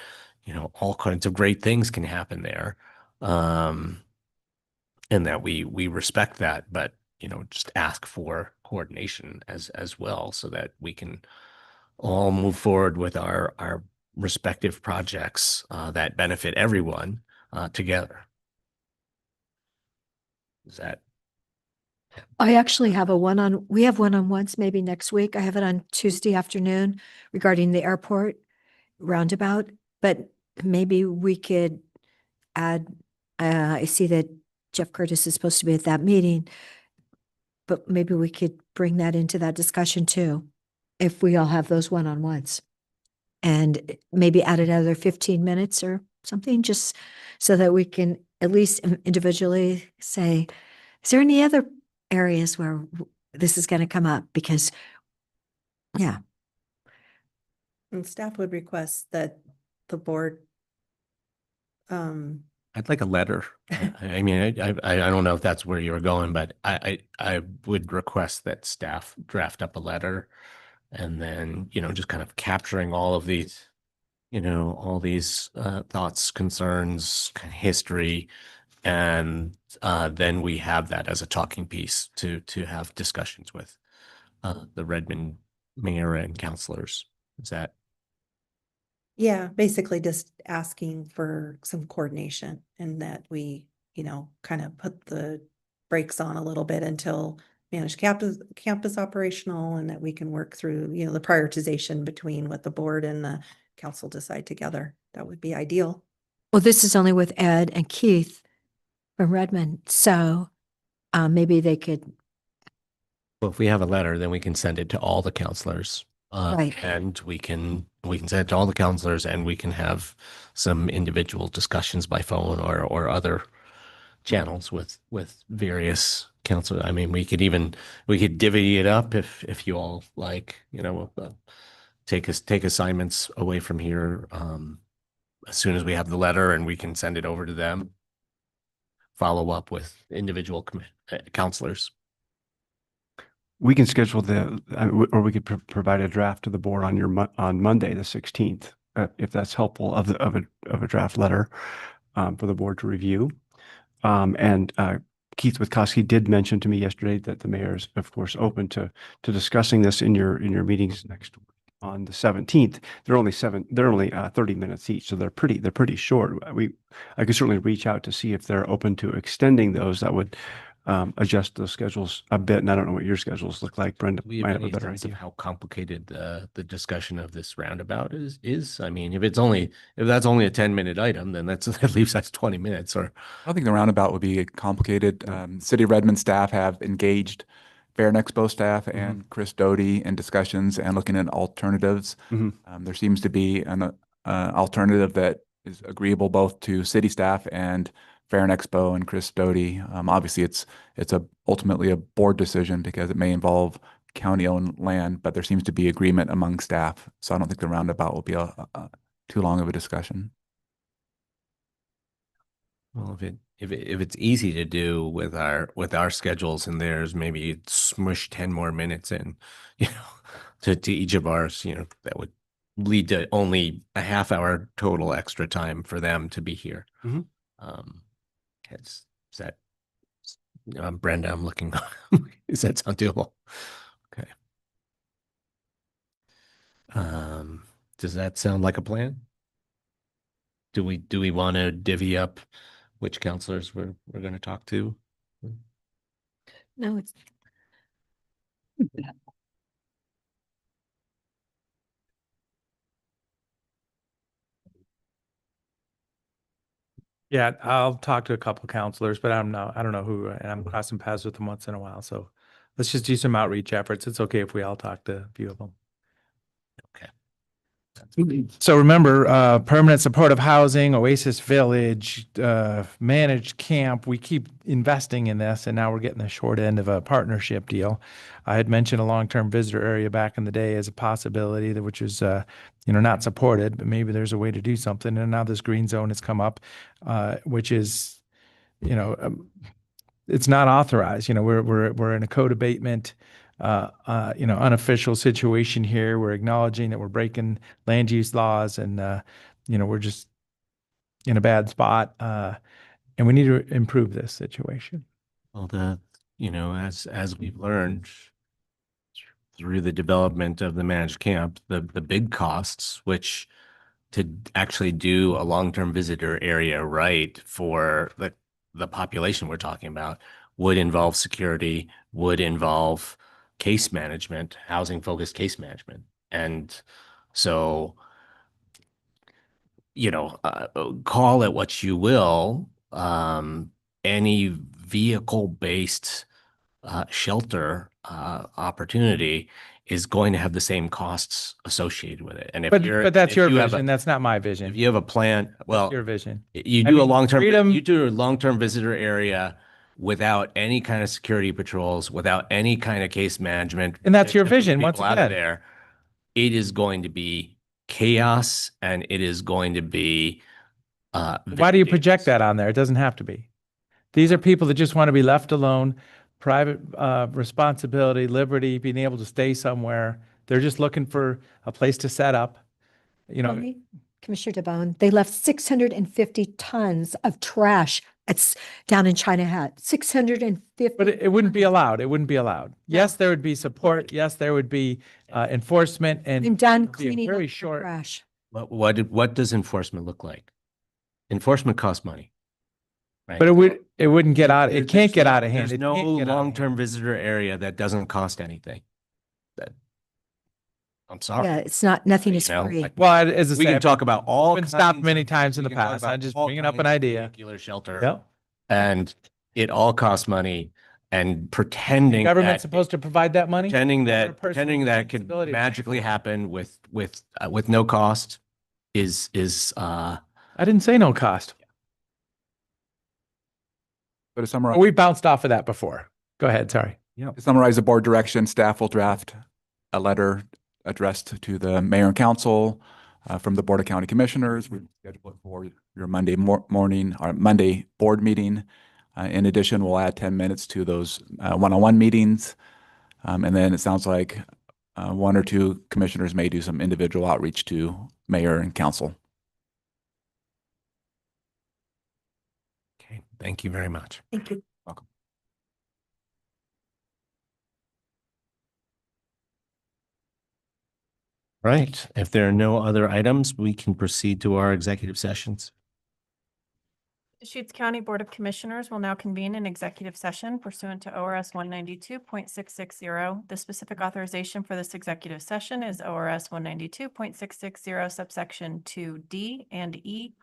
all kinds of great things can happen there. And that we respect that, but, just ask for coordination as well, so that we can all move forward with our respective projects that benefit everyone together. Is that? I actually have we have one-on-ones maybe next week. I have it on Tuesday afternoon regarding the airport roundabout, but maybe we could add, I see that Jeff Curtis is supposed to be at that meeting. But maybe we could bring that into that discussion too, if we all have those one-on-ones. And maybe add another 15 minutes or something, just so that we can at least individually say, is there any other areas where this is going to come up? Because, yeah, And staff would request that the board, I'd like a letter. I mean, I don't know if that's where you were going, but I would request that staff draft up a letter and then, just kind of capturing all of these, all these thoughts, concerns, kind of history. And then we have that as a talking piece to have discussions with the Redmond mayor and councilors. Is that? yeah, basically just asking for some coordination and that we, kind of put the brakes on a little bit until managed campus operational, and that we can work through, the prioritization between what the board and the council decide together. That would be ideal. well, this is only with Ed and Keith from Redmond. So maybe they could, Well, if we have a letter, then we can send it to all the counselors. Right. And we can send it to all the counselors, and we can have some individual discussions by phone or other channels with various council. I mean, we could divvy it up if you all like, take assignments away from here as soon as we have the letter, and we can send it over to them. Follow up with individual counselors. We can schedule or we could provide a draft to the board on Monday, the 16th, if that's helpful, of a draft letter for the board to review. And Keith Witkowski did mention to me yesterday that the mayor is, of course, open to discussing this in your meetings next week on the 17th. They're only 30 minutes each, so they're pretty short. I could certainly reach out to see if they're open to extending those. That would adjust the schedules a bit. And I don't know what your schedules look like. Brenda We might have have a any better sense of idea. how complicated the discussion of this roundabout is. I mean, if that's only a 10-minute item, then that leaves us 20 minutes. Or I don't think the roundabout would be complicated. City of Redmond staff have engaged Fair and Expo staff and Chris Doty in discussions and looking at alternatives. There seems to be an alternative that is agreeable both to city staff and Fair and Expo and Chris Doty. Obviously, it's ultimately a board decision because it may involve county-owned land, but there seems to be agreement among staff. So I don't think the roundabout will be too long of a discussion. Well, if it's easy to do with our schedules and theirs, maybe smush 10 more minutes in, to each of ours, that would lead to only a half hour total extra time for them to be here. Is that, Brenda, I'm looking, does that sound doable? Okay. Does that sound like a plan? Do we want to divvy up which counselors we're going to talk to? no, it's, Yeah, I'll talk to a couple counselors, but I don't know who, and I'm crossing paths with them once in a while. So let's just do some outreach efforts. It's okay if we all talk to a few of them. Okay. So remember, permanent supportive housing, Oasis Village, managed camp, we keep investing in this, and now we're getting the short end of a partnership deal. I had mentioned a long-term visitor area back in the day as a possibility, which is, not supported, but maybe there's a way to do something. And now this green zone has come up, which is, it's not authorized. We're in a code abatement, unofficial situation here. We're acknowledging that we're breaking land use laws, and we're just in a bad spot, and we need to improve this situation. Well, as we've learned through the development of the managed camp, the big costs, which to actually do a long-term visitor area right for the population we're talking about would involve security, would involve case management, housing-focused case management. And so, call it what you will, any vehicle-based shelter opportunity is going to have the same costs associated with it. And if you're, But that's if your you have a- vision. That's not my vision. If you have a plan, well, Your vision. you I do a mean, long-term, freedom- you do a long-term visitor area without any kind of security patrols, without any kind of case management. And that's your to keep vision, once people out of again. there. It is going to be chaos and it is going to be Why do you project that on there? It doesn't have to be. These are people that just want to be left alone, private responsibility, liberty, being able to stay somewhere. They're just looking for a place to set up. You know, Commissioner DeBonne, they left 650 tons of trash down in China Hat, 650. but it wouldn't be allowed. It wouldn't be allowed. Yes, there would be support. Yes, there would be enforcement and I'm done it would be a cleaning up very the short. trash. what does enforcement look like? Enforcement costs money. Right? But it wouldn't get out. It can't get out of hand. There's It no can't get out of long-term hand. visitor area that doesn't cost anything. I'm sorry. Yeah, it's not, nothing is You know, free. like, Well, as I we say, can talk about all been stopped kinds many of- times in we the can talk past. about I'm just all bringing up an kinds of idea. vehicular shelter. Yep. And it all costs money, and pretending Government's that supposed to provide that money? pretending That's their that personal pretending that could responsibility to pay magically for it. happen with no cost is I didn't say no cost. So to summarize, We bounced off of that before. Go ahead, sorry. to summarize the board direction, staff will draft a letter addressed to the mayor and council from the Board of County Commissioners. We schedule it for your Monday morning or Monday board meeting. In addition, we'll add 10 minutes to those one-on-one meetings. And then it sounds like one or two commissioners may do some individual outreach to mayor and council. okay. Thank you very much. Thank you. Welcome. Right. If there are no other items, we can proceed to our executive sessions. Deschutes County Board of Commissioners will now convene an executive session pursuant to ORS 192.660. The specific authorization for this executive session is ORS 192.660 subsection 2D and E.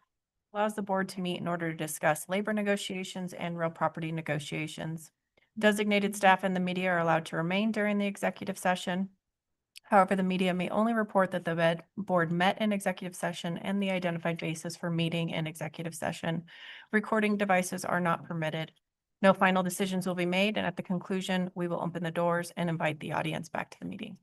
Allows the board to meet in order to discuss labor negotiations and real property negotiations. Designated staff and the media are allowed to remain during the executive session. However, the media may only report that the board met in executive session and the identified basis for meeting in executive session. Recording devices are not permitted. No final decisions will be made, and at the conclusion, we will open the doors and invite the audience back to the meeting.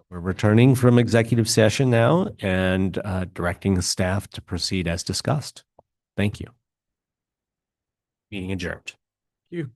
We're returning from executive session now and directing the staff to proceed as discussed. Thank you. Meeting adjourned. You.